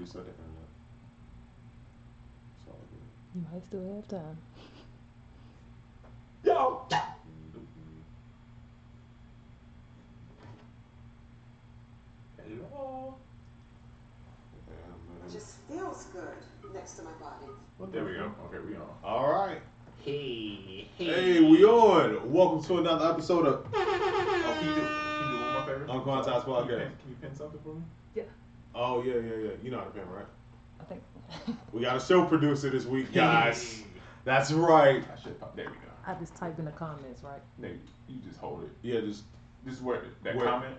reset the internet. It's all good. You might still have time. Yo. Hello. It just feels good next to my body. Well, there we go. Okay, we on. All right. Hey. Hey, we on. Welcome to another episode of Oh, can you do one more favor? UnQuantized Podcast. Can you pin something for me? Yeah, Oh, yeah. You know how to pin, right? I think. We got a show producer this week, guys. That's right. I should pop. There we go. I just typed in the comments, right? No, you just hold it. Yeah, just This is where that Where? comment.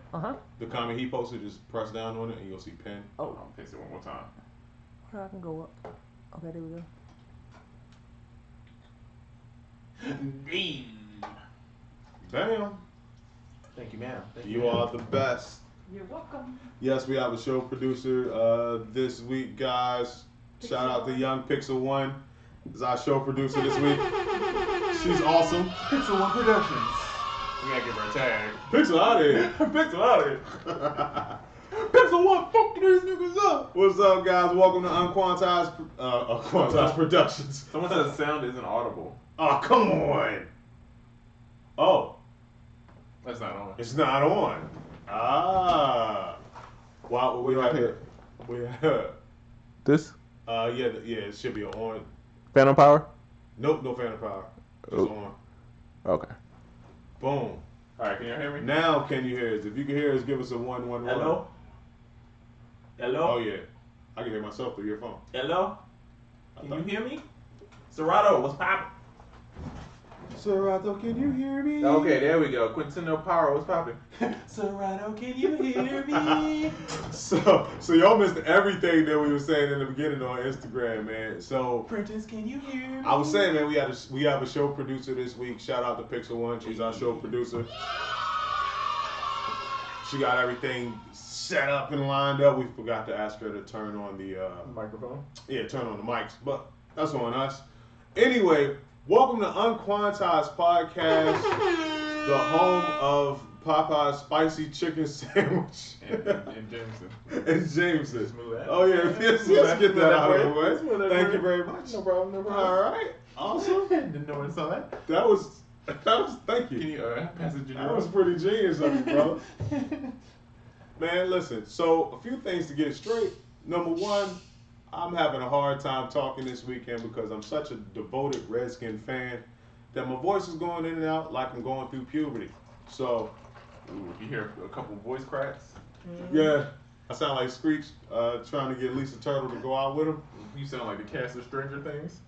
the comment he posted, just press down on it and you'll see pin. Oh, I'll paste it one more time. Or I can go up. Okay, there we go. Bam. Thank you, ma'am. You are the best. You're welcome. Yes, we have a show producer this week, guys. Shout out to Young Pixel One. Is our show producer this week. She's awesome. Pixel One Productions. We gotta give her a tag. Pixel out of here. Pixel out of here. Pixel One, fuck these niggas up. What's up, guys? Welcome to UnQuantized Productions. Someone said the sound isn't audible. Oh, come on. Oh, That's not on. it's not on. Ah. Wow, we have it. We have. This? Yeah, it should be on. Phantom power? Nope, no phantom power. Just on. Okay. Boom. Alright, can you hear me? Now, can you hear us? If you can hear us, give us a 111. Hello? Hello? Oh yeah, I can hear myself through your phone. Hello? Can you hear me? Serato, what's poppin'? Serato, can you hear me? Okay, there we go. Quintino Power, what's poppin'? Serato, can you hear me? So y'all missed everything that we were saying in the beginning on Instagram, man. So Prentice, can you hear me? I was saying, man, we have a show producer this week. Shout out to Pixel One. She's our show producer. She got everything set up and lined up. We forgot to ask her to turn on the Microphone. Yeah, turn on the mics, but that's on us. Anyway, welcome to UnQuantized Podcast, the home of Popeye's spicy chicken sandwich. And Jameson. And Jameson. Smooth that. Oh yeah, let's get that out of the way. Thank you very much. No problem. All right, awesome. Didn't know what saw that. That was. Thank Can you. you pass it to That was pretty genius of you, brother. Man, listen. So a few things to get straight. Number one, I'm having a hard time talking this weekend because I'm such a devoted Redskin fan that my voice is going in and out like I'm going through puberty. So, Ooh, you hear a couple voice cracks? yeah, I sound like Screech trying to get Lisa Turtle to go out with him. You sound like the cast of Stranger Things.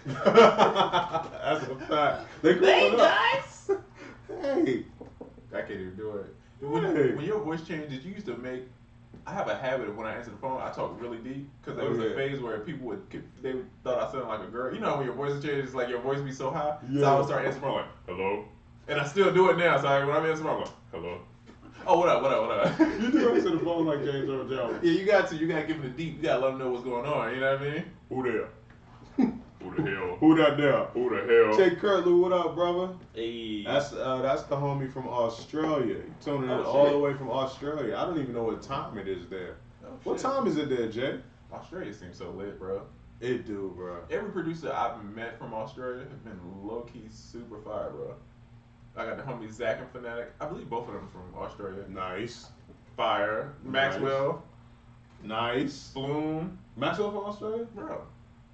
That's a fact. They growing up. Hey. I can't even do it. Hey. When your voice changes, you used to make. I have a habit of when I answer the phone, I talk really deep because there was a phase where people they thought I sounded like a girl. You know when your voice changes, like your voice be so high. Yeah. So I would start answering the phone like, "Hello," and I still do it now. So when I'm answering the phone, I'm like, "Hello." Oh, what up? You do answer the phone like James Earl Jones. Yeah, you got to. You got to give them the deep. You got to let them know what's going on. You know what I mean? Who there? Who the hell? Who that there? Who the hell? Jay Kurtlu, what up, brother? Hey. That's the homie from Australia. You tuning in Oh, all shit. the way from Australia. I don't even know what time it is there. Oh, What shit. time is it there, Jay? Australia seems so lit, bro. It do, bro. Every producer I've met from Australia have been low key super fire, bro. I got the homies Zach and Fanatic. I believe both of them from Australia. Nice. Fire. Maxwell. Nice. Bloom. Maxwell from Australia? Bro.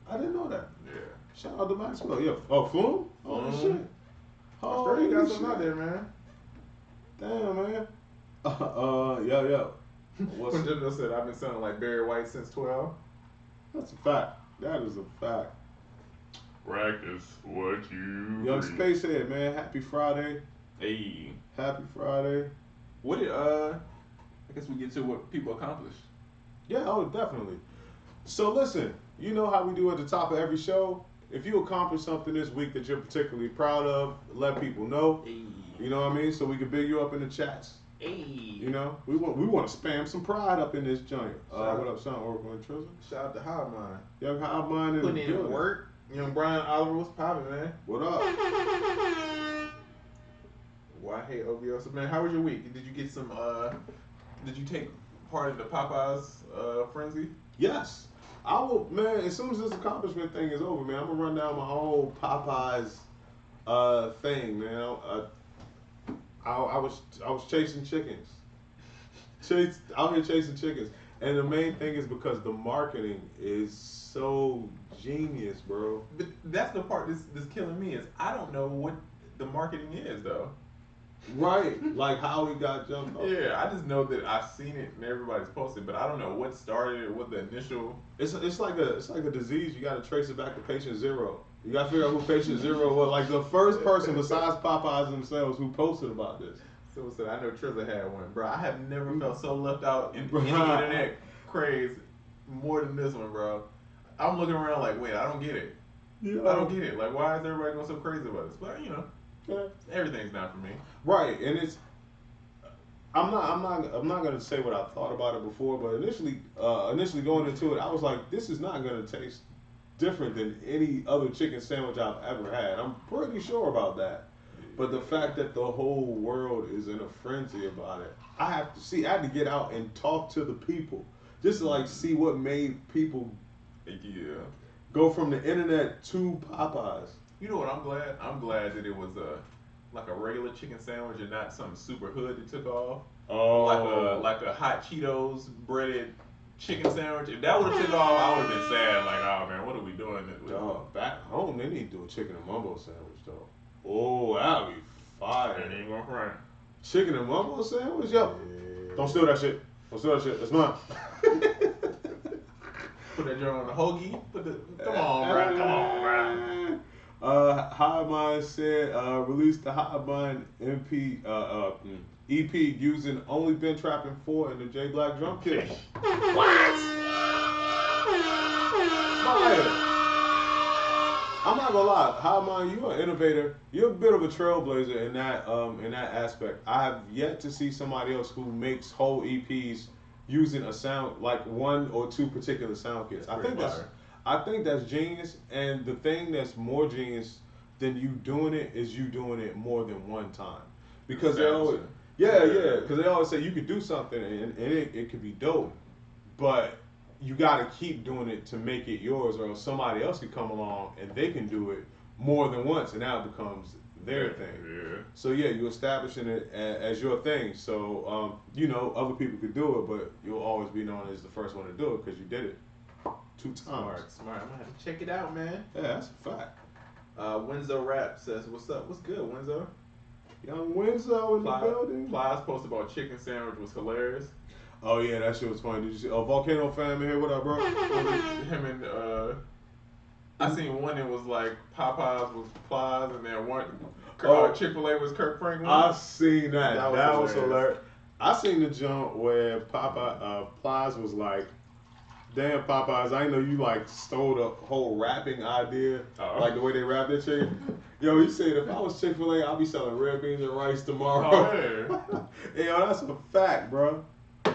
I didn't know that. Yeah. Shout out to Maxwell. Yeah. Oh, Flume? Oh, Flume. shit. Australia got Holy something out shit. there, man. Damn, man. What's Jimbo said I've been sounding like Barry White since 12. That's a fact. That is a fact. Practice what you Young preach. Spacehead, man. Happy Friday. Hey. Happy Friday. What did I guess we get to what people accomplished. Yeah, oh, definitely. So listen, you know how we do at the top of every show? If you accomplish something this week that you're particularly proud of, let people know. Hey. You know what I mean? So we can big you up in the chats. Hey. You know? We want to spam some pride up in this joint. Shout What up, Sean Oracle and Trism? Shout out to High Mind. Young High Mind in Putting the in building. work. Young Brian Oliver was popping, man. What up? Why hate OVO? So man, how was your week? Did you get some did you take part of the Popeyes frenzy? Yes. I will, man. As soon as this accomplishment thing is over, man, I'm gonna run down my whole Popeyes thing, man. I was chasing chickens, out here chasing chickens, and the main thing is because the marketing is so genius, bro. But that's the part that's killing me is I don't know what the marketing is though. Right, like how he got jumped off. Yeah, I just know that I've seen it and everybody's posted, but I don't know what started it, what the initial. It's like a disease. You got to trace it back to patient zero. You got to figure out who patient zero was. Like the first person besides Popeyes themselves who posted about this. So said I know Trizza had one, bro. I have never felt so left out in Bro. any internet craze more than this one, bro. I'm looking around like, wait, I don't get it. Yeah. I don't get it. Like, why is everybody going so crazy about this? But you know, Yeah. everything's not for me. Right, and it's. I'm not gonna say what I thought about it before, but initially going into it, I was like, this is not gonna taste different than any other chicken sandwich I've ever had. I'm pretty sure about that. But the fact that the whole world is in a frenzy about it, I had to get out and talk to the people, just to like see what made people Yeah. go from the internet to Popeyes. You know what? I'm glad. I'm glad that it was like a regular chicken sandwich and not something super hood that took off. Oh, Like a hot Cheetos breaded chicken sandwich. If that would have took off, I would have been sad. Like, oh man, what are we doing? dog, back home they need to do a chicken and mumbo sandwich though. Oh, that'd be fire. And ain't gonna front. Chicken and mumbo sandwich, yo. Don't steal that shit. Don't steal that shit. That's mine. Put that joint on the hoagie. Come on, bro. Come on, bro. High Mind said released the High Mind EP using Only Been Trapping 4 and the J Black drum kit. What? Fire. I'm not gonna lie, High Mind, you're an innovator. You're a bit of a trailblazer in that aspect. I have yet to see somebody else who makes whole EPs using a sound like one or two particular sound kits. I think that's genius. And the thing that's more genius than you doing it is you doing it more than one time, because they always because they always say you could do something and it could be dope, but you got to keep doing it to make it yours, or somebody else can come along and they can do it more than once, and now it becomes their thing. Yeah. So yeah, you're establishing it as your thing. So other people could do it, but you'll always be known as the first one to do it because you did it 2 times. Smart. I'm gonna have to check it out, man. Yeah, that's a fact. Windsor Rap says, "What's up? What's good, Windsor?" Young Winslow in the building. Plies post about chicken sandwich was hilarious. Oh yeah, that shit was funny. Did you see? Volcano fam in here. What up, bro? Him and I seen one that was like Popeyes was Plies, and then one Chick-fil-A was Kirk Franklin. I seen that. That was was hilarious. I seen the jump where Plies was like, "Damn Popeyes, I know you like stole the whole rapping idea, like the way they rap their chicken." Yo, he said if I was Chick-fil-A, I'd be selling red beans and rice tomorrow. Oh, hey, yo, that's a fact, bro.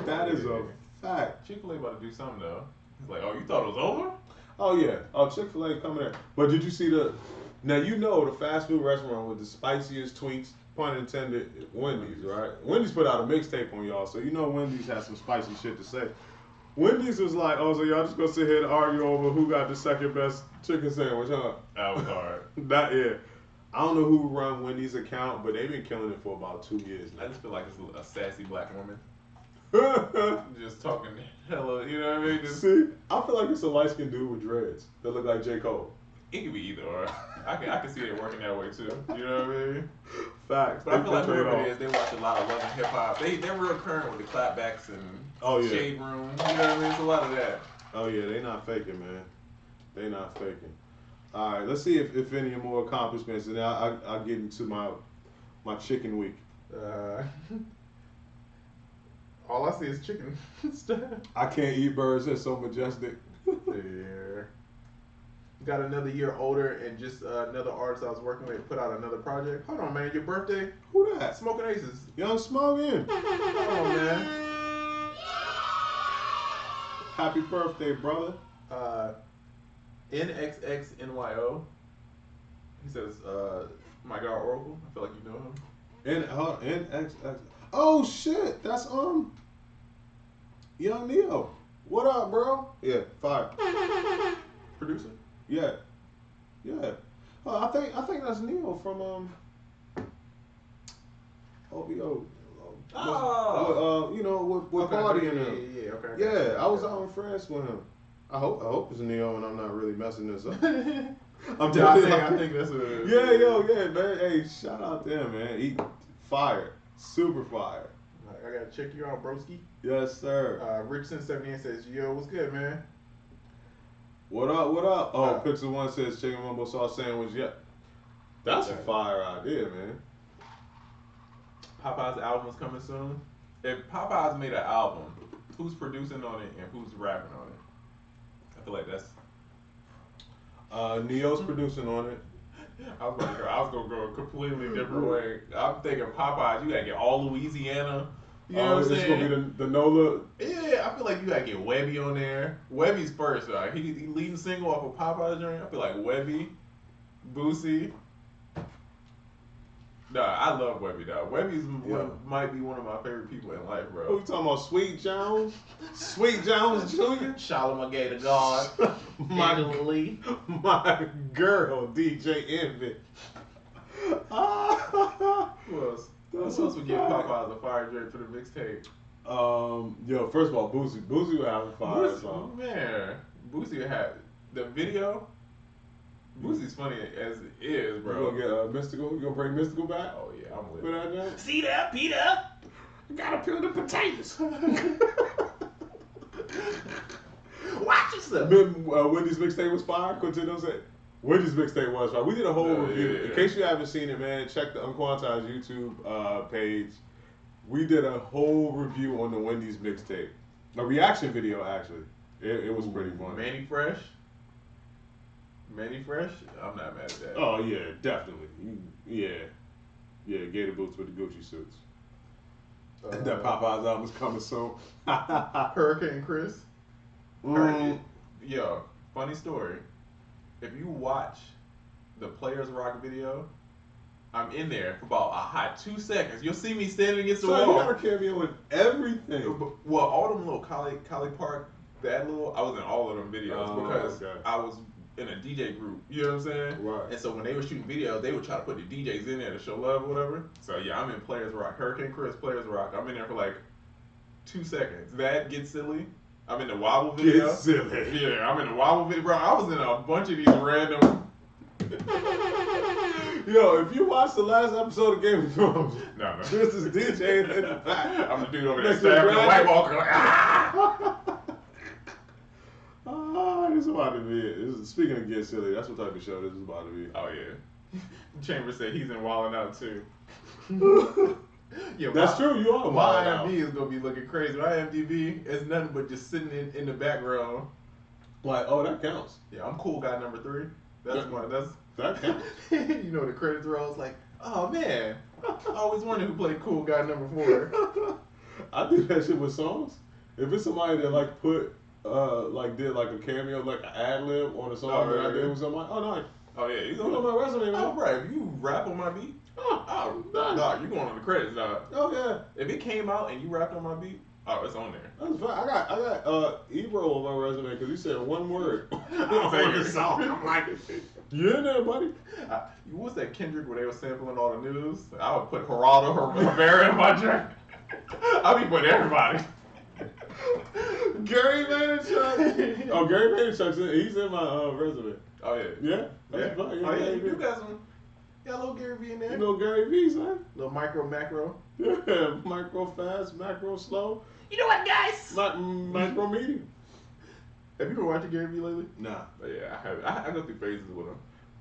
That is a fact. Chick-fil-A about to do something though. He's like, "Oh, you thought it was over?" Oh yeah. Oh, Chick-fil-A coming in. But did you see now the fast food restaurant with the spiciest tweets, pun intended, Wendy's, right? Wendy's put out a mixtape on y'all, so you know Wendy's has some spicy shit to say. Wendy's was like, oh, so y'all just gonna sit here and argue over who got the second best chicken sandwich, huh? That was hard. Yeah. I don't know who run Wendy's account, but they've been killing it for about 2 years I now. just feel like it's a sassy black woman just talking hella, you know what I mean? See, I feel like it's a light-skinned dude with dreads that look like J. Cole. It could be either or. I can see it working that way too. You know what I mean? Facts. But I feel like whoever it is, they watch a lot of Love and Hip Hop. They're real current with the clapbacks and Shade Room. You know what I mean? It's a lot of that. Oh yeah, they not faking, man. They not faking. All right, let's see if any more accomplishments, and I'll get into my chicken week. All I see is chicken stuff. I can't eat birds. They're so majestic. Yeah. Got another year older, and just another artist I was working with put out another project. Hold on, man. Your birthday? Who that? Smoking Aces. Young Smoking. Hold on, man. Happy birthday, brother. NXXNYO. He says, my guy Oracle. I feel like you know him. NXX. Oh shit, that's Young Neo. What up, bro? Yeah, fire. Producer? Yeah. Yeah. I think that's Neo from OVO. Oh. With Okay, Party yeah, and them. yeah, okay. Yeah, I was out in France with him. I hope it's Neo and I'm not really messing this up. I'm I think that's what it is. Yeah, man. Hey, shout out to him, man. He fire. Super fire. I gotta check you out, broski. Yes, sir. Richardson78 says, yo, what's good, man? What up? Oh, Pixel One says chicken mumbo sauce sandwich. Yeah. That's a fire idea, man. Popeye's album is coming soon. If Popeye's made an album, who's producing on it and who's rapping on it? I feel like that's. Neo's producing on it. I was gonna go a completely different way. I'm thinking Popeyes, you gotta get all Louisiana. You know what I'm saying? It's gonna be the Nola. Yeah, I feel like you gotta get Webby on there. Webby's first, right? He leading single off of Popeye's journey. I feel like Webby, Boosie. Nah, I love Webby, dog. Webby's might be one of my favorite people in life, bro. Who you talking about? Sweet Jones? Sweet Jones Jr.? Charlamagne the God. my girl, DJ Envy. Who else would give Popeyes a fire drink for the mixtape? First of all, Boosie would have a fire song. Man, Boosie would have the video. Boosie's funny as it is, bro. You gonna get Mystical? You gonna bring Mystical back? Oh yeah, I'm with For that joint? See that, Peter? I gotta peel the potatoes. Watch yourself. Wendy's mixtape was fire. Quintino said Wendy's mixtape was fire. We did a whole review. Yeah. In case you haven't seen it, man, check the UnQuantized YouTube page. We did a whole review on the Wendy's mixtape. A reaction video, actually. It was pretty fun. Manny Fresh? I'm not mad at that. Oh, yeah, definitely. Yeah, Gator boots with the Gucci suits. That Popeye's album is coming soon. Hurricane Chris? Yo, funny story. If you watch the Players Rock video, I'm in there for about a hot 2 seconds. You'll see me standing against the wall. You got a cameo in everything. Well, all them little Collie Park, I was in all of them videos because I was in a DJ group. You know what I'm saying? Right. And so when they were shooting videos, they would try to put the DJs in there to show love or whatever. So yeah, I'm in Players Rock. Hurricane Chris, Players Rock. I'm in there for like 2 seconds. That Get Silly. I'm in the Wobble video. Get Silly. Yeah, I'm in the Wobble video. Bro, I was in a bunch of these random... Yo, if you watch the last episode of Game of Thrones, No. this is DJ in the back. I'm the dude over there stabbing the White Walker like, ah! This is about to be. Speaking of Get Silly, that's what type of show this is about to be. Oh, yeah. Chambers said he's in Wildin' Out, too. Yeah, That's true, you are my Wildin' Out. IMDb is going to be looking crazy. My IMDb is nothing but just sitting in the background. Like, oh, that counts. Yeah, I'm cool guy number 3. That counts. You know, the credits roll. It's like, oh, man. I always wondered who played cool guy number 4. I do that shit with songs. If it's somebody that like put did like a cameo, like an ad lib on a song that I did with somebody, oh no. Oh yeah, You on my resume, man. Oh right, if you rap on my beat, dog, you going on the credits, dog. Oh yeah. If it came out and you rapped on my beat, oh, it's on there. That's fine. I got Ebro on my resume because he said one word on figured. the song. I'm like, you in there, buddy? What's that Kendrick where they were sampling all the news? I would put Geraldo Rivera in my drink. I'll be putting everybody. Gary Vaynerchuk. Oh, Gary Vaynerchuk. He's in my resume. Oh yeah. Yeah. That's fine. Oh yeah. You got some. Got a little Gary V in there. You know Gary V, son. Little macro. Yeah. Micro fast, macro slow. You know what, guys? Micro medium. Have you been watching Gary V lately? Nah. Oh, yeah, I have. I go through phases with him.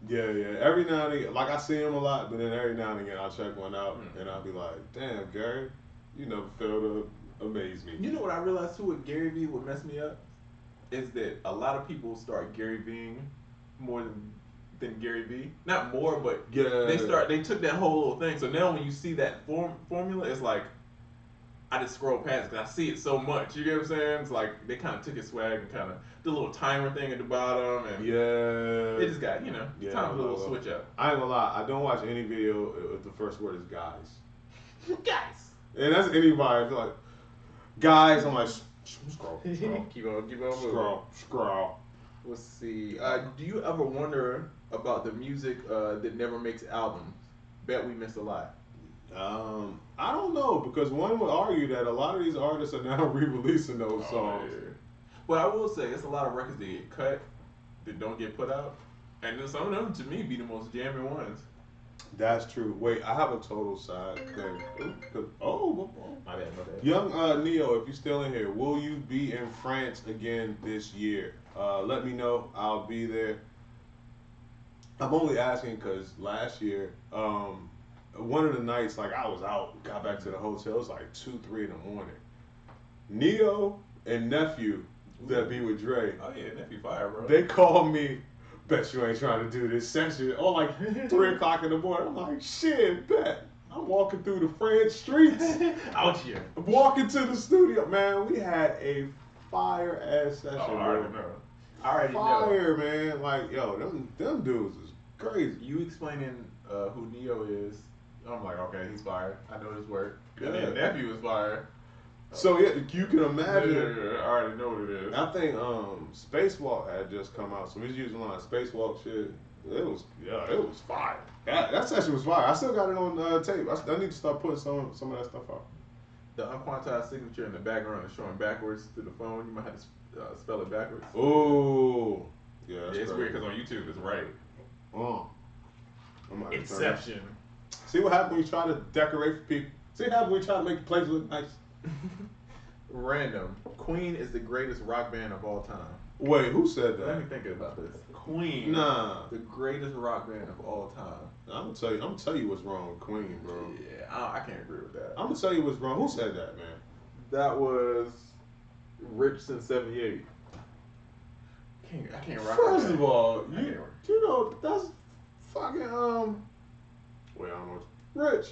Yeah. Every now and again, like I see him a lot, but then every now and again I'll check one out and I'll be like, damn, Gary, you never failed to amaze me. You know what I realized too with Gary V would mess me up? Is that a lot of people start Gary Ving more than Gary V. Not more, but they took that whole little thing. So now when you see that formula, it's like, I just scroll past it because I see it so much. You get what I'm saying? It's like they kind of took his swag and kind of the little timer thing at the bottom, and they just got it's time to do a little switch up. I ain't gonna lie, I don't watch any video if the first word is guys. Guys. And that's anybody. I feel like guys. I'm like, Scroll. keep on moving. Scroll. Let's see. Do you ever wonder about the music that never makes albums? Bet we miss a lot. I don't know because one would argue that a lot of these artists are now re-releasing those Oh, songs. yeah. But I will say, it's a lot of records that get cut that don't get put out, and then some of them to me be the most jamming ones. That's true. Wait, I have a total side thing. Oh. My bad. Young Neo, if you're still in here, will you be in France again this year? Let me know. I'll be there. I'm only asking because last year, one of the nights, like I was out, got back to the hotel, it was like 2, 3 in the morning. Neo and Nephew that be with Dre, Oh yeah, Nephew Fire, bro. they called me, bet you ain't trying to do this session, or like 3 o'clock in the morning. I'm like, shit, bet. I'm walking through the French streets. out here. Walking to the studio, man. We had a fire ass session, Oh, I bro. already know. I already know. Fire, man. Like, yo, them dudes is crazy. You explaining who Neo is, I'm like, okay, he's fired. I know his work. And Yeah. then Nephew is fired. So yeah, you can imagine. I already know what it is. I think Spacewalk had just come out, so he's using a lot of Spacewalk shit. It was fire. That session was fire. I still got it on tape. I need to start putting some of that stuff out. The unquantized signature in the background is showing backwards to the phone. You might have to spell it backwards. Ooh, yeah, that's It's crazy. weird because on YouTube it's right. I'm about to turn it. Inception. See what happens when you try to decorate for people. See what happens when you try to make the place look nice. Random. Queen is the greatest rock band of all time. Wait, who said Let that? me think about this. Queen. Nah, The greatest rock band of all time. I'm gonna tell you what's wrong with Queen, bro. Yeah, I can't agree with that. I'm gonna tell you what's wrong. Who said that, man? That was Rich since '78. I can't rock. First with of that. all, I can't rock. you know that's fucking Wait, I don't know. Rich.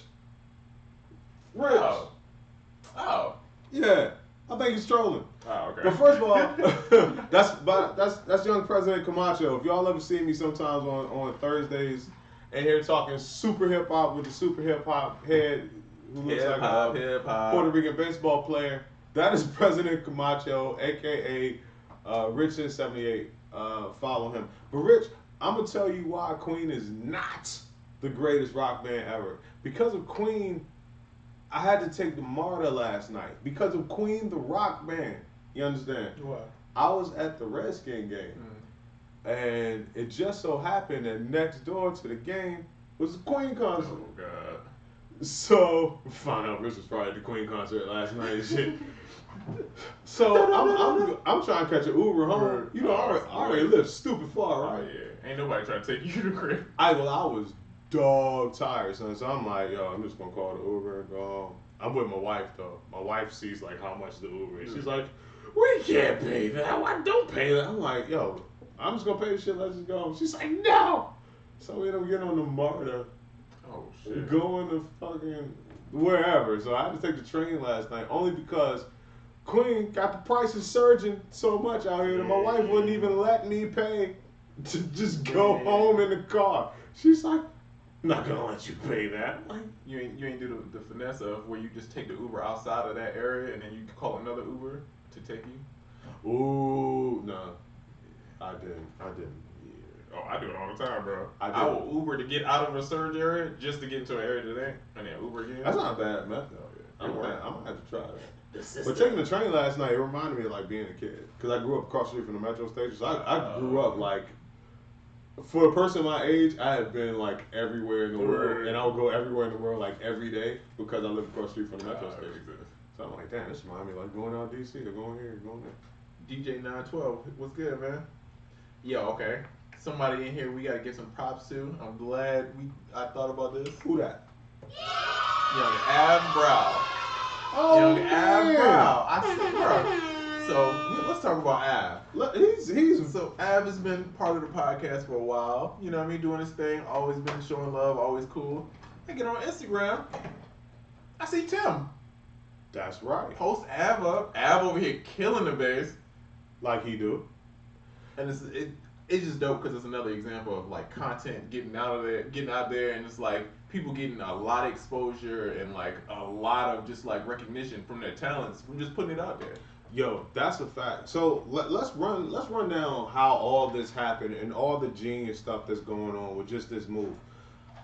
Oh. Yeah, I think he's trolling. Oh, okay. But first of all, that's young President Camacho. If y'all ever see me sometimes on Thursdays and here talking super hip hop with the super hip hop head who looks like a hip hop. Puerto Rican baseball player, that is President Camacho, aka Rich in '78. Follow him. But Rich, I'm gonna tell you why Queen is not the greatest rock band ever. Because of Queen, I had to take the MARTA last night. Because of Queen, the rock band. You understand? What? I was at the Redskin game. And it just so happened that next door to the game was a Queen concert. Oh God. So, found out Rich was probably at the Queen concert last night and shit. So, I'm trying to catch an Uber home. You know, I already live stupid far, Oh right? yeah. Ain't nobody trying to take you to the crib. I was dog tired, son. So I'm like, yo, I'm just gonna call the Uber and go home. I'm with my wife though. My wife sees like how much the Uber is. She's like, we can't pay that. I don't pay that. I'm like, yo, I'm just gonna pay the shit. Let's just go. She's like, no. So we end up getting on the MARTA, Oh shit. going to fucking wherever. So I had to take the train last night only because Queen got the prices surging so much out here that my wife wouldn't even let me pay to just go home in the car. She's like, I'm not gonna let you pay that. I'm like, You ain't do the finesse of where you just take the Uber outside of that area and then you call another Uber to take you. ooh, no, I didn't. Oh, I do it all the time, bro. I do. I will Uber to get out of a surge area just to get into an area today, and then Uber again. That's not a bad method. Oh, yeah. I'm It gonna works. have to try that. The But system. taking the train last night, it reminded me of like being a kid. Because I grew up across the street from the metro station. So I grew up like, for a person my age, I had been like everywhere in the world. And I would go everywhere in the world like every day because I lived across the street from the metro station. So I'm like, damn, this reminds me like going out DC or going here or going there. DJ 912, what's good, man? Yeah, okay. Somebody in here we gotta give some props to. I'm glad I thought about this. Who that? Young Av Brow. Oh, Young man. Av Brow. I see, bro. So let's talk about Av. Look, he's So Av has been part of the podcast for a while. You know what I mean? Doing his thing. Always been showing love. Always cool. I get on Instagram. I see Tim. that's right. Post Av up. Av over here killing the bass. Like he do. And it's just dope because it's another example of like content getting out there, and it's like people getting a lot of exposure and like a lot of just like recognition from their talents from just putting it out there. Yo, that's a fact. So let's run down how all this happened and all the genius stuff that's going on with just this move.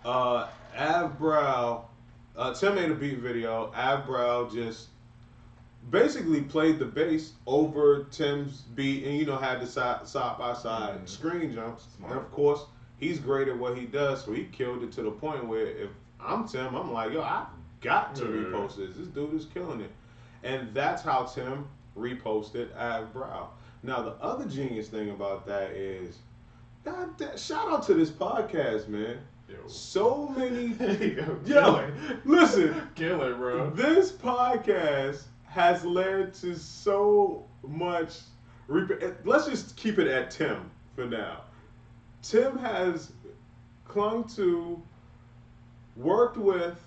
Av Brow, Tim made a beat video. Av Brow just basically played the bass over Tim's beat, and had the side by side screen jumps. Smart. And of course, he's great at what he does, so he killed it to the point where if I'm Tim, I'm like, yo, I got to repost this. This dude is killing it, and that's how Tim reposted Av Brow. Now the other genius thing about that is, shout out to this podcast, man. Yo. So many. Yo, Listen, killer, bro. this podcast has led to so much. Let's just keep it at Tim for now. Tim has clung to, worked with,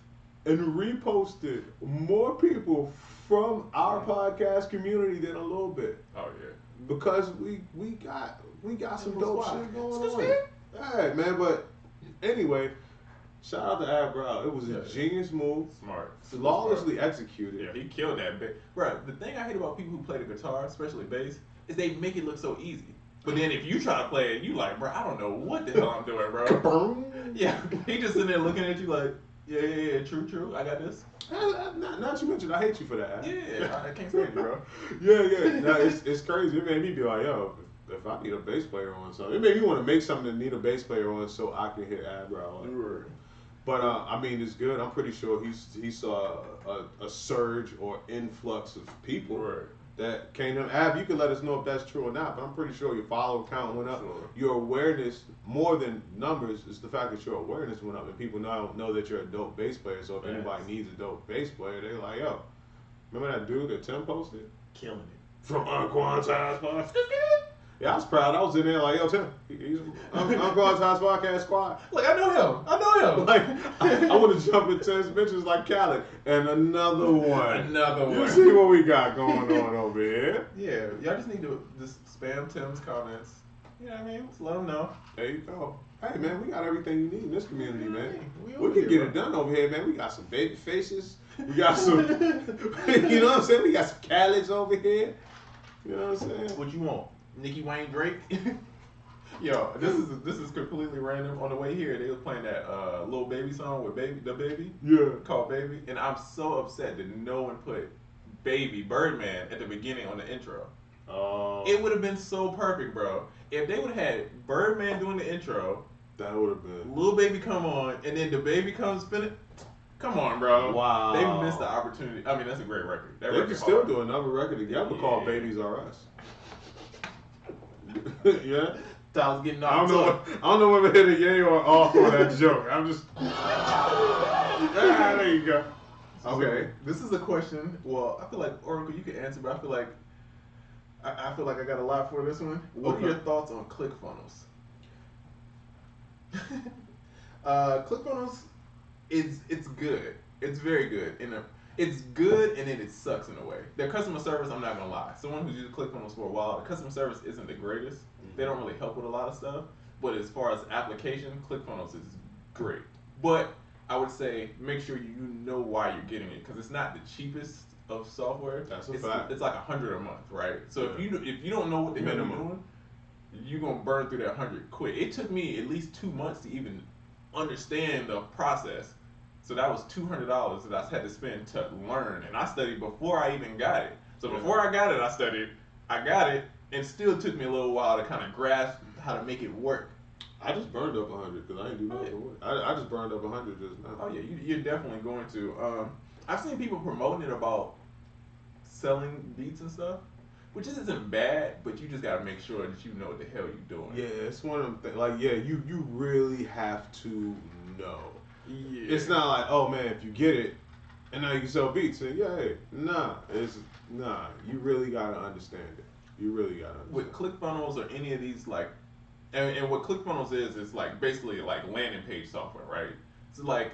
and reposted more people from our podcast community than a little bit. Oh yeah. Because we got some dope shit going on. Alright, man, but anyway, shout out to Ab Brow. It was a genius move. Smart. Flawlessly executed. Yeah, he killed that bit. Bro, the thing I hate about people who play the guitar, especially bass, is they make it look so easy. But then if you try to play it, you like, bro, I don't know what the hell I'm doing, bro. Yeah, he just sitting there looking at you like, yeah, true, I got this. Not you mentioned, I hate you for that. Yeah, I can't stand you, bro. Yeah. No, it's crazy. It made me be like, yo, if I need a bass player on something, it made me want to make something that need a bass player on so I can hit Ab Brow. But I mean, it's good. I'm pretty sure he saw a surge or influx of people that came to him. Ab, you can let us know if that's true or not, but I'm pretty sure your follower count went up. Sure. Your awareness, more than numbers, is the fact that your awareness went up and people now know that you're a dope bass player. So if anybody needs a dope bass player, they're like, yo, remember that dude that Tim posted? Killing it. From UnQuantized Podcast. Yeah, I was proud. I was in there like, yo, Tim, he's UnQuantized Podcast Squad. Like, I know him. Like, I want to jump in Tim's bitches like Khaled. And another one. You see what we got going on over here? Yeah, y'all just need to just spam Tim's comments. You know what I mean? Just let them know. There you go. Hey, man, we got everything you need in this community, man. We can get it done over here, man. We got some baby faces. We got some, you know what I'm saying? We got some Khaleds over here. You know what I'm saying? What you want? Nicki Wayne Drake? Yo, this is completely random. On the way here, they was playing that Lil Baby song with the Baby. Yeah. Called Baby. And I'm so upset that no one put Baby Birdman at the beginning on the intro. Oh. It would have been so perfect, bro. If they would have had Birdman doing the intro, that would have been. Lil Baby come on, and then the Baby comes spinning. Come on, bro. Wow. They missed the opportunity. I mean, that's a great record. That they record can still hard. do another record together called Babies R Us. Yeah. Tyler's getting I off. don't know whether hit a yay or off on that joke. I'm just. There you go. Okay. This is a question. Well, I feel like Oracle, you can answer, but I feel like I got a lot for this one. What are your thoughts on ClickFunnels? ClickFunnels it's good. It's very good. It's good and then it sucks in a way. Their customer service, I'm not gonna lie. Someone who's used ClickFunnels for a while, the customer service isn't the greatest. They don't really help with a lot of stuff. But as far as application, ClickFunnels is great. But I would say make sure you know why you're getting it because it's not the cheapest of software. That's a fact. It's like $100 a month, right? So if you don't know what the hell you're doing, you're gonna burn through that $100 quick. It took me at least 2 months to even understand the process. So that was $200 that I had to spend to learn, and I studied before I even got it. So before I got it, I studied. I got it, and it still took me a little while to kind of grasp how to make it work. I just burned up 100 because I didn't do nothing with it. I just burned up 100 just now. Oh yeah, you're definitely going to. I've seen people promoting it about selling beats and stuff, which isn't bad, but you just gotta make sure that you know what the hell you're doing. Yeah, it's one of them things. Like, yeah, you really have to know. Yeah. It's not like, oh man, if you get it, and now you can sell beats. And nah. You really gotta understand it. You really gotta understand. With ClickFunnels or any of these like, and what ClickFunnels is like basically like landing page software, right? It's like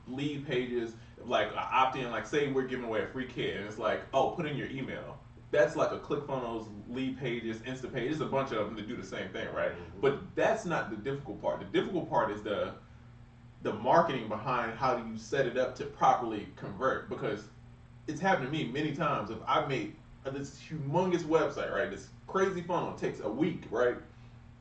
lead pages, like opt in. Like say we're giving away a free kit, and it's like, oh, put in your email. That's like a ClickFunnels, lead pages, Insta page. There's a bunch of them that do the same thing, right? Mm-hmm. But that's not the difficult part. The difficult part is the marketing behind how do you set it up to properly convert, because it's happened to me many times. If I made this humongous website, right? This crazy funnel. It takes a week, right?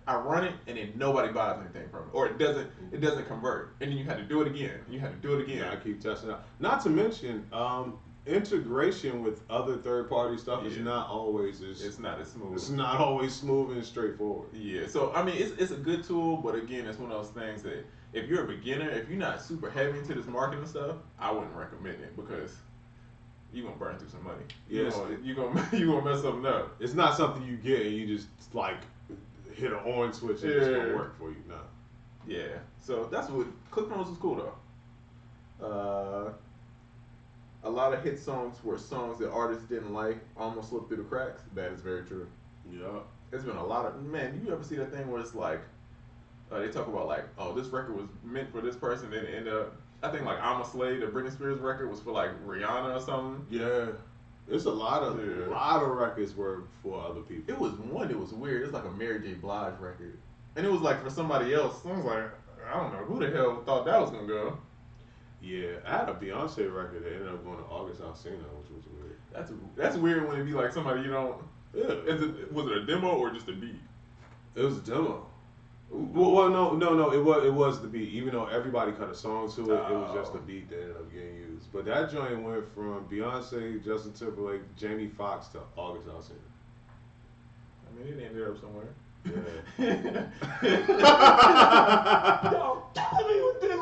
I run it and then nobody buys anything from it, or it doesn't convert, and then you had to do it again. You had to do it again. Yeah, I keep testing out. Not to mention, integration with other third-party stuff is not always as. It's not as smooth. It's not always smooth and straightforward. Yeah. So I mean, it's a good tool, but again, it's one of those things that if you're a beginner, if you're not super heavy into this marketing stuff, I wouldn't recommend it because you're gonna burn through some money. Yes. You're gonna mess something up. It's not something you get and you just like hit an on switch and it's gonna work for you. No. Yeah. So that's what ClickFunnels is cool though. A lot of hit songs were songs that artists didn't like, almost slipped through the cracks. That is very true. Yeah. There's been a lot of man. You ever see that thing where it's like they talk about like, oh, this record was meant for this person, then it ended up. I think like I'm a Slave, the Britney Spears record was for like Rihanna or something. Yeah. There's a lot of records were for other people. It was one that was weird. It was like a Mary J. Blige record, and it was like for somebody else. So I was like, I don't know who the hell thought that was gonna go. Yeah, I had a Beyonce record that ended up going to August Alsina, which was weird. That's weird when it be like somebody you don't. Yeah. Was it a demo or just a beat? It was a demo. Well, no. It was the beat. Even though everybody cut a song to it, it was just the beat that ended up getting used. But that joint went from Beyonce, Justin Timberlake, Jamie Foxx to August Alsina. I mean, it ended up somewhere. Yeah. Don't tell me with this.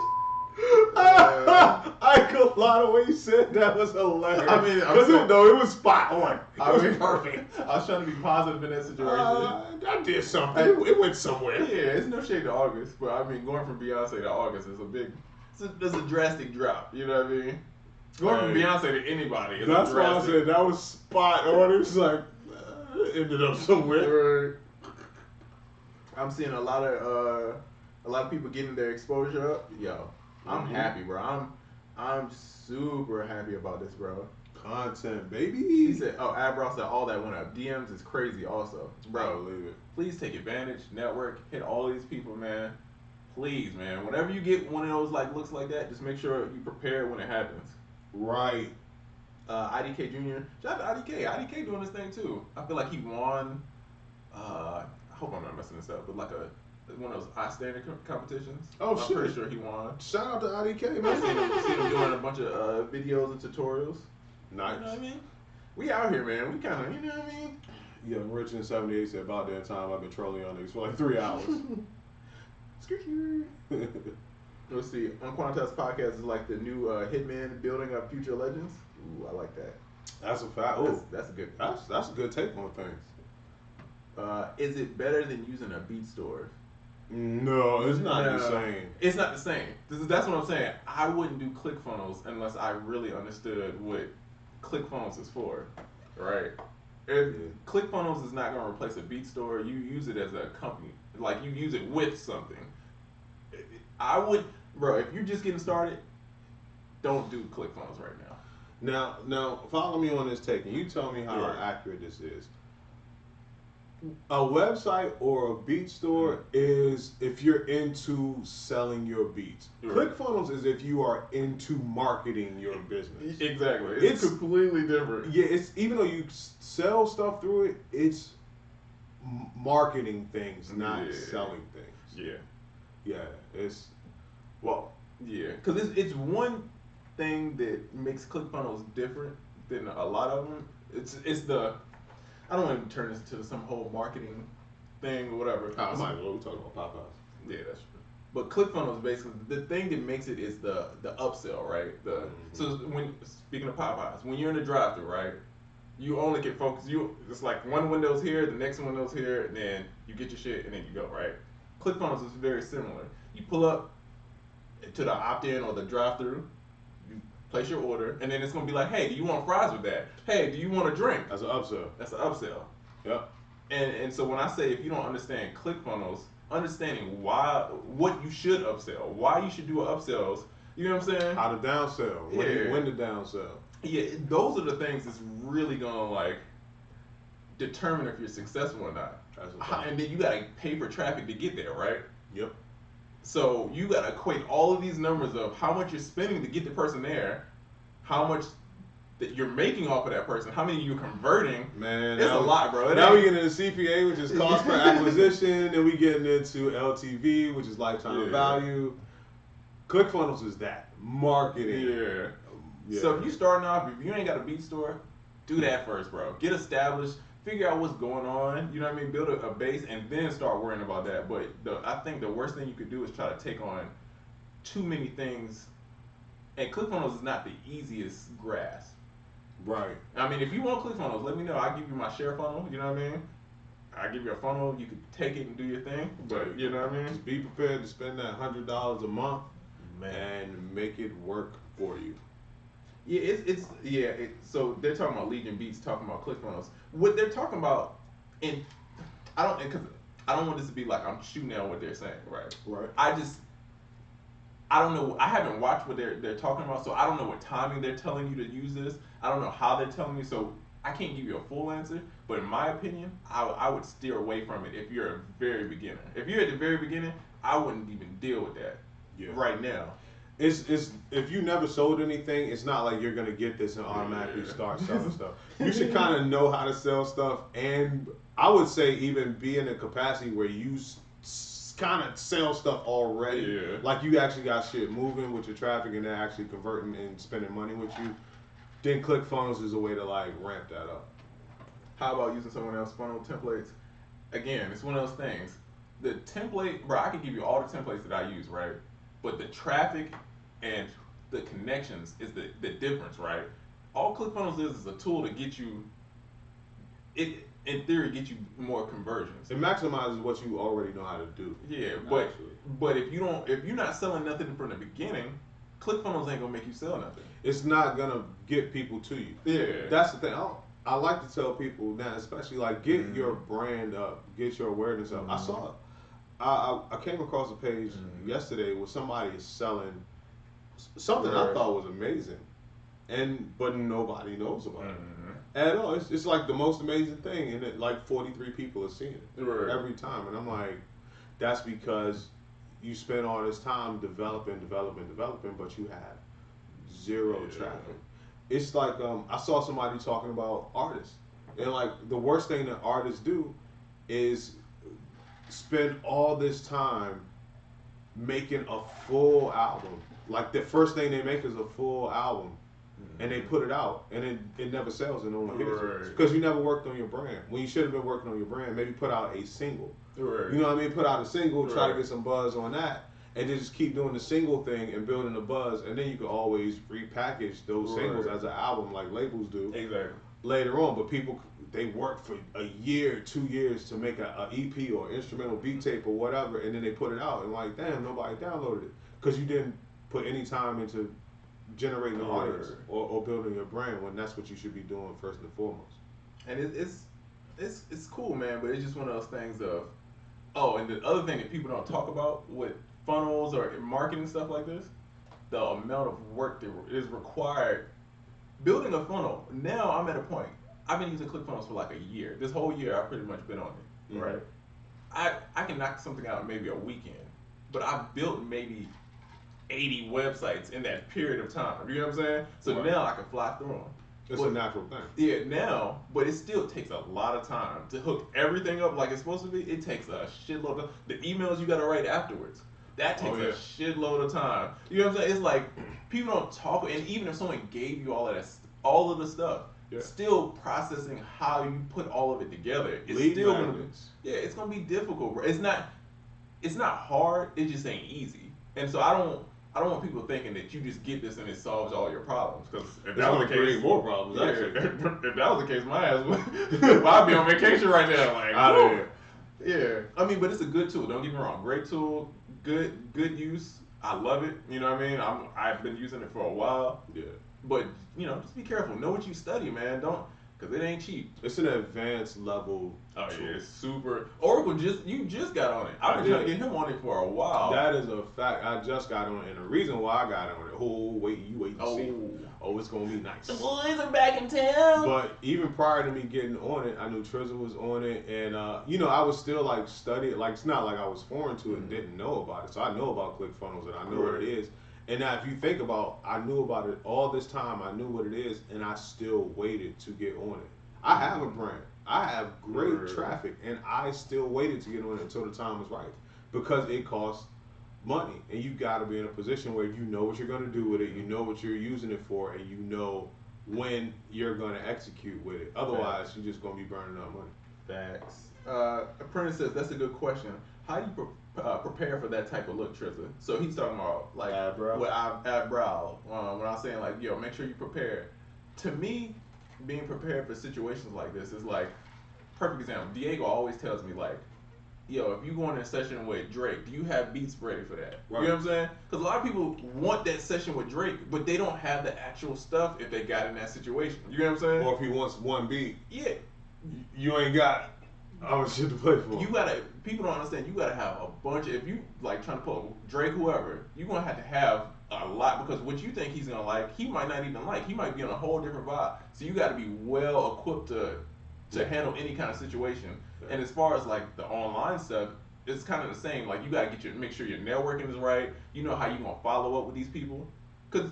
I ain't gonna lie, the way you said that was hilarious. I mean, because it was spot on. It was perfect. I was trying to be positive in that situation. That did something. It went somewhere. Yeah, it's no shade to August, but I mean, going from Beyonce to August is there's a drastic drop. You know what I mean? Going from Beyonce to anybody is That's a why I drastic. said that was spot on. It was like, it ended up somewhere. Right. I'm seeing a lot of people getting their exposure up. Yo, I'm happy, bro. I'm super happy about this, bro. Content, baby. He said, Abra said all that went up. DMs is crazy also. Bro, I believe it. please take advantage, network, hit all these people, man. Please, man. Whenever you get one of those like looks like that, just make sure you prepare when it happens. Right. IDK Jr. Shout out to IDK. IDK doing this thing too. I feel like he won. I hope I'm not messing this up, but like one of those outstanding competitions. Oh, I'm shit. pretty sure he won. Shout out to IDK, I man. seen him doing a bunch of videos and tutorials. Nice. You know what I mean? We out here, man. We kind of, you know what I mean? Yeah, Rich in 78 said about that time I've been trolling on niggas for like 3 hours. Let's see. UnQuantized podcast is like the new Hitman building up future legends. Ooh, I like that. That's a fact. That's a good. That's a good take on things. Is it better than using a beat store? No, it's not the same. It's not the same. That's what I'm saying. I wouldn't do ClickFunnels unless I really understood what ClickFunnels is for, right? If ClickFunnels is not going to replace a beat store, you use it as a company. Like you use it with something. I would, bro. If you're just getting started, don't do ClickFunnels right now. Now, follow me on this take, and you tell me how accurate this is. A website or a beat store is if you're into selling your beats. Right. ClickFunnels is if you are into marketing your business. Exactly. It's completely different. Yeah, it's even though you sell stuff through it, it's marketing things, not selling things. Yeah, it's because it's one thing that makes ClickFunnels different than a lot of them. It's the I don't want to turn this into some whole marketing thing or whatever. I might as well talk about Popeyes. Yeah, that's true. But ClickFunnels basically the thing that makes it is the upsell, right? So when speaking of Popeyes, when you're in the drive-thru, right, you only can focus. It's like one window's here, the next window's here, and then you get your shit and then you go, right? ClickFunnels is very similar. You pull up to the opt-in or the drive-thru, you place your order, and then it's gonna be like, hey, do you want fries with that? Hey, do you want a drink? That's an upsell. That's an upsell. Yep. And so when I say if you don't understand ClickFunnels, understanding what you should upsell, why you should do upsells, you know what I'm saying? How to downsell. When to downsell. Yeah, those are the things that's really gonna like determine if you're successful or not. And then you gotta pay for traffic to get there, right? Yep. So you gotta equate all of these numbers of how much you're spending to get the person there, how much that you're making off of that person, how many you're converting. Man, It's a lot, bro. Now we getting into CPA, which is cost per acquisition, and we getting into LTV, which is lifetime value. ClickFunnels is that marketing. Yeah. So if you starting off, if you ain't got a beat store, do that first, bro. Get established, figure out what's going on. You know what I mean? Build a base, and then start worrying about that. But I think the worst thing you could do is try to take on too many things. And ClickFunnels is not the easiest grasp. Right. I mean, if you want ClickFunnels, let me know. I'll give you my share funnel. You know what I mean? I'll give you a funnel. You can take it and do your thing. But you know what I mean? Just be prepared to spend that $100 a month, and make it work for you. Yeah, so they're talking about Legion Beats, talking about ClickFunnels. What they're talking about, and I don't want this to be like I'm shooting down what they're saying, right? Right. I don't know. I haven't watched what they're talking about, so I don't know what timing they're telling you to use this. I don't know how they're telling you, so I can't give you a full answer. But in my opinion, I would steer away from it if you're a very beginner. If you're at the very beginning, I wouldn't even deal with that right now. It's if you never sold anything, it's not like you're gonna get this and automatically start selling stuff. You should kind of know how to sell stuff, and I would say even be in a capacity where you kind of sell stuff already. Yeah. Like you actually got shit moving with your traffic and they're actually converting and spending money with you. Then ClickFunnels is a way to like ramp that up. How about using someone else's funnel templates? Again, it's one of those things. The template, bro, I can give you all the templates that I use, right? But the traffic and the connections is the difference, right? All ClickFunnels is a tool to get you, it in theory, get you more conversions. It maximizes what you already know how to do. Yeah, but if you're not selling nothing from the beginning, ClickFunnels ain't gonna make you sell nothing. It's not gonna get people to you. Yeah, that's the thing. I like to tell people now, especially like get your brand up, get your awareness up. I saw it. I came across a page yesterday where somebody is selling something I thought was amazing, but nobody knows about it at all. It's like the most amazing thing, and like 43 people are seeing it every time, and I'm like, that's because you spend all this time developing, but you have zero traffic. It's like I saw somebody talking about artists, and like the worst thing that artists do is spend all this time making a full album. Like the first thing they make is a full album, and they put it out, and it never sells, and no one hears it because you never worked on your brand. When you should have been working on your brand, maybe put out a single. You know what I mean? Put out a single, try to get some buzz on that, and then just keep doing the single thing and building the buzz, and then you can always repackage those singles as an album like labels do. Exactly. Later on, but people, they work for a year, 2 years to make a EP or instrumental beat tape or whatever, and then they put it out, and like, damn, nobody downloaded it because you didn't put any time into generating an audience or building your brand, when that's what you should be doing first and foremost. And it's cool, man, but it's just one of those things of, and the other thing that people don't talk about with funnels or marketing stuff like this, the amount of work that is required building a funnel. Now I'm at a point. I've been using ClickFunnels for like a year. This whole year I've pretty much been on it. Right. I can knock something out in maybe a weekend, but I've built maybe 80 websites in that period of time. You know what I'm saying? So now I can fly through them. It's a natural thing. Yeah, now, but it still takes a lot of time to hook everything up like it's supposed to be. It takes a shitload of the emails you got to write afterwards. That takes a shitload of time. You know what I'm saying? It's like people don't talk, and even if someone gave you all of the stuff, still processing how you put all of it together, it's still gonna be, it's gonna be difficult, bro. It's not hard. It just ain't easy. And so I don't want people thinking that you just get this and it solves all your problems. Because if that was the case, create more problems. If that was the case, my ass would I'd be on vacation right now. Like, yeah. I mean, but it's a good tool. Don't get me wrong. Great tool. Good use. I love it. You know what I mean? I've been using it for a while. Yeah. But just be careful. Know what you study, man. Because it ain't cheap. It's an advanced level. Oh yeah, it's super. Oracle you just got on it. I've been trying to get him on it for a while. That is a fact. I just got on it, and the reason why I got on it. You wait to see. Oh, it's gonna be nice. The boys are back in town. But even prior to me getting on it, I knew Trizzle was on it, and I was still like studying. Like it's not like I was foreign to it and didn't know about it. So I know about ClickFunnels and I know what it is. And now, if you think about, I knew about it all this time. I knew what it is, and I still waited to get on it. I have a brand. I have great traffic, and I still waited to get on it until the time was right because it costs money, and you got to be in a position where you know what you're going to do with it, you know what you're using it for, and you know when you're going to execute with it. Otherwise, you're just going to be burning up money. Facts. Apprentice says that's a good question. How do you prepare for that type of look, Trizza? So he's talking about like Ad brow. what ad brow. When I'm saying like, yo, make sure you prepare. To me, being prepared for situations like this is like perfect example. Diego always tells me like, yo, if you go in a session with Drake, do you have beats ready for that? Right. You know what I'm saying? Because a lot of people want that session with Drake, but they don't have the actual stuff if they got in that situation. You know what I'm saying? Or if he wants one beat, Yeah. you ain't got other shit to play for. You gotta, people don't understand, you gotta have a bunch of, if you like trying to pull Drake, whoever, you're gonna have a lot because what you think he's gonna like, he might not even like. He might be on a whole different vibe. So you gotta be well equipped to handle any kind of situation. And as far as like the online stuff, it's kind of the same. Like you gotta make sure your networking is right. You know how you gonna follow up with these people. Cause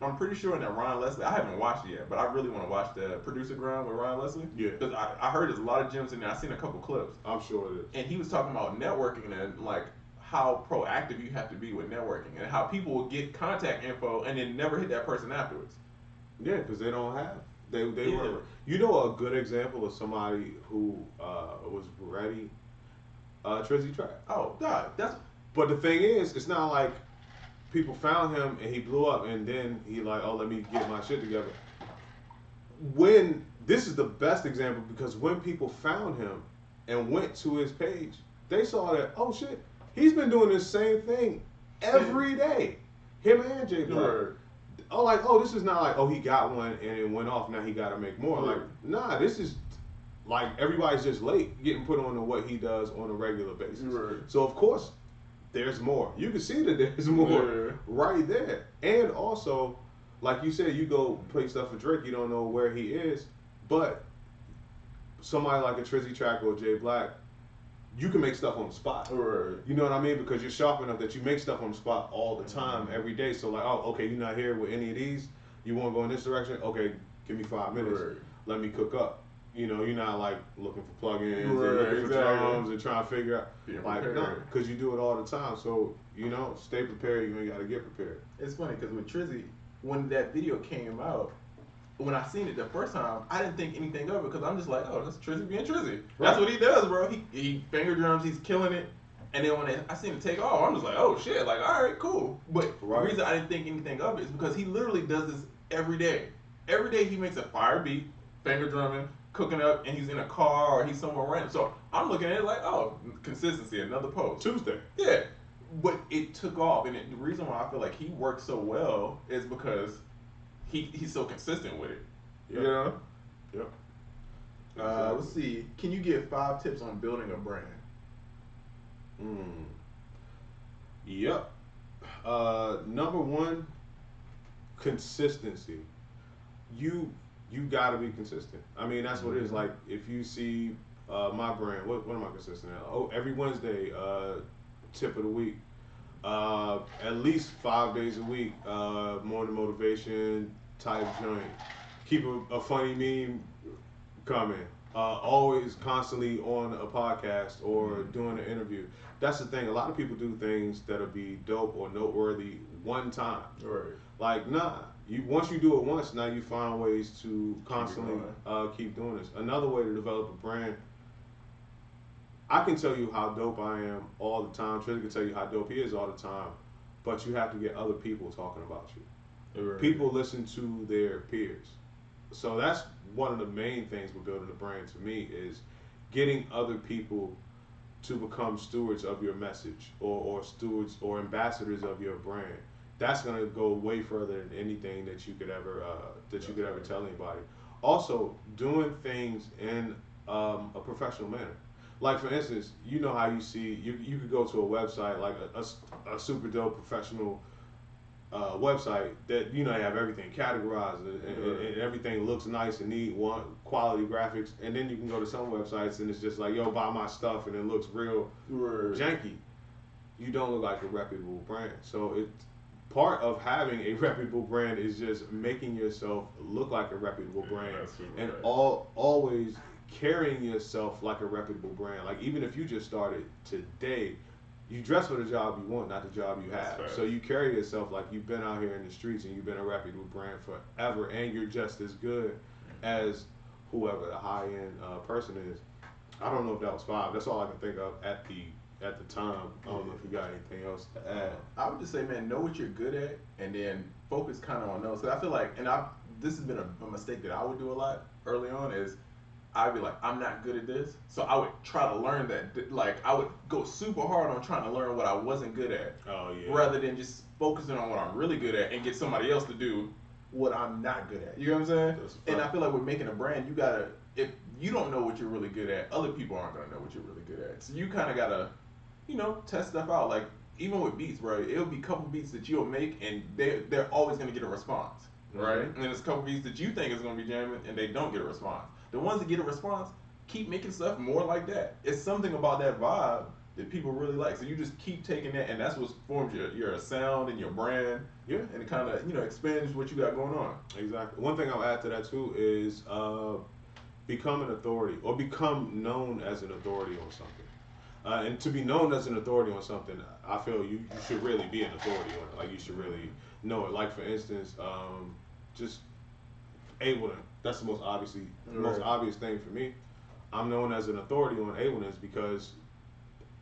I'm pretty sure in that Ryan Leslie, I haven't watched it yet, but I really want to watch the Producer Ground with Ryan Leslie. Yeah. Cause I heard there's a lot of gems in there. I've seen a couple clips. I'm sure it is. And he was talking about networking and like how proactive you have to be with networking and how people will get contact info and then never hit that person afterwards. Yeah, because they don't have. They Yeah. were. You know a good example of somebody who was ready. Trizzy Track. Oh God, that's. But the thing is, it's not like people found him and he blew up and then he like, oh, let me get my shit together. When this is the best example because when people found him and went to his page, they saw that, oh shit, he's been doing the same thing every day. Him and Jay Black. Right. Oh, like, oh, this is not like, oh, he got one and it went off. Now he got to make more. Right. Like, nah, this is like everybody's just late getting put on to what he does on a regular basis. Right. So of course, there's more. You can see that there's more right there. And also, like you said, you go play stuff for Drake, you don't know where he is, but somebody like a Trizzy Track or Jay Black, you can make stuff on the spot. Right. You know what I mean? Because you're sharp enough that you make stuff on the spot all the time, every day. So like, oh, okay, you're not here with any of these. You want to go in this direction? Okay, give me 5 minutes. Right. Let me cook up. You know, you're not like looking for plugins and Right, looking for exactly. drums and trying to figure out. Being Like, no, prepared. because you do it all the time. So, you know, stay prepared. You ain't got to get prepared. It's funny because with Trizzy, when that video came out, when I seen it the first time, I didn't think anything of it because I'm just like, oh, that's Trizzy being Trizzy. That's Right. what he does, bro. He finger drums, he's killing it. And then when I seen it take off, I'm just like, oh shit, like, all right, cool. But Right. the reason I didn't think anything of it is because he literally does this every day. Every day he makes a fire beat, finger drumming, cooking up, and he's in a car or he's somewhere random. So I'm looking at it like, oh, consistency, another post. Tuesday. Yeah, but it took off, and the reason why I feel like he works so well is because he's so consistent with it. Yep. You know? Yep. Let's see. Can you give 5 tips on building a brand? Yep. Number one, consistency. You got to be consistent. I mean, that's what it is. Like, if you see my brand, what am I consistent at? Oh, every Wednesday, tip of the week. At least 5 days a week, morning motivation type joint. Keep a funny meme coming. Always constantly on a podcast or doing an interview. That's the thing. A lot of people do things that'll be dope or noteworthy one time. Right. Like, nah. Once you do it once, now you find ways to constantly going. keep doing this. Another way to develop a brand, I can tell you how dope I am all the time. Trizzy can tell you how dope he is all the time. But you have to get other people talking about you. Right. People listen to their peers. So that's one of the main things with building a brand to me is getting other people to become stewards of your message or stewards or ambassadors of your brand. That's gonna go way further than anything that you could ever tell anybody. Also, doing things in a professional manner. Like for instance, you know how you see you could go to a website like a super dope professional website that you know they have everything categorized and everything looks nice and neat, one quality graphics, and then you can go to some websites and it's just like, yo, buy my stuff, and it looks real janky. You don't look like a reputable brand. So part of having a reputable brand is just making yourself look like a reputable brand, and right. always carrying yourself like a reputable brand. Like even if you just started today, you dress for the job you want, not the job you have. So you carry yourself like you've been out here in the streets and you've been a reputable brand forever, and you're just as good as whoever the high end person is. I don't know if that was 5. That's all I can think of at the time. I don't know if you got anything else to add. I would just say, man, know what you're good at, and then focus kind of on those. Because I feel like, this has been a mistake that I would do a lot early on is I'd be like, I'm not good at this, so I would try to learn that. Like I would go super hard on trying to learn what I wasn't good at, rather than just focusing on what I'm really good at and get somebody else to do what I'm not good at. You know what I'm saying? And I feel like with making a brand, you gotta, if you don't know what you're really good at, other people aren't gonna know what you're really good at. So you kind of gotta, test stuff out. Like even with beats, bro, it'll be a couple beats that you'll make and they're always gonna get a response, right? And then there's a couple beats that you think is gonna be jamming and they don't get a response. The ones that get a response, keep making stuff more like that. It's something about that vibe that people really like. So you just keep taking that, and that's what forms your sound and your brand. Yeah. And it kind of expands what you got going on. Exactly. One thing I'll add to that too is become an authority or become known as an authority on something. And to be known as an authority on something, I feel you should really be an authority on it. Like you should really know it. Like for instance, just Ableton. That's the most obvious thing for me. I'm known as an authority on Ableton because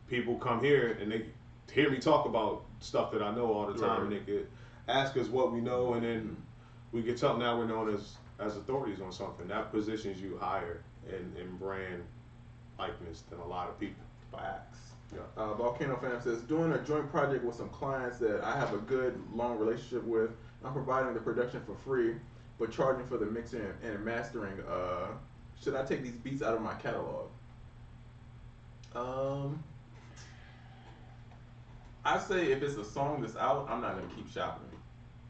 people come here and they hear me talk about stuff that I know all the time, and they could ask us what we know, and then we get something. Now we're known as authorities on something. That positions you higher in brand likeness than a lot of people. Facts. Yeah. Volcano Fam says, doing a joint project with some clients that I have a good long relationship with. I'm providing the production for free, but charging for the mixing and mastering. Should I take these beats out of my catalog? I say if it's a song that's out, I'm not gonna keep shopping.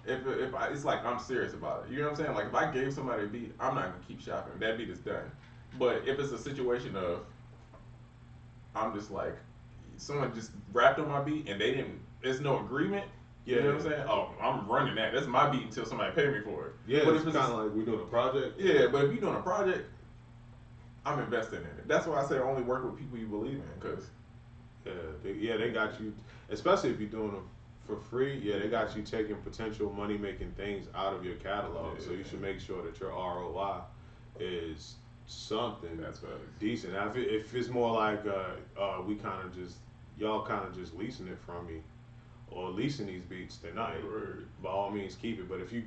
It's like I'm serious about it. You know what I'm saying? Like if I gave somebody a beat, I'm not gonna keep shopping. That beat is done. But if it's a situation of I'm just like someone just rapped on my beat and there's no agreement. You know what I'm saying? Oh, I'm running that. That's my beat until somebody pay me for it. Yeah, but it's kind of like we're doing a project. Yeah, but if you're doing a project, I'm investing in it. That's why I say only work with people you believe in, because they got you, especially if you're doing them for free. Yeah, they got you taking potential money making things out of your catalog. So you should make sure that your ROI is something that's decent. Now, if it's more like y'all kind of just leasing it from me, or leasing these beats, then by all means keep it. But if you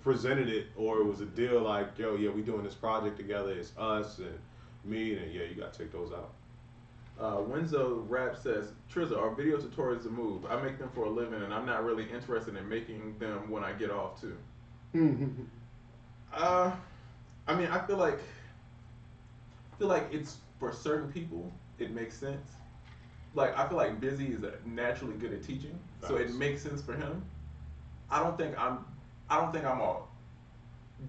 presented it or it was a deal like, yo, yeah, we doing this project together, it's us and me, then yeah, you gotta take those out. Wenzo Rap says, Trizza, are video tutorials a move? I make them for a living and I'm not really interested in making them when I get off too. I mean, I feel like it's for certain people, it makes sense. Like I feel like Busy is naturally good at teaching, so it makes sense for him. I don't think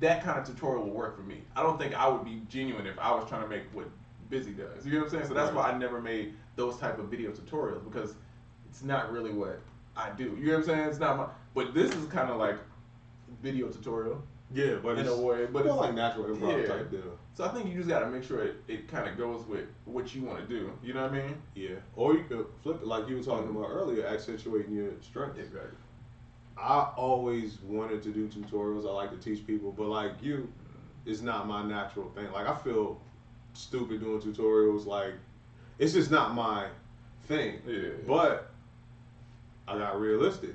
that kind of tutorial will work for me. I don't think I would be genuine if I was trying to make what Busy does. You know what I'm saying? So that's why I never made those type of video tutorials, because it's not really what I do. You know what I'm saying? It's not my. But this is kind of like video tutorial. Yeah, but in a way, but it's like natural improv type deal. So I think you just gotta make sure it kind of goes with what you want to do. You know what I mean? Yeah. Or you could flip it like you were talking about earlier, accentuating your strengths. Exactly. I always wanted to do tutorials. I like to teach people, but like you, it's not my natural thing. Like I feel stupid doing tutorials. Like it's just not my thing. Yeah. But I got realistic.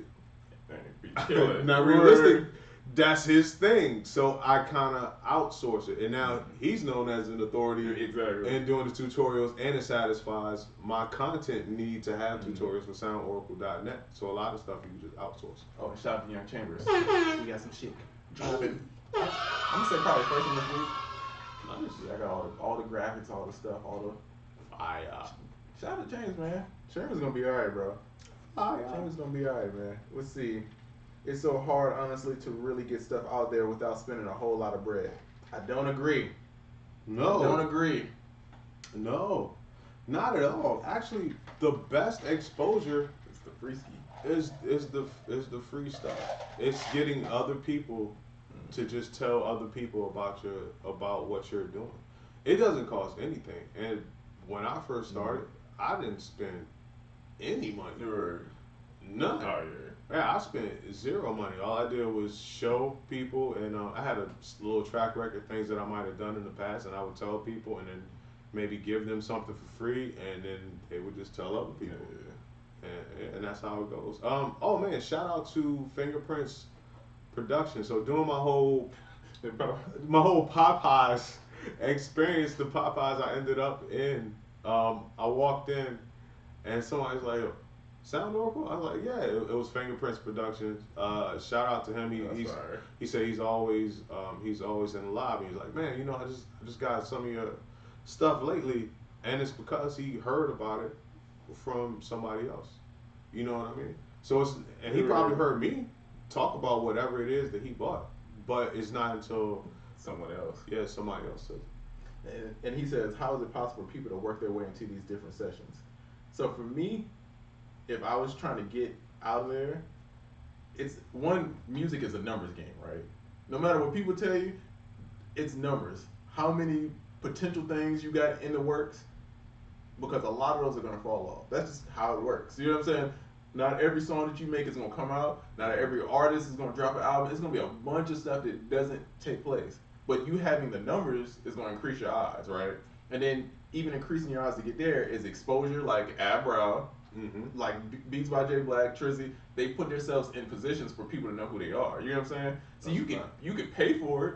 Not realistic. That's his thing, so I kind of outsource it, and now he's known as an authority and doing the tutorials, and it satisfies my content need to have tutorials for SoundOracle.net. So a lot of stuff you can just outsource. Oh, shout out to Young Chambers. We got some shit dropping. I'm gonna say probably first in this week. Nice. Yeah, I got all the graphics, all the stuff, all the fire. Shout out to James, man. Chambers gonna be alright, bro. Chambers gonna be alright, man. Let's see. It's so hard, honestly, to really get stuff out there without spending a whole lot of bread. I don't agree. No. I don't agree. No. Not at all. Actually, the best exposure is the free ski. Is the free stuff. It's getting other people to just tell other people about what you're doing. It doesn't cost anything. And when I first started, I didn't spend any money. Or Nothing. oh Yeah, I spent zero money. All I did was show people, and I had a little track record, things that I might have done in the past, and I would tell people, and then maybe give them something for free, and then they would just tell other people, and that's how it goes. Oh man, shout out to Fingerprints Production. So doing my whole Popeyes experience, the Popeyes I ended up in. I walked in, and somebody's like, Sound Oracle? I was like, yeah, it was Fingerprints Productions. Shout out to him. He said he's always in the lobby. He's like, man, I just got some of your stuff lately, and it's because he heard about it from somebody else. You know what I mean? So and he probably heard me talk about whatever it is that he bought, but it's not until someone else. Yeah, somebody else says. And he says, how is it possible for people to work their way into these different sessions? So for me, if I was trying to get out of there, music is a numbers game, right? No matter what people tell you, it's numbers. How many potential things you got in the works? Because a lot of those are gonna fall off. That's just how it works. You know what I'm saying? Not every song that you make is gonna come out. Not every artist is gonna drop an album. It's gonna be a bunch of stuff that doesn't take place. But you having the numbers is gonna increase your odds, right? And then even increasing your odds to get there is exposure, like Ab Brown. Mm-hmm. Like Beats by J Black, Trizzy, they put themselves in positions for people to know who they are. You know what I'm saying? So you can pay for it,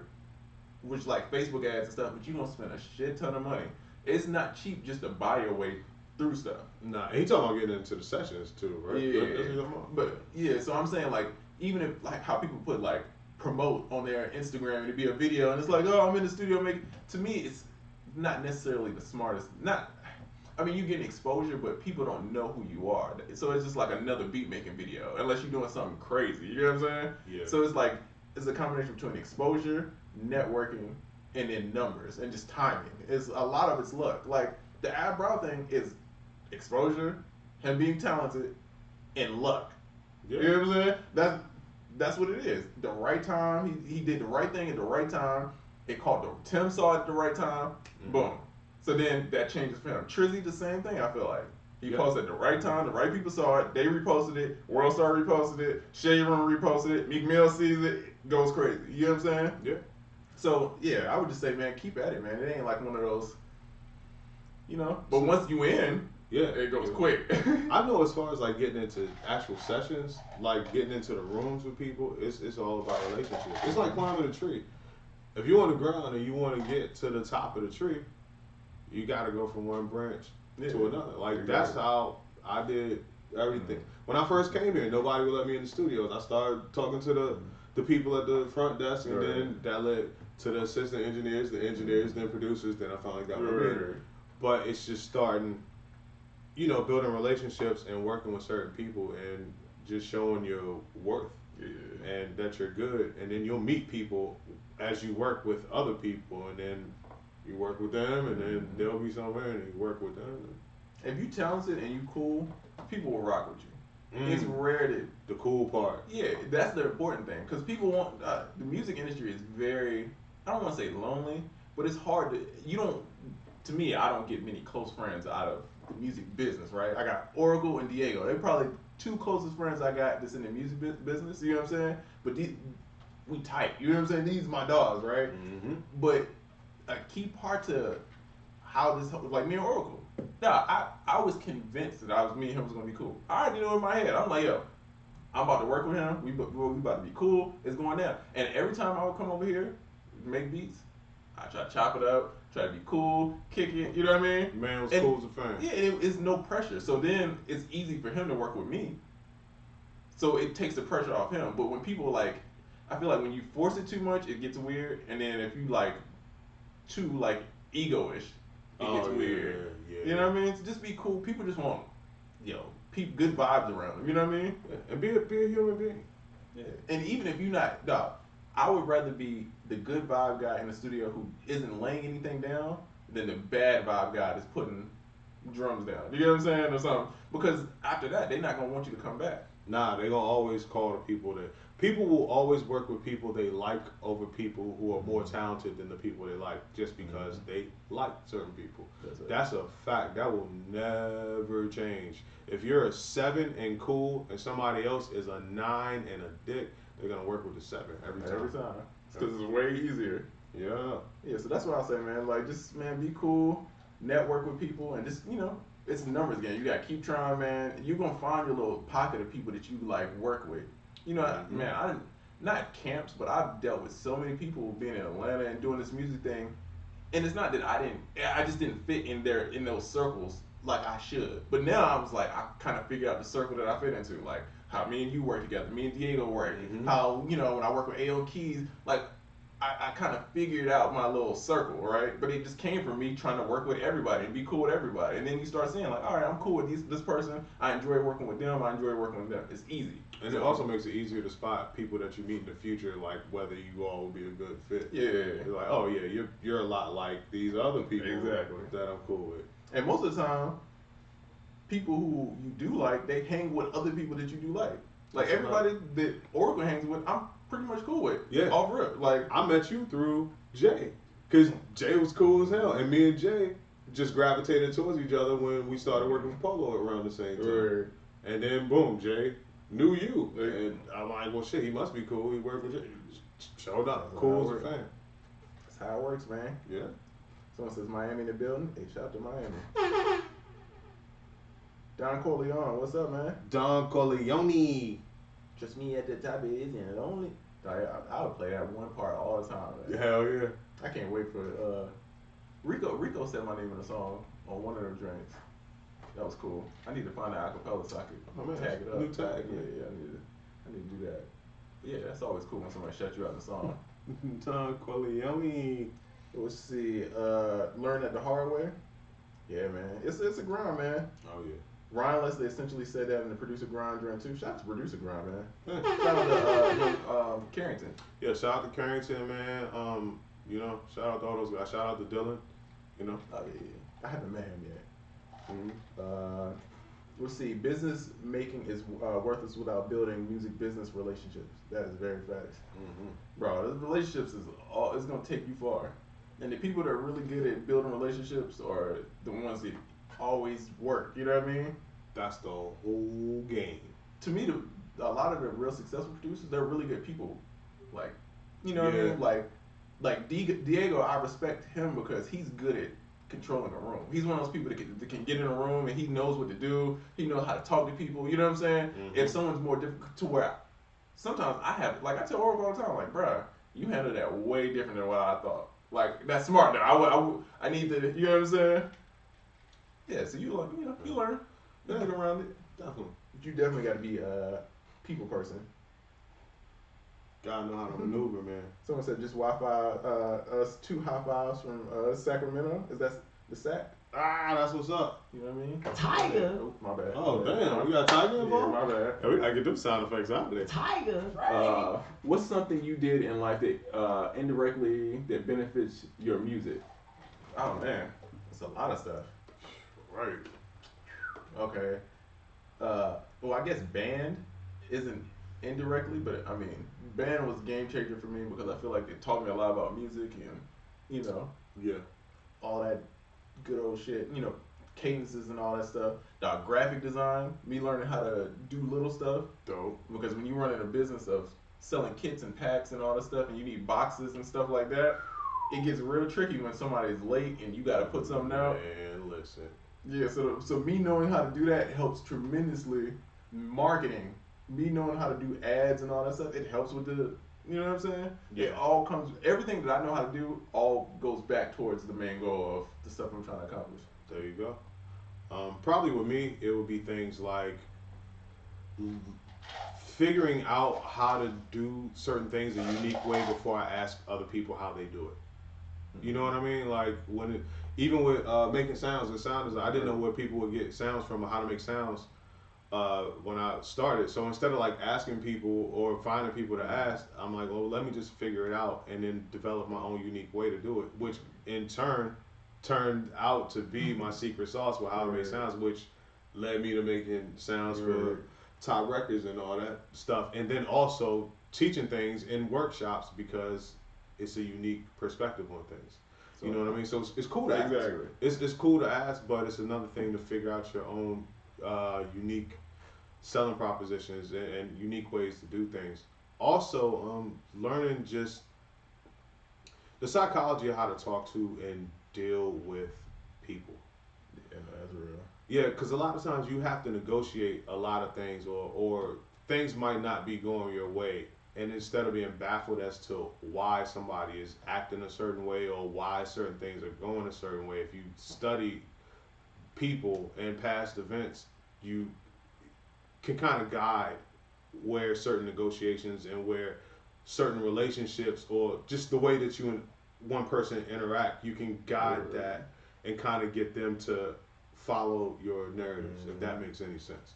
which like Facebook ads and stuff, but you don't spend a shit ton of money. It's not cheap just to buy your way through stuff. Nah, he talking about getting into the sessions too, right? Yeah, but yeah. So I'm saying like even if like how people put like promote on their Instagram and it'd be a video and it's like, oh, I'm in the studio making. To me, it's not necessarily the smartest. I mean, you're getting exposure, but people don't know who you are. So it's just like another beat making video, unless you're doing something crazy. You know what I'm saying? Yeah. So it's a combination between exposure, networking, and then numbers, and just timing. It's a lot of it's luck. Like the Ab Brow thing is exposure, him being talented, and luck. Yeah. You know what I'm saying? That's what it is. The right time, he did the right thing at the right time. It caught Tim saw it at the right time. Mm-hmm. Boom. So then that changes for him. Trizzy, the same thing, I feel like. He posted at the right time, the right people saw it, they reposted it, World Star reposted it, Shade Room reposted it, Meek Mill sees it, goes crazy. You know what I'm saying? Yeah. So, yeah, I would just say, man, keep at it, man. It ain't like one of those, but once you in, it goes quick. I know as far as like getting into actual sessions, like getting into the rooms with people, it's all about relationships. It's like climbing a tree. If you're on the ground and you want to get to the top of the tree, you got to go from one branch to another. Like that's how I did everything. When I first came here, nobody would let me in the studios. I started talking to the people at the front desk, and then that led to the assistant engineers, the engineers, then producers. Then I finally got my mentor. But it's just starting, building relationships and working with certain people and just showing your worth and that you're good. And then you'll meet people as you work with other people, and then you work with them, and then they'll be somewhere, and you work with them. If you talented and you cool, people will rock with you. It's rare that the cool part. Yeah, that's the important thing, because people want the music industry is very. I don't want to say lonely, but it's hard to. You don't. To me, I don't get many close friends out of the music business, right? I got Oracle and Diego. They're probably two closest friends I got that's in the music business. You know what I'm saying? But we tight. You know what I'm saying? These are my dogs, right? Mm-hmm. But a key part to how this, like me and Oracle. Nah, I was convinced that me and him was gonna be cool. I already knew in my head. I'm like, yo, I'm about to work with him. We about to be cool. It's going down. And every time I would come over here, make beats, I try to chop it up, try to be cool, kick it. You know what I mean? Man was cool as a fan. Yeah, it's no pressure. So then it's easy for him to work with me. So it takes the pressure off him. But when people I feel like when you force it too much, it gets weird. And then if you too ego-ish, it gets weird. Yeah. You know what I mean? So just be cool. People just want, good vibes around them. You know what I mean? Yeah. And be a human being. Yeah. And even if you're not, I would rather be the good vibe guy in the studio who isn't laying anything down than the bad vibe guy that's putting drums down. You know what I'm saying? Or something. Because after that, they're not going to want you to come back. Nah, they gonna always call the people that people will always work with people they like over people who are more talented than the people they like just because they like certain people. That's a fact. That will never change. If you're a 7 and cool and somebody else is a 9 and a dick, they're gonna work with the 7 every time. Every time. Because it's way easier. Yeah. Yeah, so that's what I'll say, man. Like, just, man, be cool, network with people, and just, it's a numbers game. You got to keep trying, man. You're going to find your little pocket of people that you, like, work with. Man, not camps, but I've dealt with so many people being in Atlanta and doing this music thing. And it's not that I just didn't fit in those circles like I should. But now I was like, I kind of figured out the circle that I fit into. Like, how me and you work together, me and Diego work. How, when I work with A.O. Keys, like, I kind of figured out my little circle, right? But it just came from me trying to work with everybody and be cool with everybody. And then you start saying, like, all right, I'm cool with this person. I enjoy working with them. I enjoy working with them. It's easy. And it also makes it easier to spot people that you meet in the future, like whether you all will be a good fit. Yeah. You're like, oh yeah, you're a lot like these other people Exactly. that I'm cool with. And most of the time, people who you do like, they hang with other people that you do like. Like everybody that Oracle hangs with, I'm pretty much cool with. Yeah. Off rip. Like, I met you through Jay, because Jay was cool as hell, and me and Jay just gravitated towards each other when we started working for Polo around the same time. Right. And then boom, Jay knew you, and I'm like, well, shit, he must be cool. He worked with Jay. Showed up, cool as a fan. That's how it works, man. Yeah. Someone says Miami in the building. Hey, shout out to Miami. Don Corleone, what's up, man? Don Corleone. Just me at the top is and lonely. I would play that one part all the time, man. Hell yeah. I can't wait for Rico said my name in a song on one of them drinks. That was cool. I need to find an acapella so I could tag it up. New tag. Yeah, I need to do that. But yeah, that's always cool when somebody shuts you out in a song. Don Corleone. Let's see. Learn it the hard way. Yeah, man. It's a grind, man. Oh yeah. Ryan Leslie essentially said that in the Producer Grind during too. Shout out to Producer Grind, man. Shout out to Carrington. Yeah, shout out to Carrington, man. Shout out to all those guys. Shout out to Dylan. Oh yeah. I haven't met him yet. Mm-hmm. Let's see. Business making is worthless without building music business relationships. That is very facts. Mm-hmm. Bro, the relationships it's gonna take you far. And the people that are really good at building relationships are the ones that always work. You know what I mean? That's the whole game. To me, a lot of the real successful producers, they're really good people. Like, you know what I mean? Like Diego, I respect him because he's good at controlling a room. He's one of those people that can get in a room and he knows what to do. He knows how to talk to people. You know what I'm saying? Mm-hmm. If someone's more difficult to where sometimes I tell Oracle all the time, like, bruh, you handle that way different than what I thought. Like, that's smart. Now, I need to, you know what I'm saying? Yeah, so you learn. You get around it. Definitely. But you definitely got to be a people person. Gotta know how to maneuver, man. Someone said just Wi-Fi, us 2 high fives from Sacramento. Is that the Sac? That's what's up. You know what I mean? Tiger. Oh, my bad. Oh, damn. We got Tiger involved? Yeah, my bad. Yeah, we gotta get them sound effects out there. Tiger. Right. What's something you did in life that indirectly that benefits your music? Oh, man. It's a lot of stuff. Right. Okay. Well, I guess band isn't indirectly, but I mean, band was a game changer for me because I feel like it taught me a lot about music and, Yeah. all that good old shit, cadences and all that stuff. The graphic design, me learning how to do little stuff. Dope. Because when you run in a business of selling kits and packs and all that stuff and you need boxes and stuff like that, it gets real tricky when somebody's late and you got to put something out. Man, listen. Yeah, so me knowing how to do that helps tremendously. Marketing, me knowing how to do ads and all that stuff, it helps with the, you know what I'm saying? Yeah. It all comes, everything that I know how to do all goes back towards the main goal of the stuff I'm trying to accomplish. There you go. Probably with me, it would be things like figuring out how to do certain things a unique way before I ask other people how they do it. You know what I mean? Like even with making sounds and sound design, I didn't know where people would get sounds from or how to make sounds when I started. So instead of like asking people or finding people to ask, I'm like, well, let me just figure it out and then develop my own unique way to do it, which in turn turned out to be my secret sauce with how I make sounds, which led me to making sounds for top records and all that stuff, and then also teaching things in workshops because it's a unique perspective on things. So, You know what I mean? So it's cool to ask. exactly. It's cool to ask, but it's another thing to figure out your own unique selling propositions and unique ways to do things. Also, learning just the psychology of how to talk to and deal with people. Yeah, that's real. Yeah, because a lot of times you have to negotiate a lot of things, or things might not be going your way. And instead of being baffled as to why somebody is acting a certain way or why certain things are going a certain way, if you study people and past events, you can kind of guide where certain negotiations and where certain relationships or just the way that you and one person interact, you can guide that and kind of get them to follow your narratives, if that makes any sense.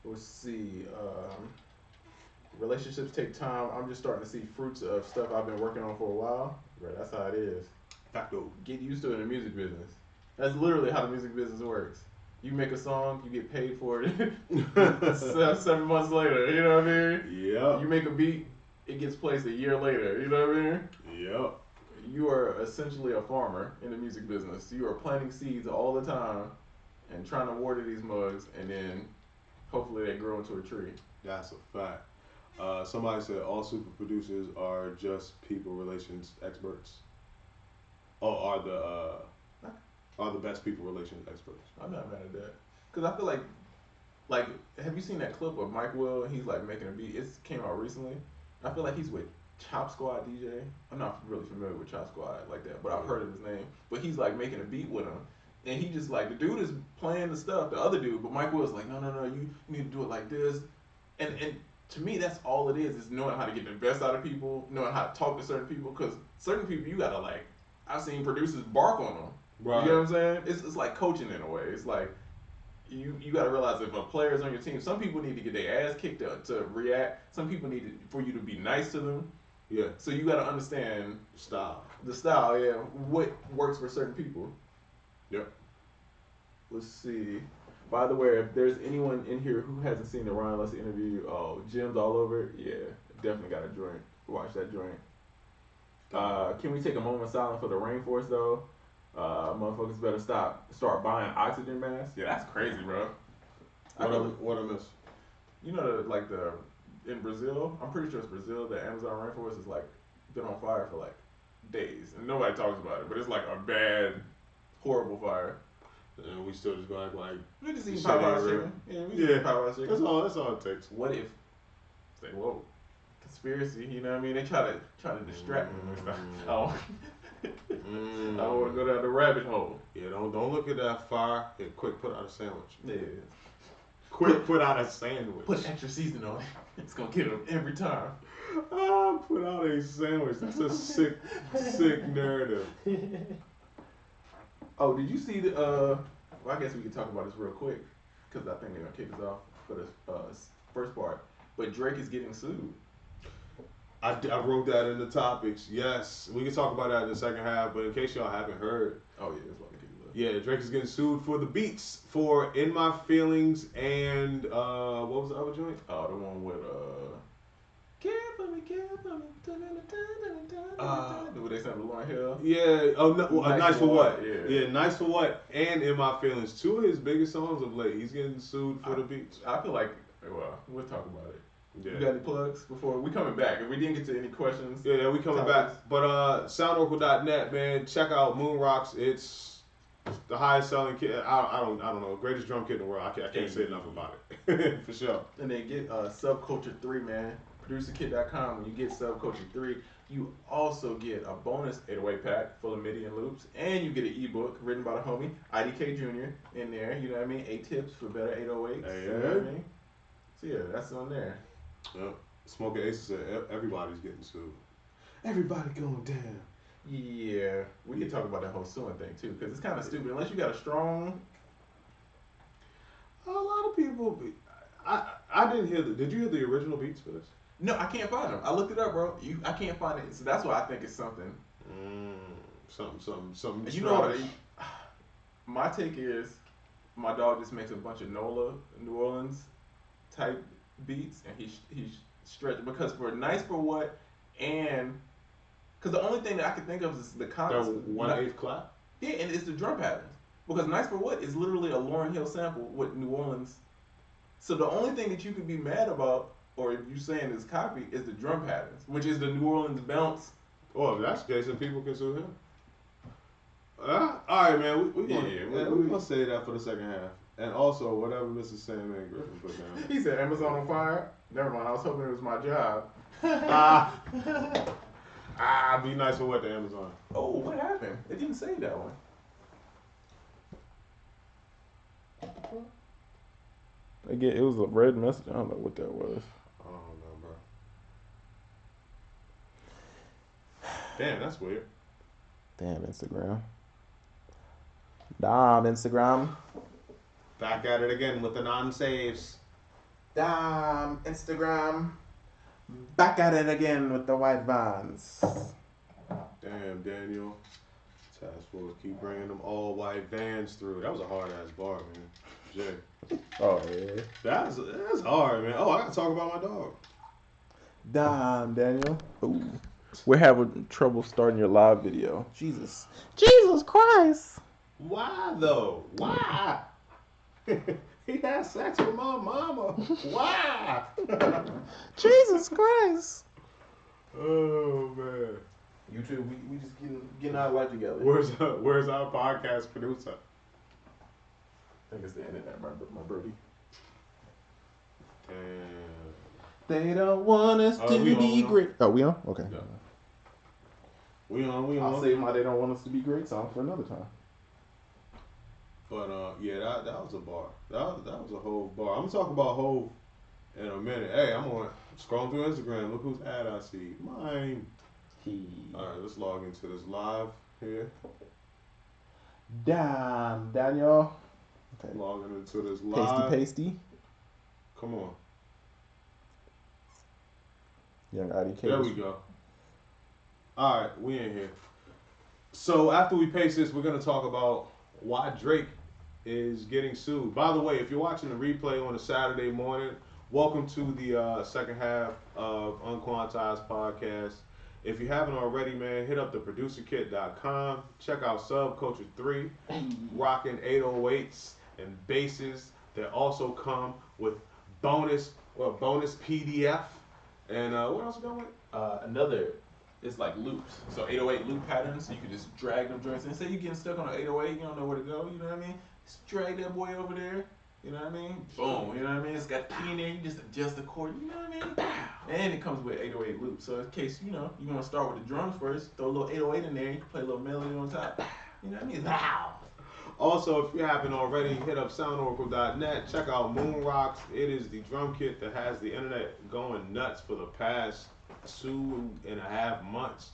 Let's see. Relationships take time. I'm just starting to see fruits of stuff I've been working on for a while. Right, that's how it is. Facto. Get used to it in the music business. That's literally how the music business works. You make a song, you get paid for it 7 months later. You know what I mean? Yep. You make a beat, it gets placed a year later. You know what I mean? Yep. You are essentially a farmer in the music business. You are planting seeds all the time and trying to water these mugs, and then hopefully they grow into a tree. That's a fact. Somebody said all super producers are just people relations experts. Or are the best people relations experts. I'm not mad at that. Because I feel like, have you seen that clip of Mike Will? He's like making a beat. It came out recently. I feel like he's with Chop Squad DJ. I'm not really familiar with Chop Squad like that, but I've heard of his name. But he's like making a beat with him. And he just like, the dude is playing the stuff, the other dude, but Mike Will's like, no, you need to do it like this. And to me, that's all it is knowing how to get the best out of people, knowing how to talk to certain people. Because certain people, you gotta like, I've seen producers bark on them. Right. You know what I'm saying? It's like coaching in a way. It's like, you got to realize if a player's on your team, some people need to get their ass kicked to react. Some people need for you to be nice to them. Yeah. So you got to understand Style. the style, yeah, what works for certain people. Yep. Let's see. By the way, if there's anyone in here who hasn't seen the Ryan Leslie interview, Jim's all over it. Yeah, definitely got to join. Watch that joint. Can we take a moment of silence for the rainforest though? Motherfuckers better start buying oxygen masks. Yeah, that's crazy, bro. What I miss? You know, in Brazil, I'm pretty sure it's Brazil, the Amazon rainforest is like been on fire for like days, and nobody talks about it. But it's like a bad, horrible fire. And we still just go act like We just eat shit Popeye's ain't real. chicken. Yeah, we just eat Popeye's chicken. That's all it takes. What if? Say, whoa, conspiracy. You know what I mean? They try to distract me and stuff. Oh. I don't want to go down the rabbit hole. Yeah, don't look at that fire. Yeah, quick, put out a sandwich. Yeah. Quick, put out a sandwich. Put extra seasoning on it. It's gonna get them every time. Put out a sandwich. That's a sick narrative. Oh, did you see the? Well, I guess we could talk about this real quick because I think they're gonna kick us off for the first part. But Drake is getting sued. I wrote that in the topics. Yes, we can talk about that in the second half. But in case y'all haven't heard, Oh yeah, that's why we kick it off. yeah, Drake is getting sued for the beats for "In My Feelings" and what was the other joint? Oh, the one with Care for me, care for me. What they sang with Lauryn Hill? Yeah. Oh no. Nice for what? Yeah. Nice for what? And "In My Feelings," two of his biggest songs of late. He's getting sued for the beats. I feel like, well, we'll talk about it. Yeah. You got any plugs before we coming back? If we didn't get to any questions, Yeah, we coming topics. back. But soundoracle.net, man, check out Moon Rocks. It's the highest selling kit. I don't know, greatest drum kit in the world. I can't say enough about it. For sure. And then get Subculture 3, man. Producerkit.com. When you get Subculture 3, you also get a bonus 808 pack full of MIDI and loops, and you get an ebook written by the homie IDK Jr. in there. You know what I mean? 8 tips for better 808s. Hey, you know what I mean? So yeah, that's on there. Yep. Smoking Aces said everybody's getting sued. Everybody going down. Yeah, we can talk about that whole suing thing too, because it's kind of stupid. Unless you got a strong. A lot of people. I didn't hear Did you hear the original beats for this? No, I can't find them. I looked it up, bro. I can't find it. So that's why I think it's something. Something. You know what? My take is, my dog just makes a bunch of NOLA in New Orleans, type beats, and he stretched because for Nice for What and because the only thing that I can think of is the That concept. 1/8 clap. Yeah, and it's the drum patterns because Nice for What is literally a Lauryn Hill sample with New Orleans. So the only thing that you could be mad about, or if you saying is copy, is the drum patterns, which is the New Orleans bounce. Oh, if that's the case, then people can sue him. All right, man. We're gonna say that for the second half, and also whatever Mr. Sandman Griffin put down. He said Amazon on fire. Never mind. I was hoping it was my job. Be nice for what to Amazon. Oh, what happened? It didn't say that one. Again, it was a red message. I don't know what that was. I don't know, bro. Damn, that's weird. Damn Instagram. Damn Instagram. Back at it again with the non-saves. Damn Instagram. Back at it again with the white vans. Damn, Daniel. Task Force keep bringing them all white vans through. That was a hard ass bar, man. Jay. Oh yeah. That's hard, man. Oh, I gotta talk about my dog. Damn, Daniel. Ooh. We're having trouble starting your live video. Jesus Christ. Why though? Why? He had sex with my mama. Why? Jesus Christ. Oh man. YouTube, we just getting our life together. Where's our podcast producer? I think it's the internet, my birdie. Damn. They don't want us to we be on? great. Oh, we on? Okay. Yeah. We on. I'll save my "They Don't Want Us to Be Great" song for another time. But yeah, that was a bar. That was a whole bar. I'm gonna talk about Hov in a minute. Hey, I'm on scrolling through Instagram. Look whose ad I see. Mine. All right, let's log into this live here. Damn, Daniel. Okay. Logging into this live. Pasty. Come on. Young IDK. There we go. All right, we in here. So after we paste this, we're gonna talk about why Drake is getting sued. By the way, if you're watching the replay on a Saturday morning, welcome to the second half of UnQuantized podcast. If you haven't already, man, hit up theproducerkit.com. Check out Subculture 3, rocking 808s and basses that also come with bonus PDF. And what else we going with? It's like loops. So 808 loop patterns. So you can just drag them joints in. Say you're getting stuck on an 808, you don't know where to go. You know what I mean? Just drag that boy over there. You know what I mean? Boom. You know what I mean? It's got the key in there. You just adjust the chord. You know what I mean? Bow. And it comes with 808 loops. So in case you want to start with the drums first, throw a little 808 in there. You can play a little melody on top. You know what I mean? Bow. Also, if you haven't already, hit up soundoracle.net. Check out Moon Rocks. It is the drum kit that has the internet going nuts for the past 2.5 months.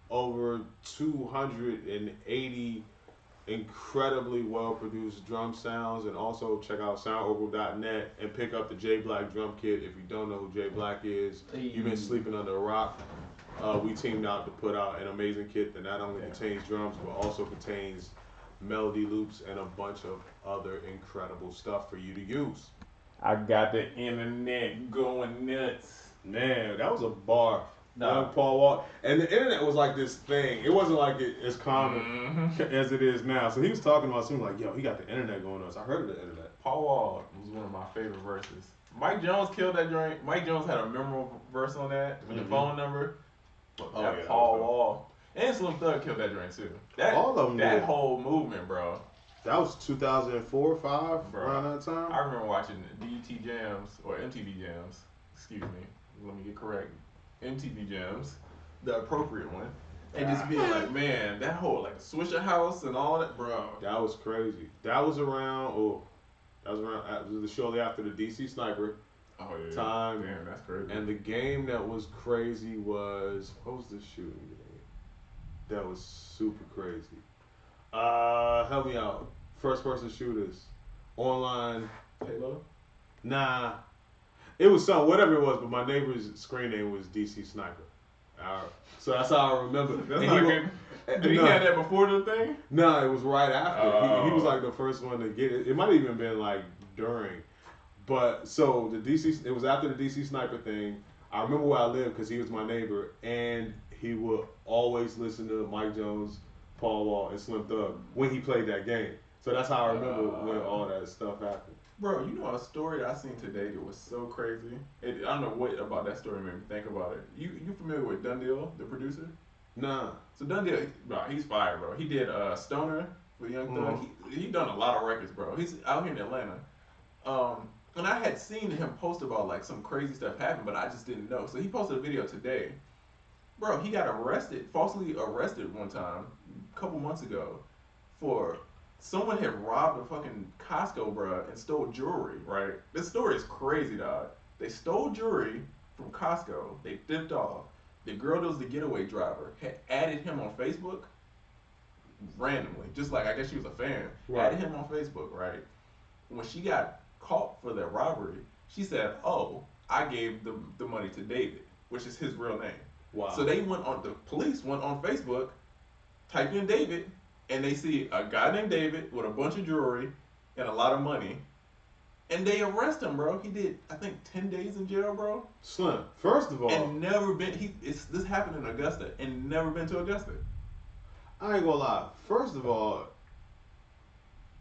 Over 280 incredibly well-produced drum sounds. And also check out soundoracle.net and pick up the J Black drum kit. If you don't know who J Black is, you've been sleeping under a rock. We teamed out to put out an amazing kit that not only contains drums, but also contains melody loops and a bunch of other incredible stuff for you to use. I got the internet going nuts. Man, that was a bar. Nah. Paul Wall. And the internet was like this thing. It wasn't like as common as it is now. So he was talking about something like, yo, he got the internet going on. So I heard of the internet. Paul Wall was one of my favorite verses. Mike Jones killed that joint. Mike Jones had a memorable verse on that with the phone number. But Paul Wall. And Slim Thug killed that joint too. All of them That did. whole movement, bro. That was 2004, 5, Bro, around that time. I remember watching DET Jams, or MTV Jams. Excuse me. Let me get correct. MTV Jams. The appropriate one. And just being like, man, that whole, like, Swisher House and all that, bro. That was crazy. That was around the shortly after the DC Sniper time. Damn, that's crazy. And the game that was crazy was, what was the shooting game? That was super crazy. Help me out. First person shooters. Online. Halo? Nah. It was something, whatever it was, but my neighbor's screen name was DC Sniper. So that's how I remember. That's not good. Did he have that before the thing? No, it was right after. Oh. He was like the first one to get it. It might have even been like during. But so the DC, it was after the DC sniper thing. I remember where I lived because he was my neighbor, and he would always listen to Mike Jones, Paul Wall, and Slim Thug when he played that game. So that's how I remember when all that stuff happened. Bro, you know a story that I seen today that was so crazy. I don't know what about that story made me think about it. You familiar with Dundee, the producer? Nah. So Dundee, bro, he's fire, bro. He did Stoner with Young Thug. He done a lot of records, bro. He's out here in Atlanta. And I had seen him post about like some crazy stuff happened, but I just didn't know. So he posted a video today. Bro, he got arrested, falsely arrested one time, a couple months ago, for someone had robbed a fucking Costco, bro, and stole jewelry, right? This story is crazy, dog. They stole jewelry from Costco. They dipped off. The girl that was the getaway driver had added him on Facebook randomly, just like I guess she was a fan. Right. Added him on Facebook, right? When she got caught for that robbery, she said, "Oh, I gave the money to David," which is his real name. Wow. So the police went on Facebook, typed in David, and they see a guy named David with a bunch of jewelry and a lot of money, and they arrest him, bro. He did, I think, 10 days in jail, bro. Slim, first of all, And never been. This happened in Augusta, and never been to Augusta. I ain't gonna lie. First of all,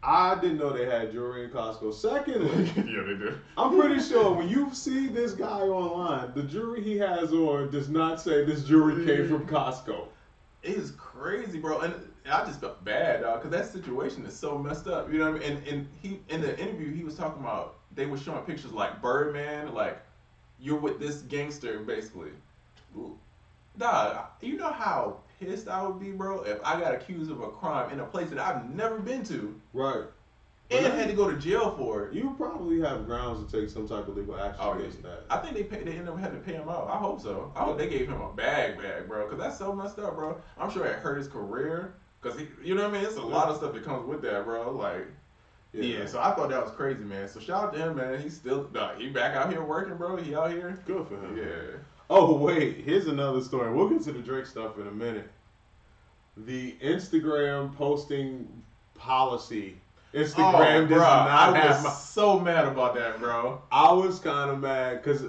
I didn't know they had jewelry in Costco. Secondly, Yeah, they do. I'm pretty sure when you see this guy online, the jewelry he has on does not say this jewelry came from Costco. It is crazy, bro. And I just felt bad, dog, because that situation is so messed up. You know what I mean? And he, in the interview, he was talking about, they were showing pictures like Birdman, like, you're with this gangster, basically. Dog, you know how pissed I would be, bro, if I got accused of a crime in a place that I've never been to. Right. And had to go to jail for it. You probably have grounds to take some type of legal action against that. I think they ended up having to pay him out. I hope so. I hope they gave him a bag, bro, because that's so messed up, bro. I'm sure it hurt his career, because you know what I mean? It's a lot of stuff that comes with that, bro. Like, yeah, so I thought that was crazy, man. So shout out to him, man. He's still, he back out here working, bro. He out here. Good for him. Yeah. Oh, wait. Here's another story. We'll get to the Drake stuff in a minute. The Instagram posting policy. Instagram does not I have was so mad about that, bro. I was kind of mad because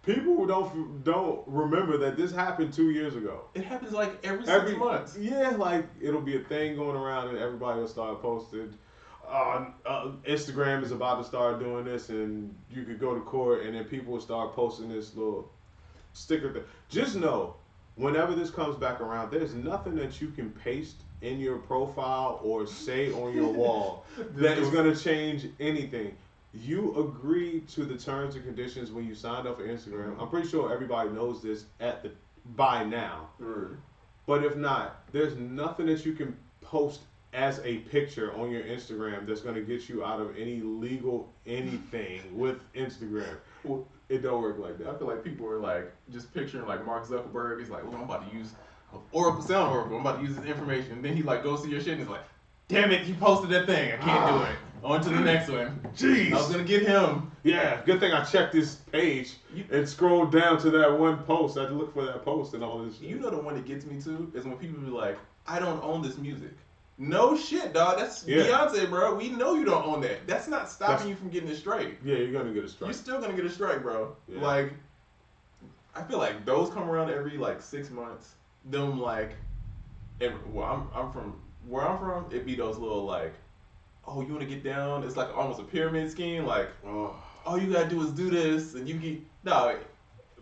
people don't remember that this happened 2 years ago. It happens like every 6 months. Yeah, like it'll be a thing going around and everybody will start posting. Instagram is about to start doing this, and you could go to court, and then people will start posting this little sticker thing. Just know, whenever this comes back around, there's nothing that you can paste in your profile or say on your wall that is going to change anything. You agreed to the terms and conditions when you signed up for Instagram. I'm pretty sure everybody knows this by now. But if not, there's nothing that you can post as a picture on your Instagram that's going to get you out of any legal anything with Instagram. It don't work like that. I feel like people are like just picturing like Mark Zuckerberg. He's like, "Oh, I'm about to use Oracle Sound Oracle. I'm about to use this information." And then he like goes to your shit and he's like, "Damn it, you posted that thing. I can't do it. On to the next one." Jeez. I was gonna get him. Yeah, good thing I checked this page and scrolled down to that one post. I had to look for that post and all this shit. You know the one that gets me too is when people be like, "I don't own this music." No shit, dog. That's Beyonce, bro. We know you don't own that. That's not stopping you from getting it straight. Yeah, you're gonna get a strike. You're still gonna get a strike, bro. Yeah. Like, I feel like those come around every like 6 months. Them like, I'm from where I'm from. It be those little like, oh, you wanna get down? It's like almost a pyramid scheme. Like, all you gotta do is do this, and you get no.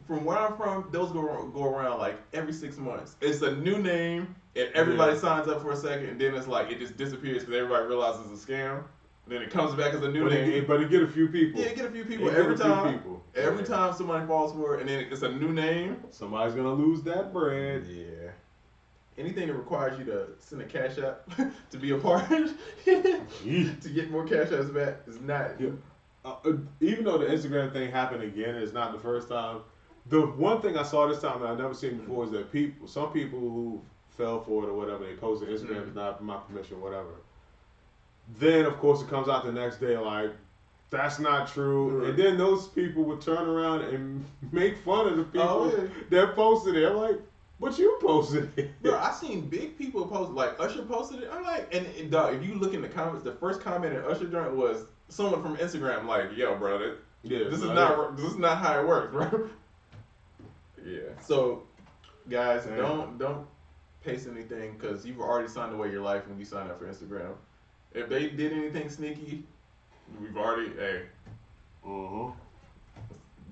From where I'm from, those go around like every 6 months. It's a new name, and everybody signs up for a second, and then it's like it just disappears because everybody realizes it's a scam. And then it comes back as a new name. But it get a few people. Yeah, get a few people every time. Every time somebody falls for it, and then it's a new name. Somebody's gonna lose that bread. Yeah. Anything that requires you to send a cash app to be a part to get more cash apps back is not. Even though the Instagram thing happened again, it's not the first time. The one thing I saw this time that I've never seen before is that some people who fell for it or whatever, they posted Instagram is not my permission, whatever. Then of course it comes out the next day like that's not true, and then those people would turn around and make fun of the people that posted it. I'm like, but you posted it. Bro, I seen big people post, like Usher posted it. I'm like, and dog, if you look in the comments, the first comment in Usher joint was someone from Instagram like, yo, bro, Yeah, This is not how it works, bro. Yeah. So, guys, Damn. don't paste anything because you've already signed away your life when you sign up for Instagram. If they did anything sneaky, we've already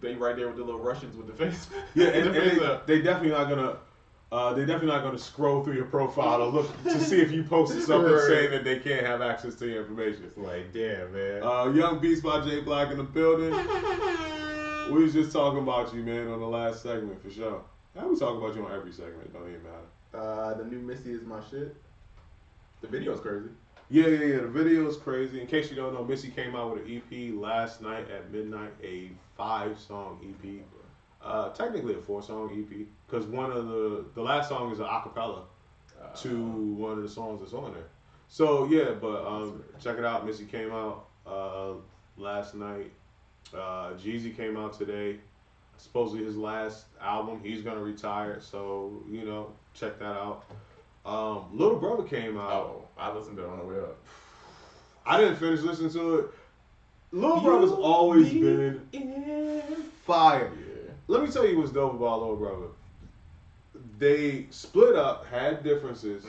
they right there with the little Russians with the face. Yeah, and they definitely not gonna. They're definitely not going to scroll through your profile to look to see if you posted something saying that they can't have access to your information. It's like, damn, man. Young Beast by Jay Black in the building. We was just talking about you, man, on the last segment for sure. How we talk about you on every segment? Don't even matter. The new Missy is my shit. The video's crazy. Yeah. The video is crazy. In case you don't know, Missy came out with an EP last night at midnight, a 5-song EP. Technically a 4-song EP because one of the last song is an acapella to one of the songs that's on there. So yeah, but check it out. Missy came out last night. Jeezy came out today. Supposedly his last album. He's gonna retire, so check that out. Little Brother came out. Oh, I listened to it on the way up. I didn't finish listening to it. Little Brother's always been fire. Yeah. Let me tell you what's dope about Little Brother. They split up, had differences,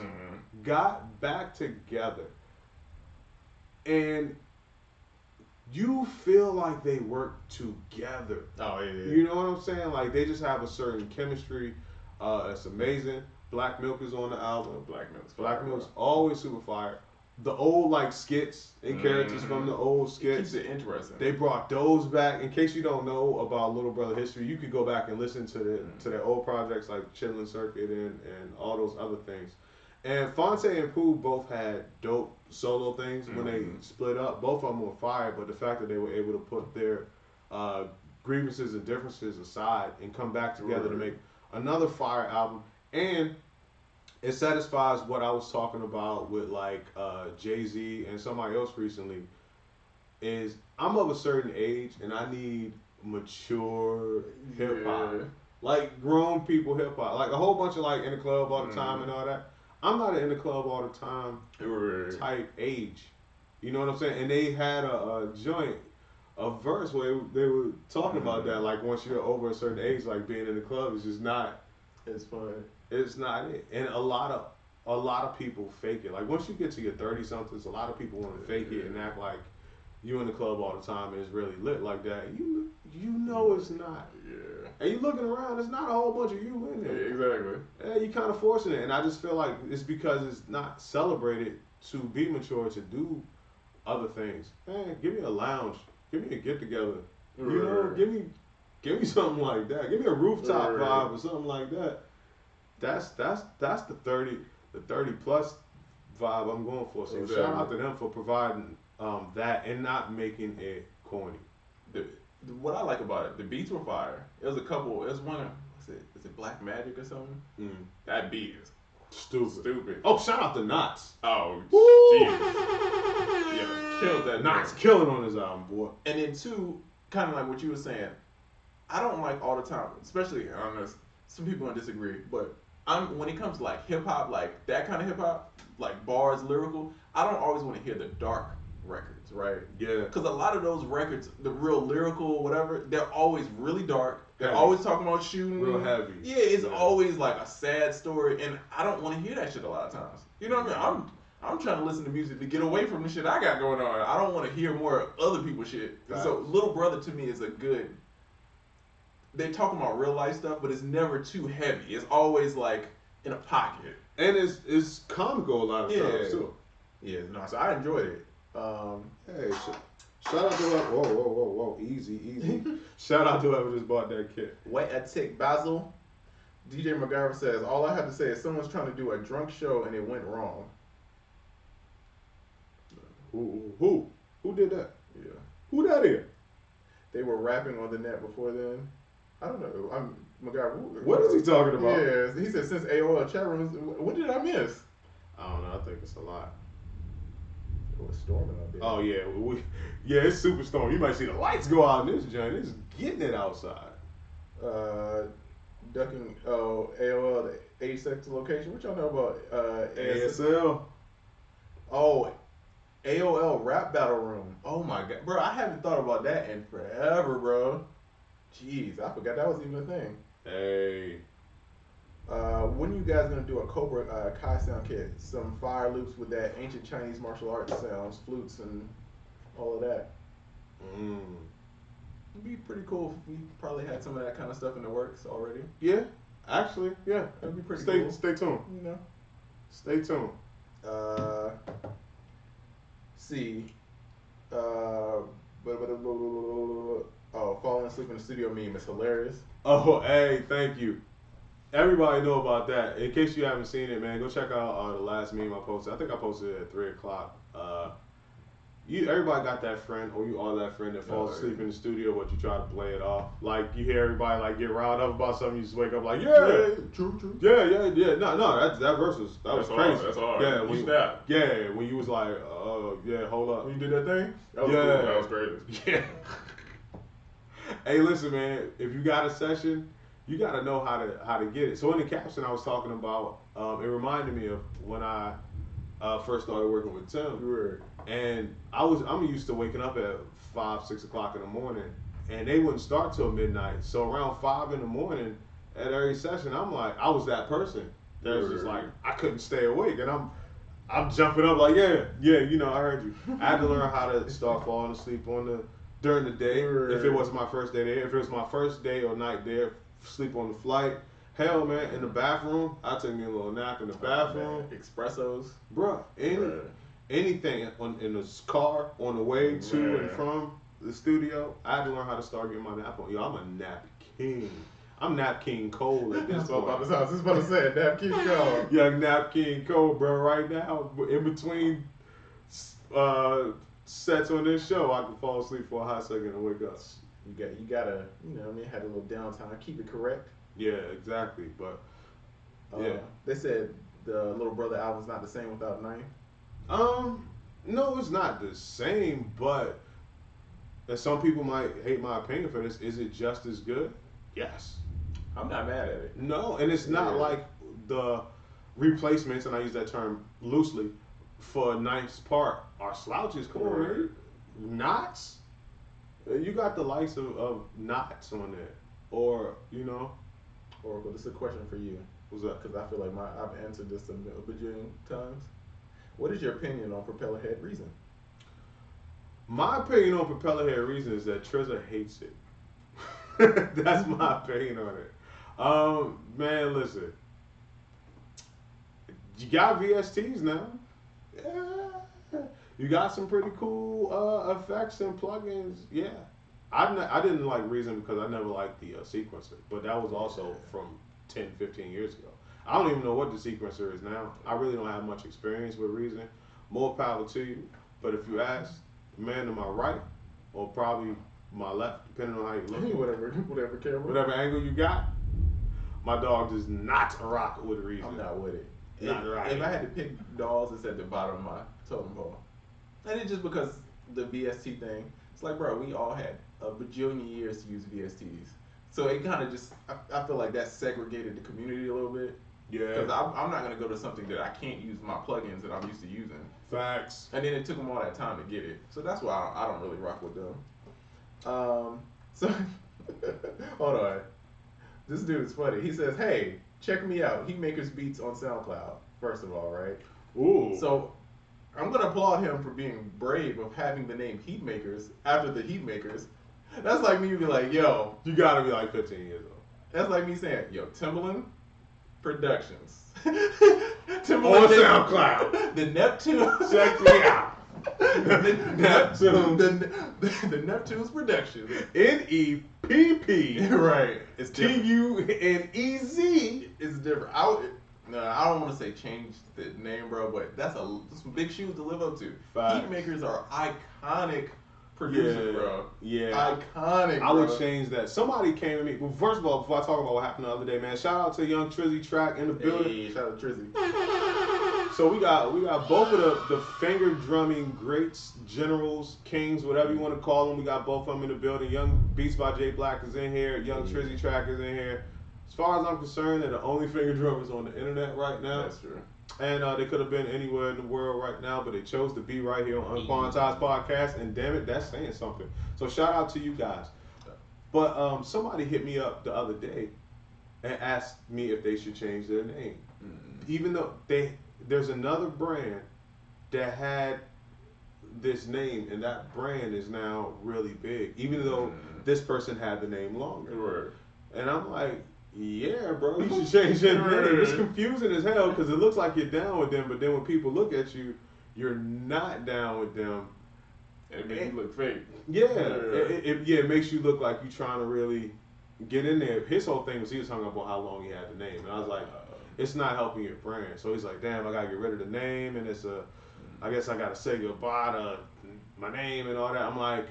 got back together, and you feel like they work together. Oh, yeah. You know what I'm saying? Like, they just have a certain chemistry. It's amazing. Black Milk is on the album. Black Milk's always super fire. The old skits and characters from the old skits. It keeps it interesting. They brought those back. In case you don't know about Little Brother history, you could go back and listen to their old projects like Chitlin Circuit and all those other things. And Fonte and Pooh both had dope solo things when they split up. Both of them were fire, but the fact that they were able to put their grievances and differences aside and come back together to make another fire album, and it satisfies what I was talking about with Jay-Z and somebody else recently. Is I'm of a certain age and I need mature hip hop, grown people hip hop, a whole bunch of in the club all the time and all that. I'm not in the club all the time type age. You know what I'm saying? And they had a joint, a verse where they were talking about that. Once you're over a certain age, being in the club is just not. It's fun. It's not it. And a lot of people fake it. Once you get to your 30-somethings, a lot of people want to fake it and act like you in the club all the time and it's really lit like that. You know it's not. Yeah. And you looking around, there's not a whole bunch of you in there. Yeah, exactly. Yeah, you kind of forcing it. And I just feel like it's because it's not celebrated to be mature, to do other things. Man, give me a lounge. Give me a get together. You know, give me something like that. Give me a rooftop vibe or something like that. That's the 30 plus vibe I'm going for. So shout out to them for providing that and not making it corny. What I like about it, the beats were fire. It was a couple. It was one. Is it Black Magic or something? That beat is stupid. Oh, shout out to Knots. Oh, Jesus. Yeah, killed that. Knots killing on his album, boy. And then two, kind of like what you were saying. I don't like all the time, especially I don't know. Some people don't disagree, but when it comes to hip hop, that kind of hip hop, bars, lyrical, I don't always want to hear the dark records, right? Yeah. Because a lot of those records, the real lyrical, whatever, they're always really dark. They're Heavy. always talking about shooting. Real heavy. Yeah, it's always a sad story, and I don't want to hear that shit a lot of times. You know what I mean? I'm trying to listen to music to get away from the shit I got going on. I don't want to hear more other people's shit. Right. So Little Brother to me is a good. They talking about real life stuff, but it's never too heavy. It's always in a pocket. And it's comical a lot of times too. Yeah, no, so I enjoyed it. Hey, shout out to whoa, easy. Shout out to whoever just bought that kit. Wait a tick, Basil. DJ McGarvey says, all I have to say is someone's trying to do a drunk show and it went wrong. Who did that? Yeah. Who that is? They were rapping on the net before then. I don't know. McGarvey. What is he talking about? Yeah, he said since AOL chat rooms. What did I miss? I don't know. I think it's a lot. It was storming out there. Oh yeah, it's super storm. You might see the lights go out in this joint. It's getting it outside. Ducking AOL the 86 location. What y'all know about ASL? ASL. Oh, AOL Rap Battle Room. Oh my god, bro! I haven't thought about that in forever, bro. Jeez, I forgot that was even a thing. Hey. When you guys gonna do a Cobra Kai sound kit? Some fire loops with that ancient Chinese martial arts sounds, flutes, and all of that. It'd be pretty cool if we probably had some of that kind of stuff in the works already. Yeah, actually, yeah. That'd be pretty cool. Stay tuned. You know. Stay tuned. See. Falling asleep in the studio meme is hilarious. Oh, hey, thank you. Everybody know about that. In case you haven't seen it, man, go check out the last meme I posted. I think I posted it at 3 o'clock. Everybody got that friend, or you are that friend that falls asleep in the studio, but you try to play it off. Like, you hear everybody, like, get riled up about something, you just wake up like, yeah. True. Yeah. No, that verse was, that was crazy. That's hard. Yeah, when you when you was like, yeah, hold up. When you did that thing? That was Yeah. cool. That was crazy. Yeah. Hey, listen, man. If you got a session, you got to know how to get it. So in the caption, I was talking about. It reminded me of when I first started working with Tim, and I'm used to waking up at 5, 6 o'clock in the morning, and they wouldn't start till midnight. So around 5 in the morning, at every session, I'm like, I was that person that was just like, I couldn't stay awake, and I'm jumping up like, yeah, you know, I heard you. I had to learn how to start falling asleep during the day. If it wasn't my first day there, if it was my first day or night there, sleep on the flight. Hell, man, in the bathroom, I took me a little nap in the bathroom. Espressos. Bruh, anything in the car on the way to and from the studio, I had to learn how to start getting my nap on. Yo, I'm a nap king. I'm Nap King Cole at this point. I was just about to say, Nap King Cole. Young Nap King Cole, bro. Right now, in between sets on this show, I can fall asleep for a hot second and wake up. You gotta, you know what I mean, have a little downtime, keep it correct. Yeah, exactly. But yeah, they said the Little Brother album's not the same without Nine. No, it's not the same, but and some people might hate my opinion for this. Is it just as good? Yes. I'm not mad at it. No, and it's not like the replacements, and I use that term loosely, for Ninth's part are slouches. Come on, man. Knots? You got the likes of Knots on there. Or, you know. Oracle, this is a question for you. What's up? Because I feel like I've answered this a bajillion times. What is your opinion on Propeller Head Reason? My opinion on Propeller Head Reason is that Trezor hates it. That's my opinion on it. Man, listen. You got VSTs now. Yeah. You got some pretty cool effects and plugins. Yeah. I didn't like Reason because I never liked the sequencer. But that was also from 10, 15 years ago. I don't even know what the sequencer is now. I really don't have much experience with Reason. More power to you. But if you ask the man to my right, or probably my left, depending on how you look. whatever camera. Whatever angle you got, my dog does not rock with Reason. I'm not with it. Not right. If I had to pick dolls, it's at the bottom of my totem pole. And it's just because the VST thing, it's like, bro, we all had a bajillion years to use VSTs. So it kind of just, I feel like that segregated the community a little bit. Yeah. Because I'm not going to go to something that I can't use my plugins that I'm used to using. Facts. And then it took them all that time to get it. So that's why I don't really rock with them. So, hold on. This dude is funny. He says, hey, check me out. Heatmakers Beats on SoundCloud, first of all, right? Ooh. So, I'm going to applaud him for being brave of having the name Heatmakers after the Heatmakers. That's like me being like, yo. You gotta be like 15 years old. That's like me saying, yo, Timbaland Productions. Timbaland on SoundCloud. The Neptune. Check me out. Neptune. The Neptune's Productions. NEPP. Right. It's TUNEZ. It's different. I don't want to say change the name, bro, but that's some big shoes to live up to. Heatmakers are iconic producers, bro. Yeah. Iconic, bro. I would change that. Somebody came to me. Well, first of all, before I talk about what happened the other day, man, shout out to Young Trizzy Track in the building. Hey, shout out to Trizzy. So we got both of the finger drumming greats, generals, kings, whatever you want to call them. We got both of them in the building. Young Beats by J Black is in here. Young Trizzy Track is in here. As far as I'm concerned, they're the only finger drummers on the internet right now. That's true. And they could have been anywhere in the world right now, but they chose to be right here on UnQuantized Podcast. And damn it, that's saying something. So shout out to you guys. But somebody hit me up the other day and asked me if they should change their name. Even though there's another brand that had this name, and that brand is now really big, even though this person had the name longer. Right. And I'm like, yeah, bro, you should change your name. It's confusing as hell because it looks like you're down with them, but then when people look at you, you're not down with them. It makes you look fake. Yeah, it makes you look like you're trying to really get in there. His whole thing was he was hung up on how long he had the name, and I was like, it's not helping your brand. So he's like, damn, I gotta get rid of the name, and I guess I gotta say goodbye to my name and all that. I'm like,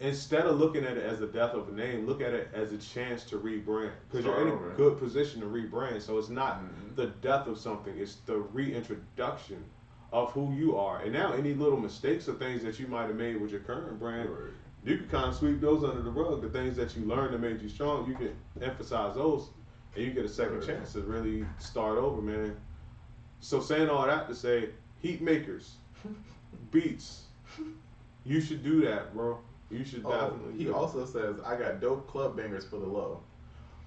instead of looking at it as the death of a name, look at it as a chance to rebrand, because you're in a good position to rebrand. So it's not the death of something; it's the reintroduction of who you are. And now any little mistakes or things that you might have made with your current brand, you can kind of sweep those under the rug. The things that you learned that made you strong, you can emphasize those, and you get a second chance to really start over, man. So saying all that to say, heat makers, beats, you should do that, bro. You should definitely. He also says, I got dope club bangers for the low.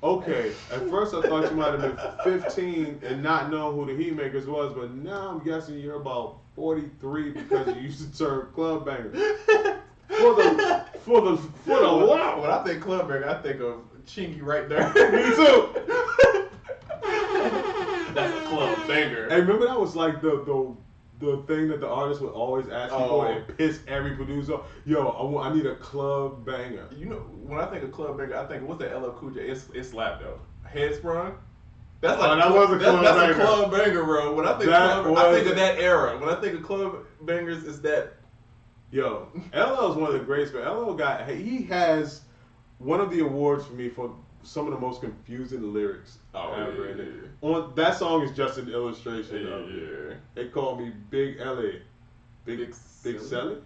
Okay, at first I thought you might have been 15 and not know who the heat makers was, but now I'm guessing you're about 43 because you used the term club banger. For the wow. When I think club banger, I think of Chingy right there. Me too. That's a club banger. Hey, remember that was like the thing that the artist would always ask you for and piss every producer. Yo, I need a club banger. You know, when I think of club banger, I think what's that LL Cool J? It's slap though. Headsprung. That's like that was a club banger. That's a club banger, bro. When I think I think of that era. When I think of club bangers, it's that. Yo, LL is one of the greats, but he has one of the awards for me for some of the most confusing lyrics ever. Yeah. On that song is just an illustration of it. They call me Big LA. Big Silly?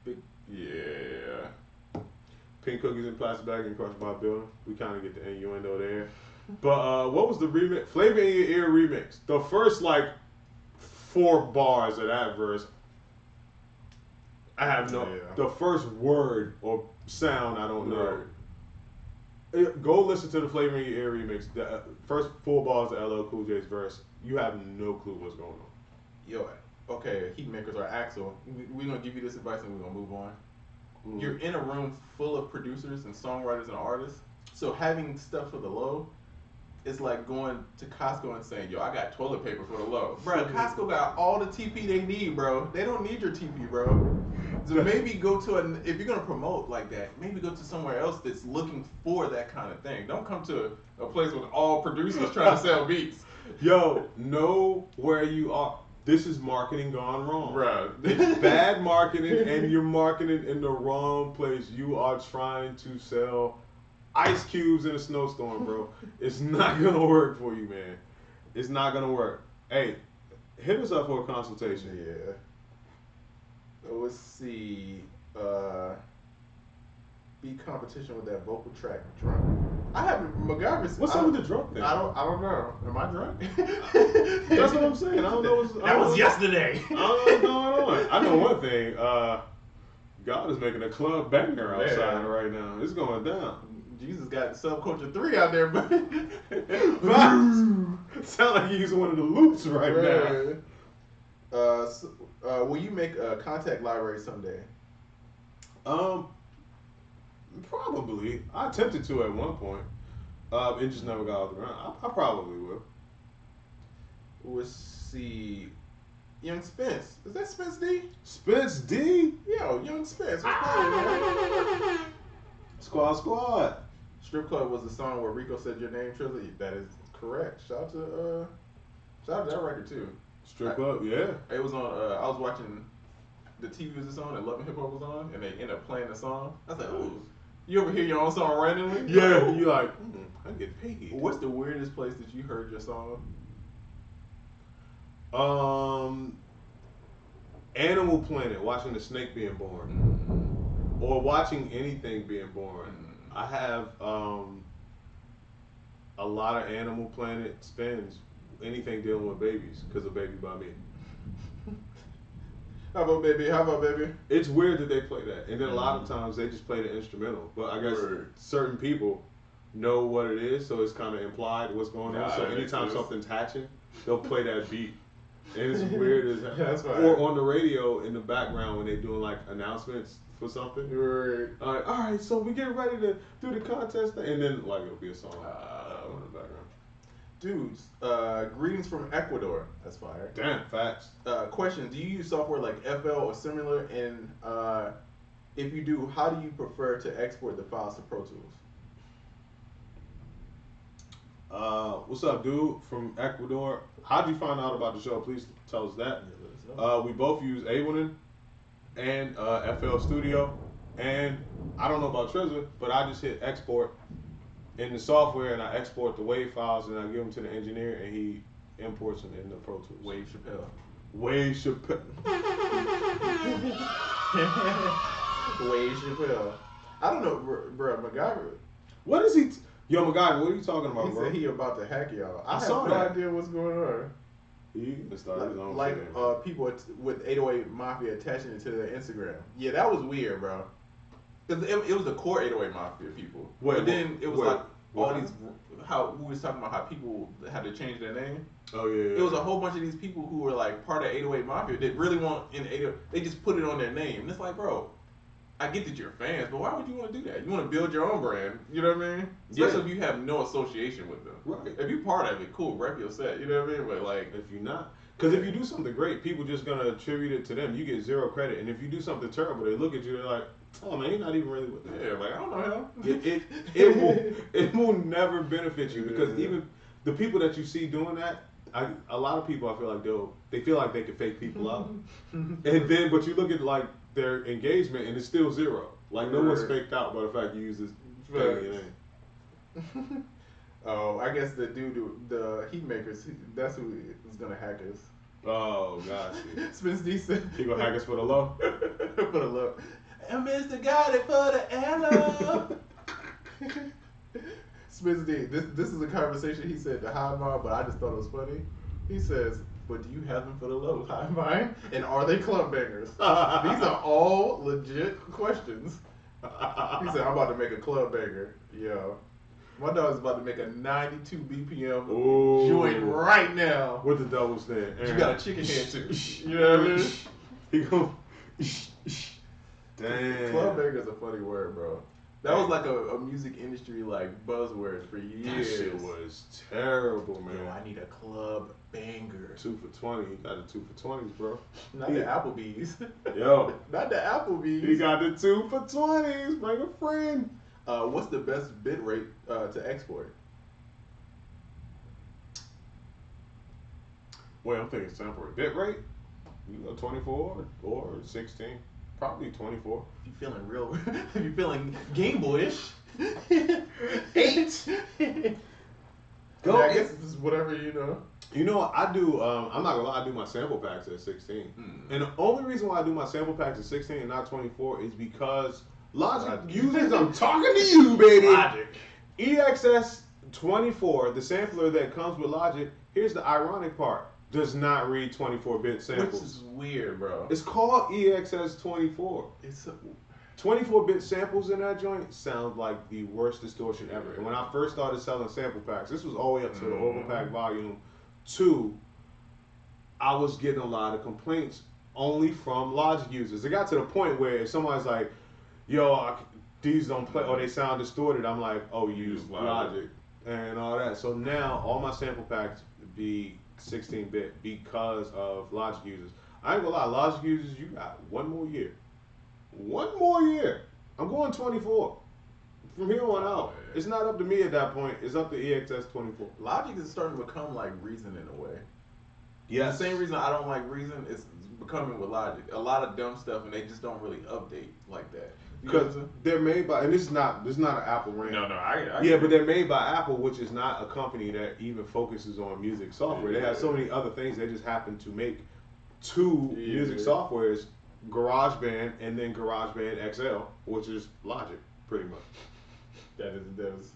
Big, yeah. Pink cookies in plastic bag and crushed by a building. We kind of get the innuendo there. But what was the remix? Flavor in Your Ear remix. The first like 4 bars of that verse, I have the first word or sound I don't know. Go listen to the Flavor in Your Ear remix. The first 4 bars of LL Cool J's verse, you have no clue what's going on. Yo, okay, heat makers are Axel. We're gonna give you this advice and we're gonna move on. You're in a room full of producers and songwriters and artists, so having stuff for the low is like going to Costco and saying, yo, I got toilet paper for the low. Bro, Costco got all the TP they need, bro. They don't need your TP, bro. So maybe go to if you're gonna promote like that, maybe go to somewhere else that's looking for that kind of thing. Don't come to a place with all producers trying to sell beats. Yo, know where you are. This is marketing gone wrong. Bro. It's bad marketing, and you're marketing in the wrong place. You are trying to sell ice cubes in a snowstorm, bro. It's not gonna work for you, man. It's not gonna work. Hey, hit us up for a consultation. Yeah. Let's see. Be competition with that vocal track drunk. I haven't MacGyver. What's up with the drunk thing? I don't know. Am I drunk? That's what I'm saying. I don't know That was yesterday. I don't know what's going on. I know one thing. God is making a club banger outside right now. It's going down. Jesus got Subculture 3 out there, but sound like he's one of the loops right now. Will you make a contact library someday? Probably. I attempted to at one point. It just never got off the ground. I probably will. Let's see. Young Spence. Is that Spence D? Spence D? Yo, Young Spence. What's going on, man? Squad. Strip Club was the song where Rico said your name, Trizzy. That is correct. Shout out to that record too. Strip Club, yeah. It was on. I was watching the TV was on, and Love and Hip Hop was on, and they ended up playing the song. I was like, ooh, you ever hear your own song randomly? Yeah, you like, I get paid. What's the weirdest place that you heard your song? Animal Planet, watching the snake being born, or watching anything being born. I have a lot of Animal Planet spins. anything dealing with babies because of Baby by Me. How about baby? How about baby? It's weird that they play that, and then a lot of times they just play the instrumental. But I guess Right. certain people know what it is, so it's kind of implied what's going on. Nah, So that makes anytime sense. something's hatching, they'll play that beat, and it's weird as hell. Yeah, that's fine. Or on the radio in the background when they're doing like announcements for something. Right. All right, so we get ready to do the contest, and then like it'll be a song in the background. Dudes, greetings from Ecuador. That's fire. Damn, facts. Question: do you use software like FL or similar? And if you do, how do you prefer to export the files to Pro Tools? What's up, dude from Ecuador? How'd you find out about the show? Please tell us that. We both use Ableton and FL Studio, and I don't know about Trezor, but I just hit export in the software and I export the WAV files and I give them to the engineer and he imports them in the Pro Tools. Wave Chappelle. Wave Chappelle. Wave Chappelle. I don't know, bro. MacGyver. What is he? Yo, MacGyver, what are you talking about, He bro? said he about to hack y'all. I have saw no that. idea what's going on. He started his own Like shit. people with 808 Mafia attaching it to their Instagram. Yeah, that was weird, bro. Cause it was the core 808 Mafia people. Wait, but then it was wait, like all what? these how we was talking about how people had to change their name. Oh yeah. It was a whole bunch of these people who were like part of 808 Mafia that really want in 808. They just put it on their name. And it's like, bro, I get that you're fans, but why would you want to do that? You want to build your own brand. You know what I mean? Especially if you have no association with them. Right. If you're part of it, cool, rep your set. You know what I mean? But like, If you're not, because if you do something great, people just gonna attribute it to them. You get zero credit, and if you do something terrible, they look at you. They're like, "Oh man, he's not even really with that." yeah, like I don't know him. It will never benefit you because even the people that you see doing that, a lot of people I feel like they feel like they can fake people out, and then but you look at like their engagement and it's still zero. Like no one's faked out by the fact you use this thing. Oh, I guess the dude, the heat makers, that's who is gonna hack us. Oh gosh, Spence D said he gonna hack us for the low. for the love. And Mr. Got it for the hello. Spence D, this is a conversation he said to High Mind, but I just thought it was funny. He says, "But do you have them for the low, High Mind? And are they club bangers?" These are all legit questions. He said, "I'm about to make a club banger." Yo, my dog's about to make a 92 BPM Ooh. joint right now. With the double stand. You got a chicken head too. You know what I mean? He go. Damn. Club banger is a funny word, bro. That was like a music industry like buzzword for years. That shit was terrible, man. Yo, I need a club banger. 2 for 20. He got the 2 for 20s, bro. Not the Applebee's. Yo. Not the Applebee's. He got the 2 for 20s. Bring a friend. What's the best bit rate to export? Wait, I'm thinking sample rate. Bit rate? 24 or 16. Probably 24. If you feeling real, if you feeling Game Boyish, 8. Go. Yeah, I guess it's whatever you know. You know what I do? I'm not gonna lie. I do my sample packs at 16, and the only reason why I do my sample packs at 16 and not 24 is because Logic uses. I'm talking to you, baby. Logic. EXS 24, the sampler that comes with Logic. Here's the ironic part: does not read 24-bit samples. Which is weird, bro. It's called EXS 24. It's 24-bit samples in that joint sound like the worst distortion ever. And when I first started selling sample packs, this was all the way up to the Oracle Pack Volume 2, I was getting a lot of complaints only from Logic users. It got to the point where if someone's like, yo, these don't play, or they sound distorted, I'm like, oh, you use Logic and all that. So now all my sample packs be 16-bit because of Logic users. I ain't gonna lie, Logic users, you got one more year. One more year. I'm going 24. From here on out. It's not up to me at that point. It's up to EXS 24. Logic is starting to become like Reason in a way. Yes. The same reason I don't like Reason is becoming with Logic. A lot of dumb stuff, and they just don't really update like that. Because they're made by, and this is not an Apple rant. No, I Yeah, but they're made by Apple, which is not a company that even focuses on music software. They have so many other things. They just happen to make two music softwares, GarageBand and then GarageBand XL, which is Logic, pretty much. That is.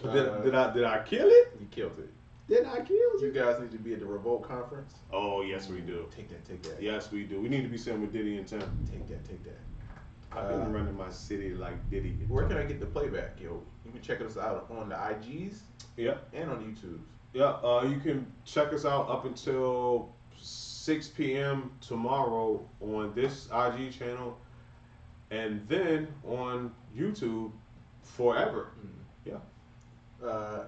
Did I kill it? You killed it. Then I killed You guys need to be at the Revolt conference. Oh, yes, we do. Take that. Yes, we do. We need to be sitting with Diddy and Tim. Take that. I've been running my city like Diddy. And Where Tim. can I get the playback, yo? You can check us out on the IGs. Yep. And on YouTube. Yeah, you can check us out up until 6 p.m. tomorrow on this IG channel, and then on YouTube forever. Yeah.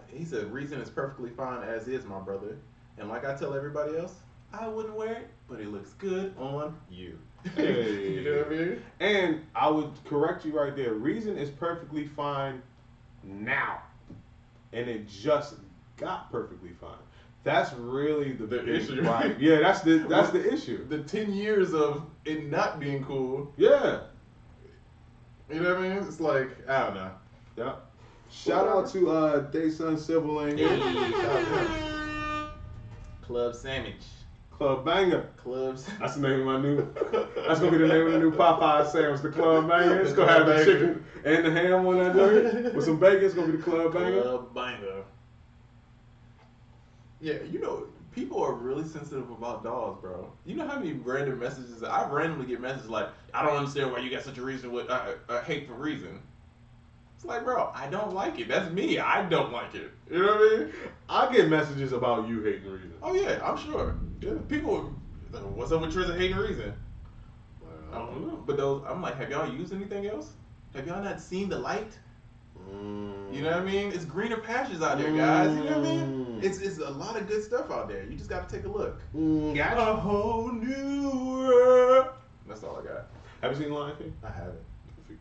He said, "Reason is perfectly fine as is, my brother. And like I tell everybody else, I wouldn't wear it, but it looks good on you." Hey. You know what I mean? And I would correct you right there. Reason is perfectly fine now, and it just got perfectly fine. That's really the big issue. Right? Yeah, that's the issue. The 10 years of it not being cool. Yeah. You know what I mean? It's like, I don't know. Yeah. Shout out to Dayson Sibling. Hey, shout out. Club Sandwich. Club Banger. Clubs. That's the name of my new. That's gonna be the name of the new Popeye sandwich. The Club Banger. It's gonna have the chicken and the ham on that joint with some bacon. It's gonna be the Club Banger. Club Banger. Yeah, you know, people are really sensitive about dogs, bro. You know how many random messages I randomly get messages like, "I don't understand why you got such a reason with a hateful reason." It's like, bro, I don't like it. That's me. I don't like it. You know what I mean? I get messages about you hating reason. Oh yeah, I'm sure. Yeah. People, what's up with Tris and hating reason? I don't know. But those, I'm like, have y'all used anything else? Have y'all not seen the light? You know what I mean? It's greener pastures out there, guys. You know what I mean? It's a lot of good stuff out there. You just got to take a look. Gotcha. A whole new world. That's all I got. Have you seen Lion King? I haven't.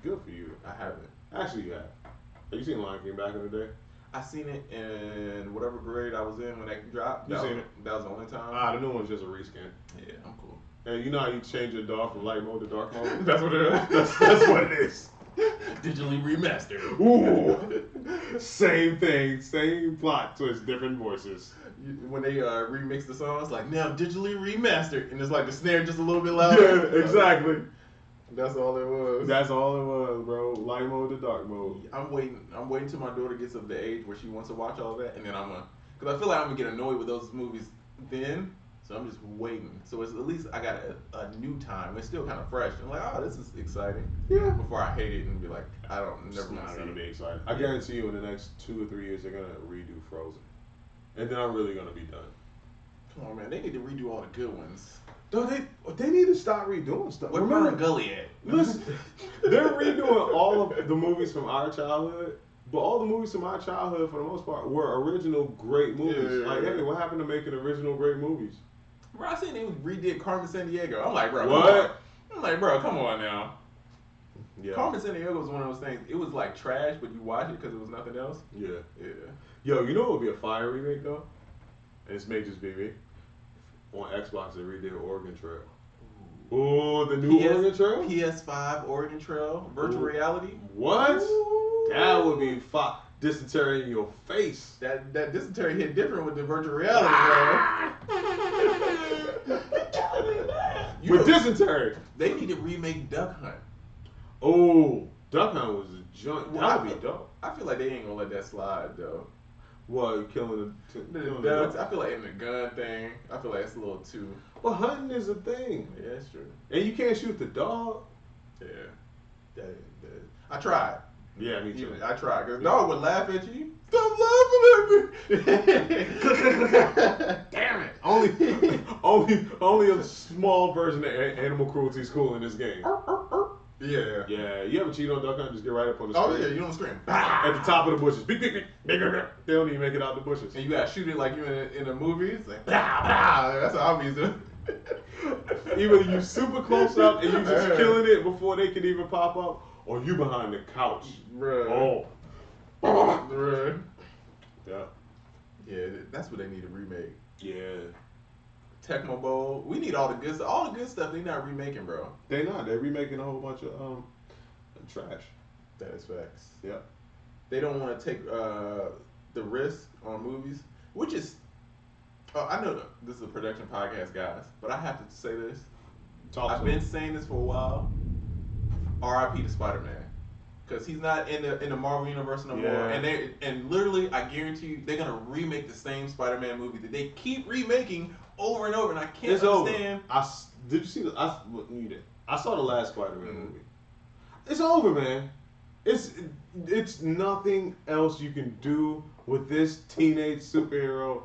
Good for you. I haven't. Actually, you have. Have you seen Lion King back in the day? I seen it in whatever grade I was in when that dropped. You That seen was, it? That was the only time. The new one's just a reskin. Yeah, I'm cool. And you know how you change your dog from light mode to dark mode? That's what it is. That's what it is. Digitally remastered. Ooh. Same thing, same plot twist, different voices. When they remix the song, it's like, now digitally remastered. And it's like the snare just a little bit louder. Yeah, exactly. That's all it was. That's all it was, bro. Light mode to dark mode. I'm waiting till my daughter gets of the age where she wants to watch all that, and then because I feel like I'm gonna get annoyed with those movies then, so I'm just waiting. So it's at least I got a new time. It's still kind of fresh. I'm like, oh, this is exciting. Yeah. Before I hate it and be like, I don't It's never want not to see gonna it. be exciting. I guarantee you, in the next 2 or 3 years, they're gonna redo Frozen, and then I'm really gonna be done. Come on, man. They need to redo all the good ones. No, they need to stop redoing stuff. Where Remember, Fern Gully at? listen, they're redoing all of the movies from our childhood, but all the movies from our childhood, for the most part, were original great movies. Yeah. Like, hey, what happened to making original great movies? Bro, I seen they redid Carmen Sandiego. I'm like, bro, What? Come on. I'm like, bro, come on now. Yeah. Carmen Sandiego was one of those things. It was like trash, but you watch it because it was nothing else. Yeah. Yeah. Yo, you know what would be a fire remake though? And this may just be me. On Xbox, they redid Oregon Trail. Ooh, the new Oregon Trail? PS5 Oregon Trail, virtual reality. What? Ooh. That would be dysentery in your face. That dysentery hit different with the virtual reality, bro. You With know, dysentery. they need to remake Duck Hunt. Oh, Duck Hunt was a joint. Well, That would be dope. I feel like they ain't gonna let that slide though. What, killing The the ducks, duck? I feel like in the gun thing, I feel like it's a little too. Well, hunting is a thing. Yeah, that's true. And you can't shoot the dog. Yeah. That, I tried. Yeah, me too. I tried. Because dog would laugh at you. Stop laughing at me. Damn it. Only a small version of animal cruelty is cool in this game. Yeah. Yeah, you ever cheat on Duck Hunt? Just get right up on the Oh screen. yeah, you don't scream. At the top of the bushes. Beep, beep, beep, beep, beep, beep. They don't even make it out the bushes. And you gotta shoot it like you in a movie. It's like blah, blah. That's how I'm using. Either you super close up and you just killing it before they can even pop up, or you behind the couch. Bruh. Oh. Bruh. Yeah. Yeah, that's what they need to remake. Yeah. Tecmo Bowl. We need all the good stuff. All the good stuff they not remaking, bro. They not. They're remaking a whole bunch of trash. That is facts. Yep. They don't want to take the risk on movies, which is. I know this is a production podcast, guys, but I have to say this. I've been saying this for a while. R.I.P. to Spider-Man. because he's not in the Marvel universe no more. Yeah. And literally, I guarantee you, they're gonna remake the same Spider-Man movie that they keep remaking over and over, and I can't It's understand. over. Did you see the? You did. I saw the last Spider-Man Mhm. movie. It's over, man. It's nothing else you can do with this teenage superhero.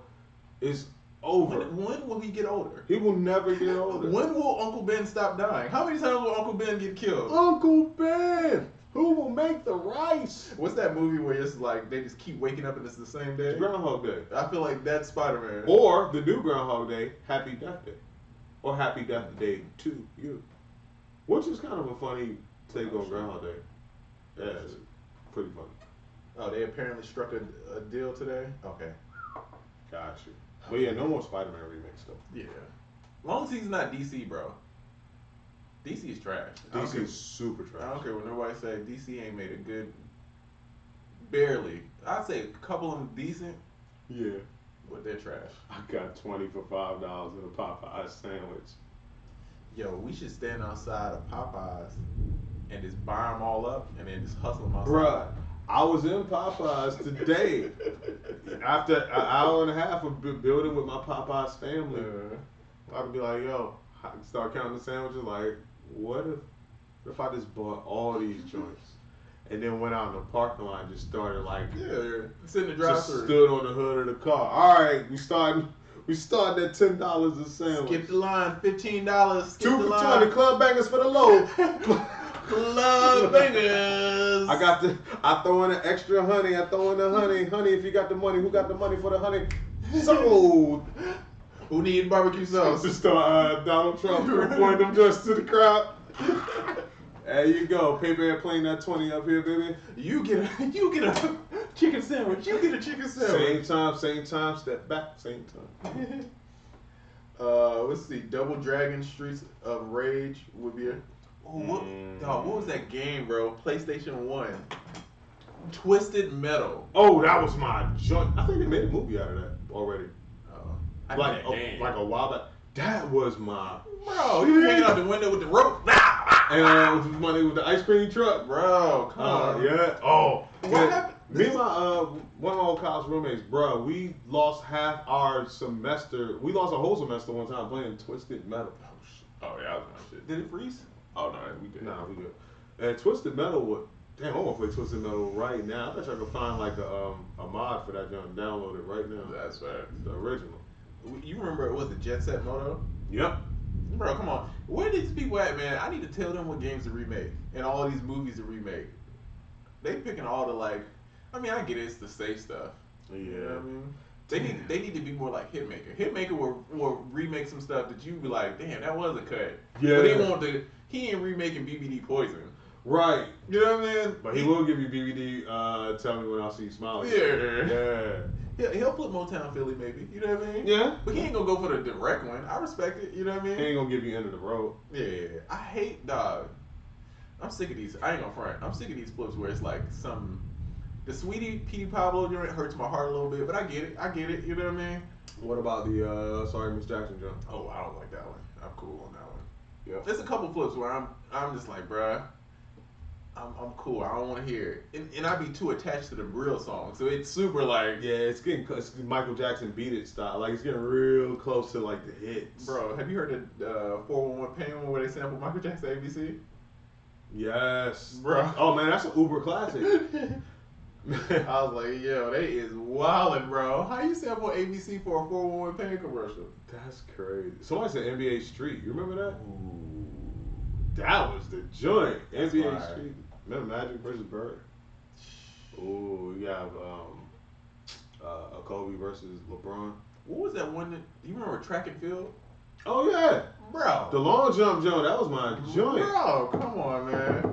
It's over. When will he get older? He will never get older. When will Uncle Ben stop dying? How many times will Uncle Ben get killed? Uncle Ben, who will make the rice? What's that movie where it's like they just keep waking up and it's the same day? Groundhog Day. I feel like that's Spider-Man. Or the new Groundhog Day, Happy Death Day. Or Happy Death Day to you. Which is kind of a funny take on Groundhog Day. Yeah, it's pretty funny. Oh, they apparently struck a deal today? Okay. Gotcha. But yeah, no more Spider-Man remakes though. Yeah. As long as he's not DC, bro. DC is trash. DC is super trash. I don't care what nobody say. DC ain't made a good. Barely. I'd say a couple of them decent, Yeah. but they're trash. I got 20 for $5 in a Popeye sandwich. Yo, we should stand outside of Popeyes and just buy them all up and then just hustle them outside. Bruh, I was in Popeyes today. After an hour and a half of building with my Popeyes family, I'd be like, yo, I start counting the sandwiches. Like, what if I just bought all these joints and then went out in the parking lot and just started like, sit in the just drive-thru. stood on the hood of the car. All right, we started at $10 a sandwich. Skip the line, $15. Skip 2 the for line. 20, club bangers for the low. Club bangers. I throw in an extra honey. I throw in the honey. Honey, if you got the money, who got the money for the honey? Sold. Who need barbecue sauce? Just Donald Trump pointing them just to the crowd. There you go. Paper airplane that 20 up here, baby. You get a chicken sandwich. You get a chicken sandwich. Same time, step back, same time. Let's see. Double Dragon Streets of Rage would be a. What was that game, bro? PlayStation 1. Twisted Metal. Oh, that was my joint. I think they made a movie out of that already. Like a while back. That was my. Bro, you hanging out the window with the rope. And with money with the ice cream truck. Bro, come on. Yeah. Oh. What happened? Me and my one of my old college roommates, bro, we lost half our semester. We lost a whole semester one time playing Twisted Metal. Oh yeah, I was my shit. Did it freeze? Oh no, we good. Nah, we good. And Twisted Metal would. Damn, I want to play Twisted Metal right now. I bet I could find like a mod for that junk and download it right now. That's fact. The original. You remember it was the Jet Set Moto? Yep. Bro, come on. Where these people at, man? I need to tell them what games to remake and all these movies to remake. They picking all the like. I mean, I get it, it's the safe stuff. Yeah. You know what I mean? They need to be more like Hitmaker. Hitmaker will remake some stuff that you be like, damn, that was a cut. Yeah. But they won't do. He ain't remaking BBD Poison. Right. You know what I mean? But he will give you BBD. Tell me when I see you smiling. Yeah. He'll flip Motown Philly maybe. You know what I mean? Yeah. But he ain't gonna go for the direct one. I respect it. You know what I mean? He ain't gonna give you end of the road. Yeah. I hate dog. I'm sick of these. I ain't gonna front. I'm sick of these flips where it's like some. The Sweetie Petey Pablo joint hurts my heart a little bit, but I get it. You know what I mean? What about the Sorry Miss Jackson jump? Oh, I don't like that one. I'm cool on that one. Yeah. There's a couple flips where I'm just like, bruh, I'm cool. I don't want to hear it, and I be too attached to the real song, so it's super like. Yeah, it's Michael Jackson beat it style. Like it's getting real close to like the hits. Bro, have you heard the 411 Pain one where they sample Michael Jackson ABC? Yes. Bro. Oh man, that's an uber classic. I was like, yo, they is wildin', bro. How you sample ABC for a 411 Pain commercial? That's crazy. Somebody said NBA Street. You remember that? Ooh. That was the joint. That's NBA fire. Street. Remember Magic versus Bird? Ooh, you have a Kobe versus LeBron. What was that one? Do you remember Track and Field? Oh yeah, Bro. the long jump joint. That was my joint. Bro, come on, man.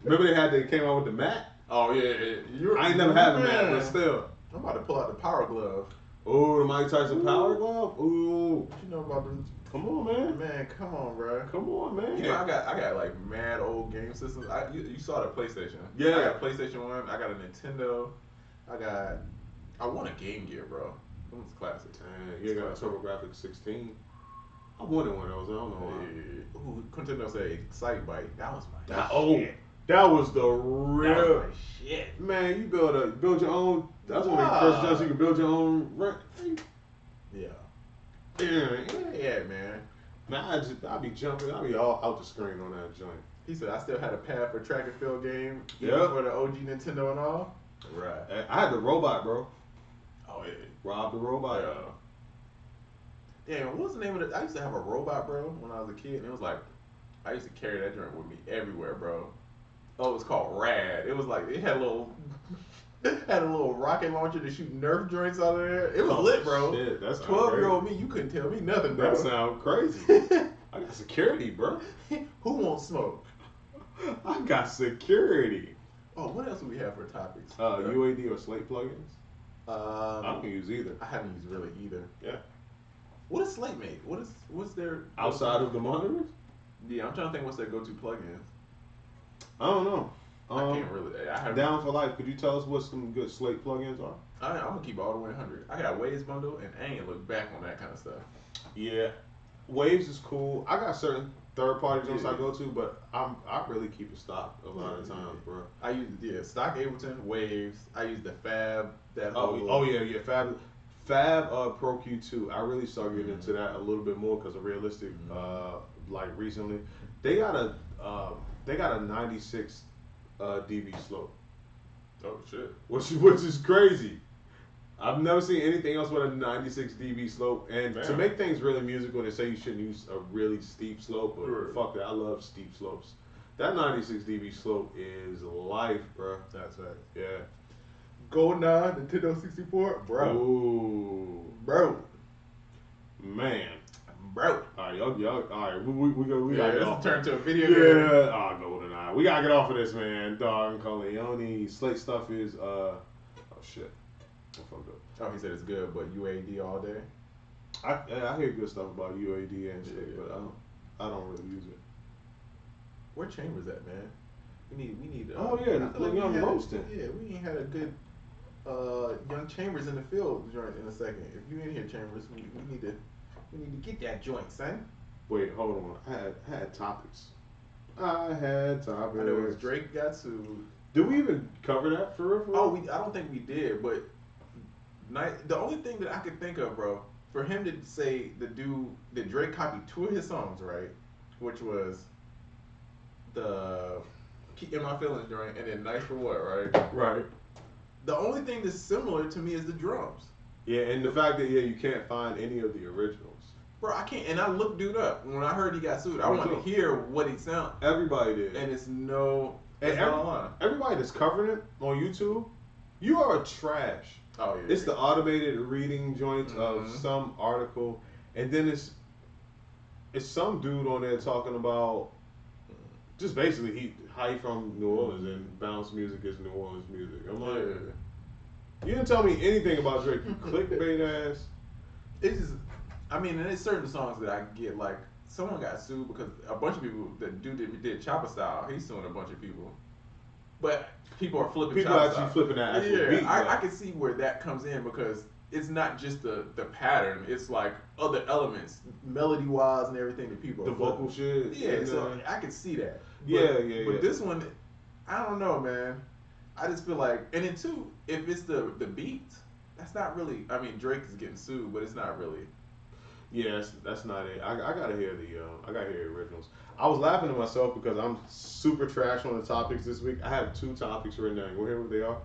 Remember they came out with the mat? Oh yeah, I ain't never had a mat, but still. I'm about to pull out the Power Glove. Ooh, the Mike Tyson Power Glove. Ooh, What you know about the come on, man. man? Come on, bro. Come on, man. You know, I got like mad old game systems. You saw the PlayStation. Yeah. I got a PlayStation 1. I got a Nintendo. I want a Game Gear, bro. That was classic. Dang, you got a TurboGrafx 16. I wanted one of those. I don't know why. Ooh, Quintino said Excite Bike. That was my shit. That was the That real was my shit. man. You build your own. That's one of the first jumps you can build your own. Yeah. Yeah, Man. man. I'd be jumping. I'd be all out the screen on that joint. He said I still had a pad for track and field game, even Yep. for the OG Nintendo and all. Right. I had the robot, bro. Oh yeah. Rob the robot. Damn, what was the name of it? I used to have a robot, bro, when I was a kid, and it was like I used to carry that joint with me everywhere, bro. Oh, it was called Rad. It was like it had a little rocket launcher to shoot Nerf joints out of there. It was lit, bro. Shit, that's 12-year-old me, you couldn't tell me nothing, bro. That sounds crazy. I got security, bro. Who won't smoke? I got security. Oh, what else do we have for topics? UAD or slate plugins? I I don't use either. haven't used really either. Yeah. What does Slate make? What's their Outside of the monitors? Yeah, I'm trying to think what's their go-to plugins. I don't know. I can't really. I have. Down for Life. Could you tell us what some good slate plugins are? I'm gonna keep it all the way 100. I got Waves bundle, and I ain't look back on that kind of stuff. Yeah. Waves is cool. I got certain third-party joints I Yeah. go to, but I really keep it stocked a lot of times, bro. I use stock Ableton, Waves. I use the Fab. Yeah. Fab Pro Q2. I really started getting into that a little bit more because of realistic. Like recently, they got a 96 dB slope, Oh shit. which is crazy. I've never seen anything else with a 96 dB slope. And to Damn. make things really musical, they say you shouldn't use a really steep slope, but Right. fuck that. I love steep slopes. That 96 dB slope is life, bro. That's right. Yeah. GoldenEye, Nintendo 64, bro. Ooh, man. Bro. All right, y'all. All right, we gotta get off. Turn to a video game. Yeah. GoldenEye. We gotta get off of this, man. Dog, Corleone, Slate stuff is oh shit. I fucked up. Oh, he said it's good, but UAD all day. I hear good stuff about UAD and shit, Yeah. but I don't really use it. Where Chambers at, man? We need. Oh, yeah, I feel like Young we had- Roasting. Yeah, we ain't had a good Young Chambers in the field joint in a second. If you in here, Chambers, we need to get that joint, son. Wait, hold on. I had topics. I had topics. I know it was Drake got sued. Did we even cover that for real? Oh, I don't think we did, but the only thing that I could think of, bro, for him to say that Drake copied 2 of his songs, right? Which was the Keep In My Feelings joint and then Nice for What, right? Right. The only thing that's similar to me is the drums. Yeah, and the fact that you can't find any of the originals. Bro, I can't, and I looked dude up when I heard he got sued. I Me wanted to too. hear what he sound, Everybody did. and it's And not online. everybody that's covering it on YouTube, you are trash. Oh yeah, It's the automated reading joints of Mhm. some article, and then it's some dude on there talking about just basically how he from New Orleans and bounce music is New Orleans music. I'm like, you didn't tell me anything about Drake. You clickbait ass. It's just, I mean, and there's certain songs that I get like someone got sued because a bunch of people, the dude did Chopper Style, he's suing a bunch of people, but people are flipping. People Chopper actually Style. flipping that actual beat. I can see where that comes in because it's not just the pattern; it's like other elements, melody wise and everything that people the are vocal flipping. shit. Yeah, and, so I can see that. Yeah, But, yeah, But yeah. this one, I don't know, man. I just feel like, and then too, if it's the beat, that's not really. I mean, Drake is getting sued, but it's not really. Yeah, that's not it. I gotta hear the originals. I was laughing to myself because I'm super trash on the topics this week. I have 2 topics written down. You wanna hear what they are?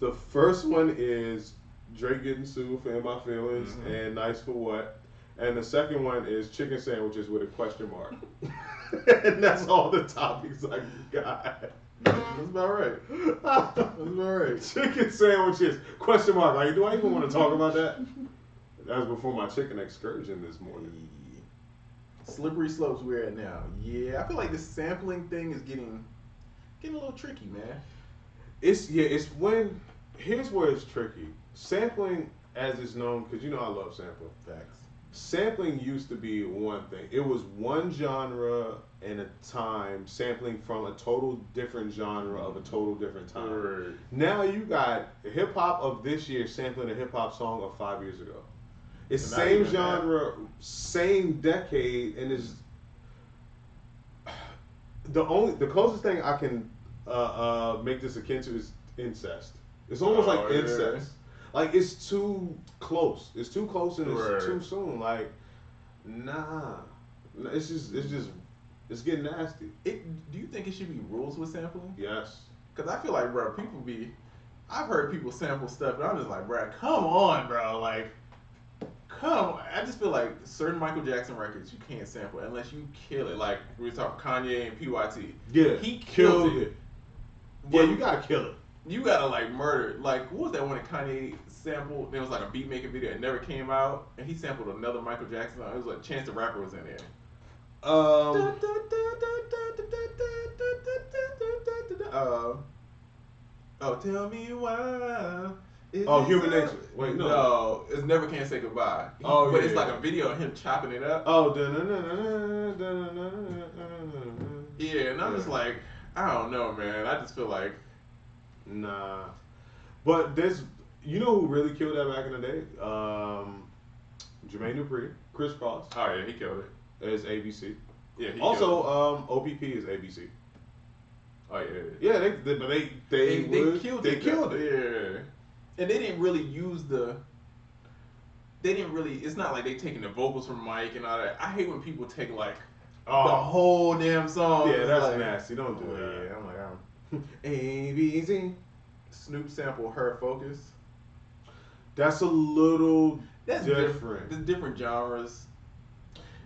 The first one is Drake getting sued for In My Feelings and Nice for What. And the second one is chicken sandwiches with a question mark. And that's all the topics I got. That's about right. That's about right. Chicken sandwiches, question mark. Like, do I even want to talk about that? That was before my chicken excursion this morning. Slippery slopes we're at now. Yeah, I feel like this sampling thing is getting a little tricky, man. It's when here's where it's tricky. Sampling, as it's known, because you know I love sampling. Facts. Sampling used to be one thing. It was one genre and a time sampling from a total different genre of a total different time. Right. Now you got hip hop of this year sampling a hip hop song of 5 years ago. It's And not same even genre, same decade, and the closest thing I can make this akin to is incest. It's almost like yeah. incest. Like it's too close. It's too close and it's Right. too soon. Like nah, it's getting nasty. Do you think it should be rules with sampling? Yes. Because I feel like, bro, I've heard people sample stuff, and I'm just like, bro, come on, bro, like, come on. I just feel like certain Michael Jackson records you can't sample unless you kill it. Like we were talking Kanye and PYT. Yeah. He killed it. Yeah, you gotta kill it. You gotta like murder. Like what was that one that Kanye sampled? There was like a beat making video that never came out, and he sampled another Michael Jackson song. It was like Chance the Rapper was in there. Oh, tell me why. Human Nature. Wait, no. No, it's Never Can Say Goodbye. But it's like a video of him chopping it up. Oh, yeah, and I'm just like, I don't know, man. I just feel like, nah. But you know who really killed that back in the day? Jermaine Dupri, Chris Cross. Oh yeah, he killed it. Is ABC. Yeah. He Also, OPP is ABC. Oh yeah. Yeah, they killed it. Yeah. And they didn't really use it's not like they taking the vocals from Mike and all that. I hate when people take like the whole damn song. Yeah, that's like, nasty. Don't do that. Yeah, I'm like, ABC. Snoop sample Her Focus. That's a little That's different. There's different genres.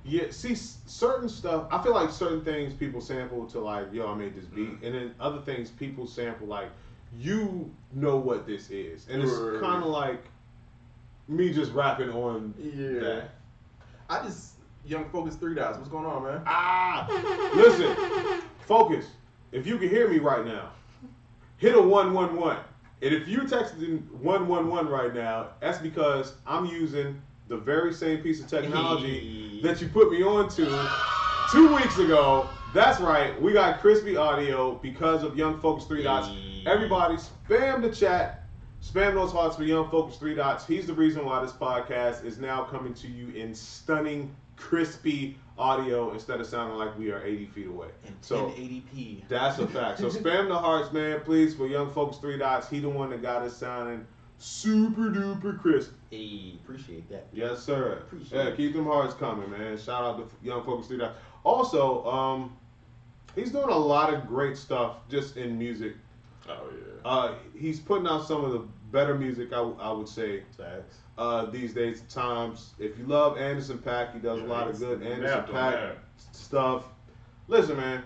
Yeah, see, certain stuff, I feel like certain things people sample to like, yo, I made this beat. And then other things people sample like, you know what this is. And it's kind of like me just rapping on that. Young Focus 3 Dots. What's going on, man? Listen, Focus, if you can hear me right now, hit a 111. And if you're texting 111 right now, that's because I'm using the very same piece of technology that you put me on to 2 weeks ago. That's right, we got crispy audio because of Young Focus 3 Dots. Everybody spam the chat, spam those hearts for Young Focus 3 Dots. He's the reason why this podcast is now coming to you in stunning, crispy audio instead of sounding like we are 80 feet away. And so 1080p. That's a fact. So spam the hearts, man, please, for Young Focus 3 Dots. He the one that got us sounding super duper crisp. Hey, appreciate that. Yes, sir. Appreciate it. Keep them hearts coming, man. Shout out to Young Focus 3 Dots. Also, he's doing a lot of great stuff just in music. Oh yeah. He's putting out some of the better music, I would say. Facts. These days, times. If you love Anderson .Paak, he does a lot of good Anderson .Paak stuff. Listen, man.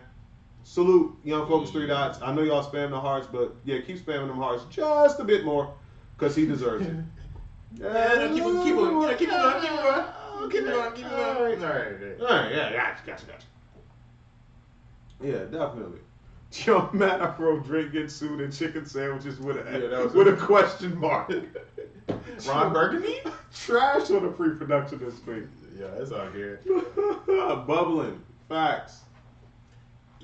Salute Young Focus 3 Dots. I know y'all spam the hearts, but yeah, keep spamming them hearts just a bit more, because he deserves it. Yeah, keep it going. Keep it going. All right. Yeah, gotcha. Yeah, definitely. Yo, Matt Afro Drake gets sued in chicken sandwiches with a question mark. Ron Burgundy? Trash on the pre-production this week. Yeah, that's all good. Bubbling. Facts.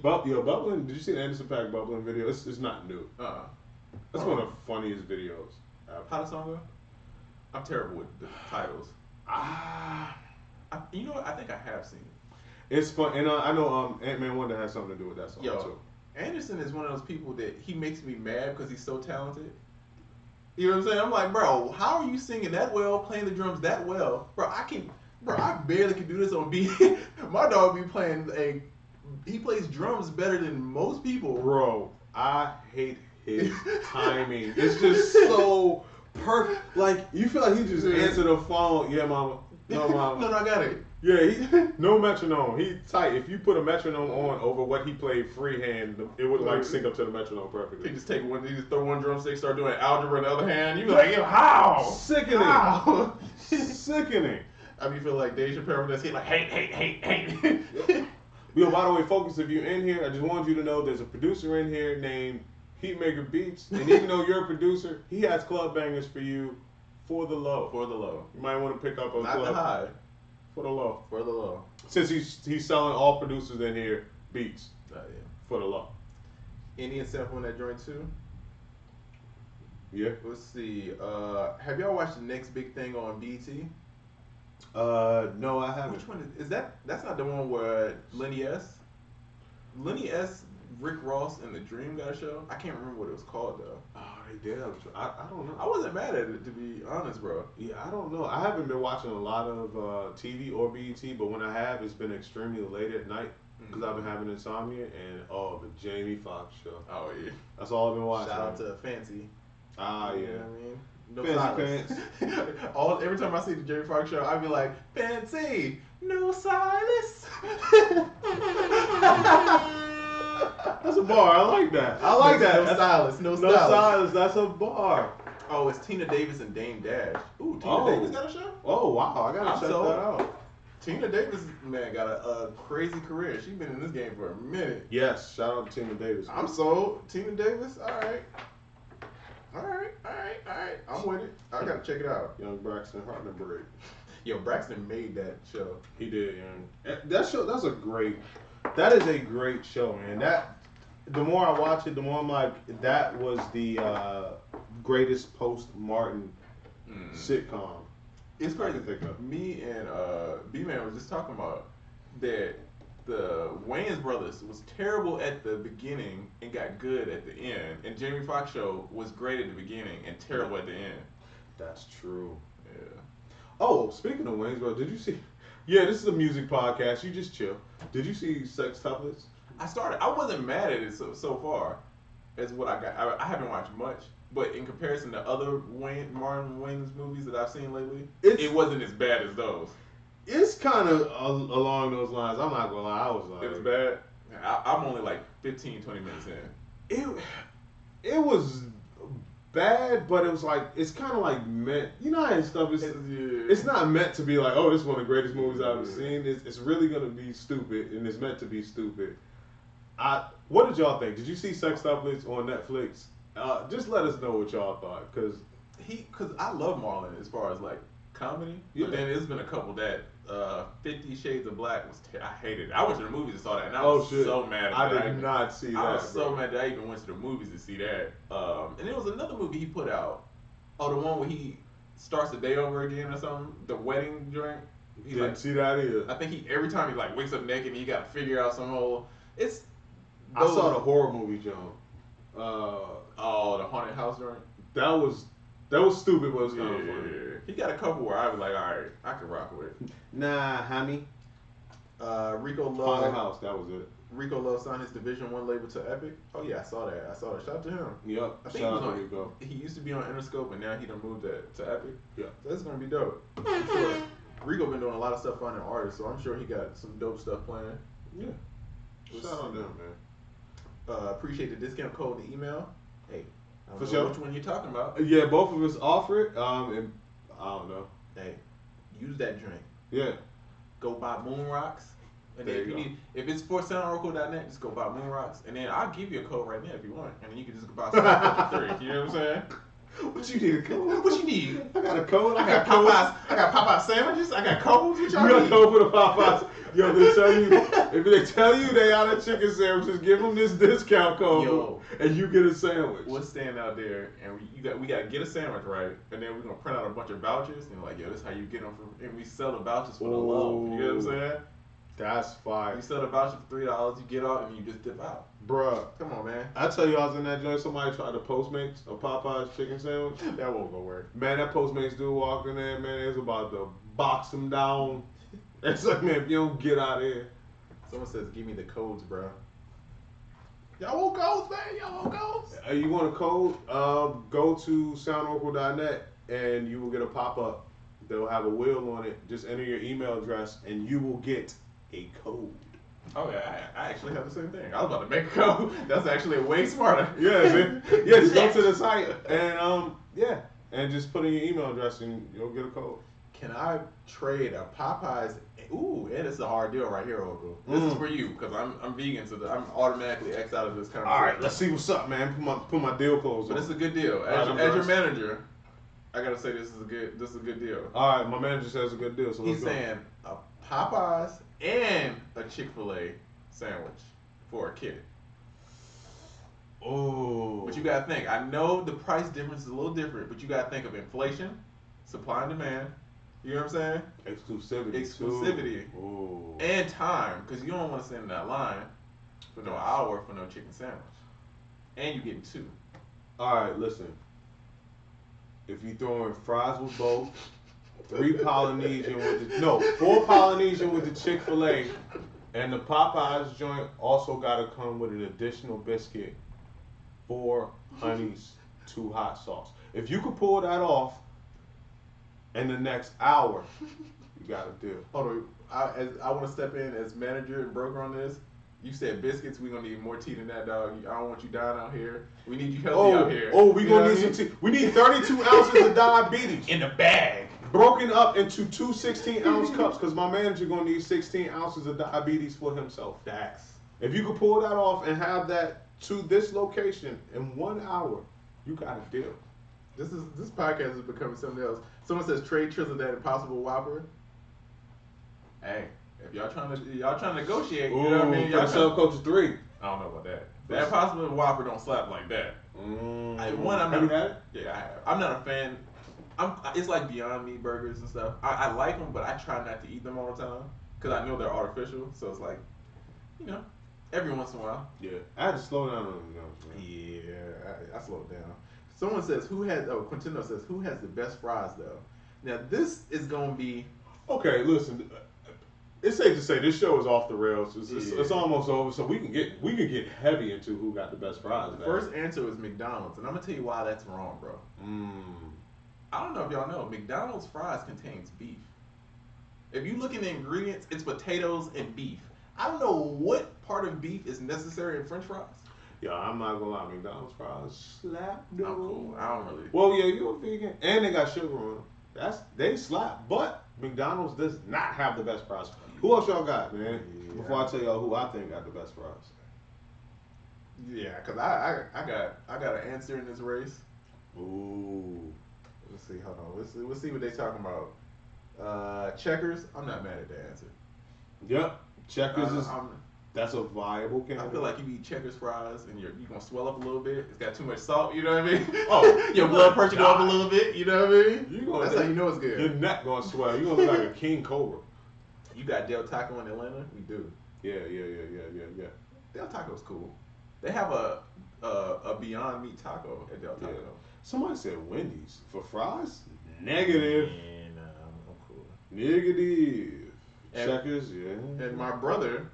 Bubbling. Did you see the Anderson .Paak bubbling video? It's not new. That's one of the funniest videos ever. How the song go? I'm terrible with the titles. You know what? I think I have seen it. It's fun, and I know Ant-Man Wonder has something to do with that song too. Anderson is one of those people that he makes me mad because he's so talented. You know what I'm saying? I'm like, bro, how are you singing that well, playing the drums that well? I barely can do this on beat. My dog be playing he plays drums better than most people. Bro, I hate his timing. It's just so perfect. Like, you feel like he just answered the phone. Yeah, mama. No, mama. No, I got it. Yeah, no metronome. He tight. If you put a metronome on over what he played freehand, it would like sync up to the metronome perfectly. He just throw one drumstick, start doing algebra in the other hand. You be like, yo, how? Sickening. How? Sickening. I be feeling like Dave Chappelle with that skate, like hate. Yo, by the way, folks, if you're in here, I just want you to know there's a producer in here named Heatmaker Beats, and even though you're a producer, he has club bangers for you for the low. For the low. You might want to pick up a Not club. the high. For the low. For the low. Since he's selling all producers in here beats. Yeah. For the low. Indian sample in that joint too? Yeah. Let's see. Have y'all watched the next big thing on BT? No, I haven't. Which one is that? That's not the one where Lenny S. Lenny S. Rick Ross and the Dream got a show. I can't remember what it was called though. Oh, they did. I don't know. I wasn't mad at it to be honest, bro. Yeah, I don't know. I haven't been watching a lot of TV or BET, but when I have, it's been extremely late at night because I've been having insomnia. And the Jamie Foxx show. Oh yeah. That's all I've been watching. Shout out to Fancy. Ah, yeah. You know what I mean? No Fancy silence. Every time I see the Jamie Foxx show, I be like, Fancy, no silence. That's a bar. I like that. I like that. No silence. No No silence. silence. That's a bar. Oh, it's Tina Davis and Dame Dash. Ooh, Tina Oh. Davis got a show? Oh wow, I gotta I'm check sold. that out. Tina Davis, man, got a crazy career. She's been in this game for a minute. Yes, shout out to Tina Davis. I'm sold. Tina Davis, all right. I'm with it. I gotta check it out. Young Braxton Hardenberg. Yo, Braxton made that show. He did, yeah. That show. That is a great show, man. The more I watch it, the more I'm like, that was the greatest post Martin sitcom. It's crazy. I can think of. Me and B-Man was just talking about that the Wayans brothers was terrible at the beginning and got good at the end, and Jamie Foxx show was great at the beginning and terrible at the end. That's true. Yeah. Oh, speaking of Waynesboro, did you see? Yeah, this is a music podcast. You just chill. Did you see Sex Tuplets? I wasn't mad at it so far as what I got. I haven't watched much, but in comparison to other Martin Wayans movies that I've seen lately, it wasn't as bad as those. It's kind of along those lines. I'm not gonna lie. I was like, It was bad. I'm only like 15, 20 minutes in. It was bad, but it was like, it's kind of like meant. You know how stuff is. It's not meant to be like, oh, this is one of the greatest movies I've ever seen. It's really gonna be stupid, and it's meant to be stupid. What did y'all think? Did you see Sex Tuplets on Netflix? Just let us know what y'all thought, cause I love Marlon as far as like comedy, Yeah. but then there's been a couple that 50 Shades of Black was I hated it. I went to the movies and saw that, and I was so mad at that. I did not see that. I was so mad that I even went to the movies to see that. And there was another movie he put out. Oh, the one where he starts the day over again or something. The wedding joint. He Didn't see that either. I think every time he like wakes up naked and he got to figure out some whole. I saw the horror movie joint. The haunted house joint. That was stupid, but it was kind of funny. He got a couple where I was like, all right, I can rock with it. Nah, Hammy. Rico Haunted Love. House. That was it. Rico Love signed his Division 1 label to Epic. Oh yeah, I saw that. Shout out to him. Yep. I think Shout he out was to Rico. He used to be on Interscope, and now he done moved to Epic. Yeah. So that's gonna be dope. I'm sure Rico been doing a lot of stuff finding artists, so I'm sure he got some dope stuff planned. Yeah. Shout out to them, man. Appreciate the discount code in the email. Hey, I don't For know sure. which one you're talking about. Yeah, both of us offer it. And I don't know. Hey, use that drink. Yeah. Go buy Moon Rocks. And There then you go. if it's for soundoracle.net, just go buy Moon Rocks. And then I'll give you a code right now if you want. And then you can just buy something for 3. You know what I'm saying? What you need a code? What you need? I got a code. I got Popeyes. I got Popeye sandwiches. I got codes. What You y'all got need? code for the Popeyes. Yo, they tell you if they tell you they out of chicken sandwiches, give them this discount code, Yo. and you get a sandwich. We'll stand out there and we got to get a sandwich right, and then we're gonna print out a bunch of vouchers and like, yo, this is how you get them from, and we sell the vouchers for the love. You know what I'm saying? That's fire, You sell the voucher for $3, you get out and you just dip out. bruh. Come on, man. I tell you, I was in that joint. Somebody tried to Postmates a Popeyes chicken sandwich. That won't go work. Man, that Postmates dude walked in there. Man, they was about to box him down. It's like, man, if you don't get out of here. Someone says, give me the codes, bro. Y'all want codes, man? Y'all want codes? You want a code? Go to soundoracle.net and you will get a pop-up. They'll have a wheel on it. Just enter your email address and you will get a code. Oh yeah, I actually have the same thing. I was about to make a code. That's actually way smarter. Yeah, man. Yeah, just go to the site and yeah, and just put in your email address and you'll get a code. Can I trade a Popeyes? Ooh, and it's a hard deal right here, Oracle. This is for you because I'm vegan, so I'm automatically X out of this conversation. All right, let's see what's up, man. Put my deal clothes But on. it's a good deal. As your manager, I gotta say this is a good deal. All right, my manager says it's a good deal, so let's He's go. saying a Popeyes and a Chick-fil-A sandwich for a kid. Oh. But you gotta think. I know the price difference is a little different, but you gotta think of inflation, supply and demand. You know what I'm saying? Exclusivity. Exclusivity. Ooh. And time, because you don't want to stand in that line. for no hour for no chicken sandwich, and you getting 2. All right, listen. If you throwing fries with both, 3 Polynesian with the 4 Polynesian with the Chick-fil-A, and the Popeyes joint also gotta come with an additional biscuit, 4 honeys, 2 hot sauce. If you could pull that off in the next hour, you got a deal. Hold on, I want to step in as manager and broker on this. You said biscuits. We're gonna need more tea than that, dog. I don't want you dying out here. We need you healthy out here. Oh, we gonna need some tea. We need 32 ounces of diabetes in the bag, broken up into 2 16-ounce cups, because my manager gonna need 16 ounces of diabetes for himself. Facts. If you could pull that off and have that to this location in 1 hour, you got a deal. This podcast is becoming something else. Someone says trade Trizzy that Impossible Whopper. Hey, if y'all trying to negotiate, you know what I mean? Y'all Sub Culture 3. I don't know about that. That Impossible Whopper don't slap like that. Have you had it? Yeah, I have. I'm not a fan. It's like Beyond Meat burgers and stuff. I like them, but I try not to eat them all the time because I know they're artificial. So it's like, every once in a while. Yeah, I had to slow down on them. Yeah, I slowed down. Someone says, Quintino says, who has the best fries, though? Now, this is going to be... Okay, listen. It's safe to say this show is off the rails. It's almost over, so we can get heavy into who got the best fries. The first answer was McDonald's, and I'm going to tell you why that's wrong, bro. I don't know if y'all know, McDonald's fries contains beef. If you look in the ingredients, it's potatoes and beef. I don't know what part of beef is necessary in French fries. Yeah, I'm not gonna lie, McDonald's fries slap. I'm cool. I don't really. Well, yeah, you're a vegan, and they got sugar on them. They slap, but McDonald's does not have the best fries. Who else y'all got, man? Yeah. Before I tell y'all who I think got the best fries. Yeah, cause I got an answer in this race. Ooh. Let's see. Hold on. Let's see what they talking about. Checkers. I'm not mad at the answer. Yep. Checkers is. That's a viable candidate. I feel like you eat Checkers fries and you're gonna swell up a little bit. It's got too much salt, you know what I mean? Oh, your blood pressure go up a little bit, you know what I mean? That's how you know it's good. Your neck gonna swell. You're gonna look like a king cobra. You got Del Taco in Atlanta? We do. Yeah. Del Taco's cool. They have a Beyond Meat taco at Del Taco. Yeah. Somebody said Wendy's for fries. Negative. And I'm cool. Negative. Checkers, yeah. And my brother.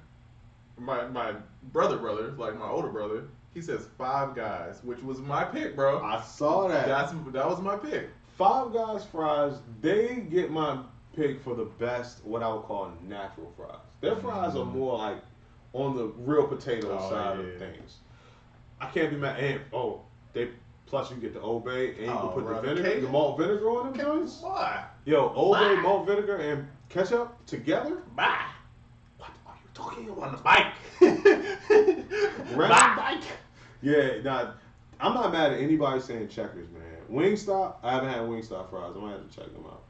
My brother, like my older brother, he says Five Guys, which was my pick, bro. I saw that. That was my pick. Five Guys fries, they get my pick for the best, what I would call natural fries. Their fries are more like on the real potato side of things. I can't be mad. And plus you get the Old Bay and you can put the vinegar, the malt vinegar on them joints. Why? Yo, Old Bay, malt vinegar, and ketchup together. Bye. Talking on the bike. Bike. Yeah, nah, I'm not mad at anybody saying Checkers, man. Wingstop, I haven't had Wingstop fries. I'm gonna have to check them out.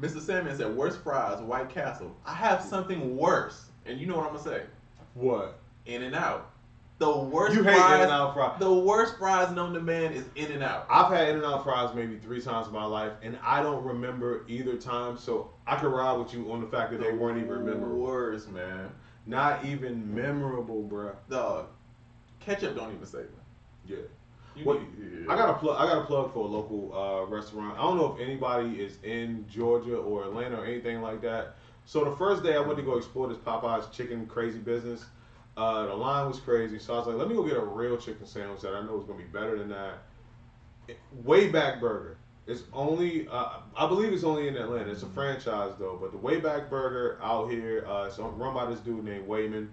Mr. Salmon said, worst fries, White Castle. I have something worse, and you know what I'm gonna say. What? In-N-Out. The worst you fries. Hate In-N-Out fries. The worst fries known to man is In-N-Out. I've had In-N-Out fries maybe 3 times in my life, and I don't remember either time. So I can ride with you on the fact that they weren't even memorable. Worst, man. Not even memorable, bruh. Dog. Ketchup don't even save me. Yeah. I got a plug for a local restaurant. I don't know if anybody is in Georgia or Atlanta or anything like that. So the first day I went to go explore this Popeye's chicken crazy business. The line was crazy, so I was like, let me go get a real chicken sandwich that I know is gonna be better than that. Wayback Burger. It's only, I believe it's only in Atlanta. It's a franchise though, but the Wayback Burger out here, it's run by this dude named Wayman.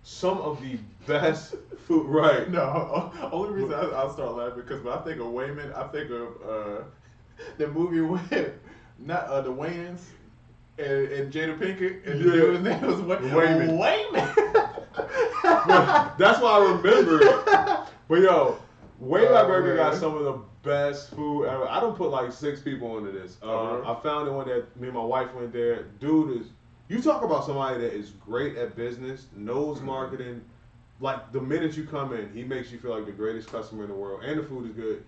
Some of the best food, right? No, only reason I'll start laughing because when I think of Wayman, I think of the movie with not the Wayans and Jada Pinkett and the dude's name was Wayman. That's why I remember it. But yo, Wayback Burger got some of the best food ever. I don't put like 6 people into this. I found it one day. Me and my wife went there. Dude is. You talk about somebody that is great at business, knows marketing. Like the minute you come in, he makes you feel like the greatest customer in the world, and the food is good.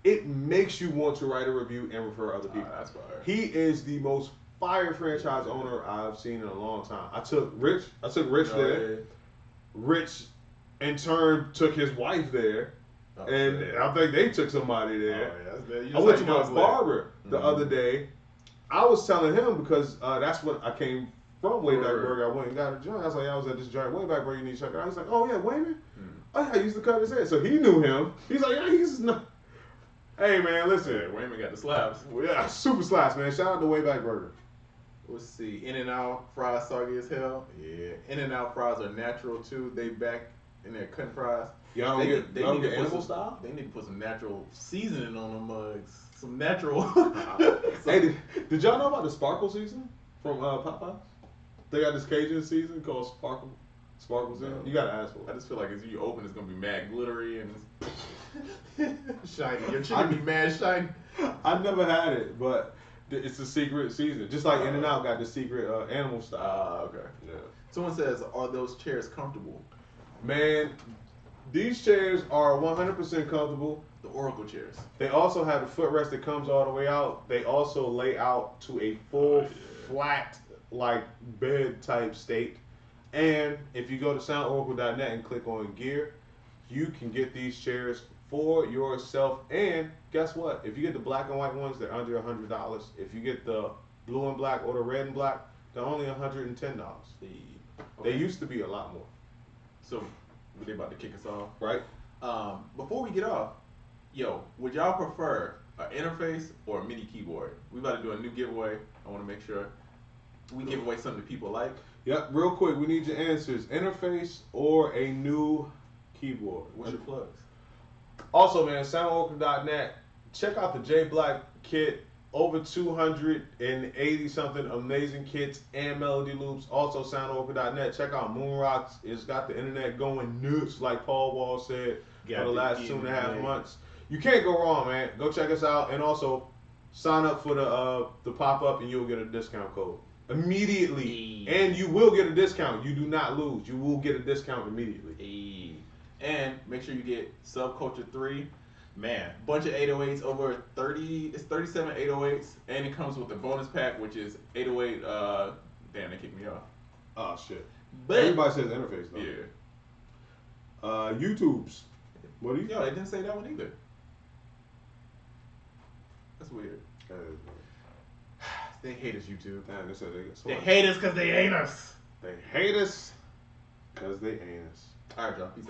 It makes you want to write a review and refer other people. That's fire. He is the most fire franchise owner I've seen in a long time. I took Rich there. Rich in turn took his wife there, Oh, and shit. I think they took somebody there. Oh, yeah, that's bad. You I just went like to my Doug's leg. barber the Mhm. other day. I was telling him because that's when I came from Wayback Right. Burger. I went and got a joint. I was like, I was at this joint, Wayback Burger. You need to check it out. He's like, oh yeah, Wayman. Oh yeah, I used to cut his hair. So he knew him. He's like, yeah, he's not. Hey man, listen. Yeah, Wayman got the slabs. Well, yeah, super slaps, man. Shout out to Wayback Burger. Let's see. In-N-Out fries soggy as hell. Yeah. In-N-Out fries are natural too. They back in their cutting fries. Y'all don't get Y'all animal put some, style? They need to put some natural seasoning on them mugs. Some natural. Hey, did y'all know about the sparkle season from Popeyes? They got this Cajun season called sparkle season. No. You gotta ask for I it. just feel like as you open, it's gonna be mad glittery and shiny. Your chicken be mad shiny. I never had it, but it's a secret season. Just like In-N-Out got the secret animal style. Ah, okay. Yeah. Someone says, are those chairs comfortable? Man, these chairs are 100% comfortable. The Oracle chairs. They also have the footrest that comes all the way out. They also lay out to a full flat like bed type state. And if you go to soundoracle.net and click on gear, you can get these chairs for yourself. And guess what? If you get the black and white ones, they're under $100. If you get the blue and black or the red and black, they're only $110. They used to be a lot more. So, they about to kick us off. Right? Before we get off, yo, would y'all prefer an interface or a mini keyboard? We about to do a new giveaway. I want to make sure we give away something that people like. Yep, real quick, we need your answers. Interface or a new keyboard? What's your plugs? Also, man, soundoracle.net. Check out the J Black kit. Over 280 something amazing kits and melody loops. Also, soundoracle.net. Check out Moonrocks. It's got the internet going nuts, like Paul Wall said, for the last 2.5 months. You can't go wrong, man. Go check us out, and also sign up for the pop up, and you'll get a discount code immediately. And you will get a discount. You do not lose. You will get a discount immediately. And make sure you get Subculture 3. Man, bunch of 808s, over 30, it's 37 808s, and it comes with a bonus pack, which is 808, damn, they kicked me off. Oh, shit. But, Everybody says interface, though. yeah. YouTube's. What do you Yo, they didn't say that one either. That's weird. They hate us, YouTube. Damn, they said They hate us because they ain't us. They hate us because they ain't us. All right, y'all. Peace out.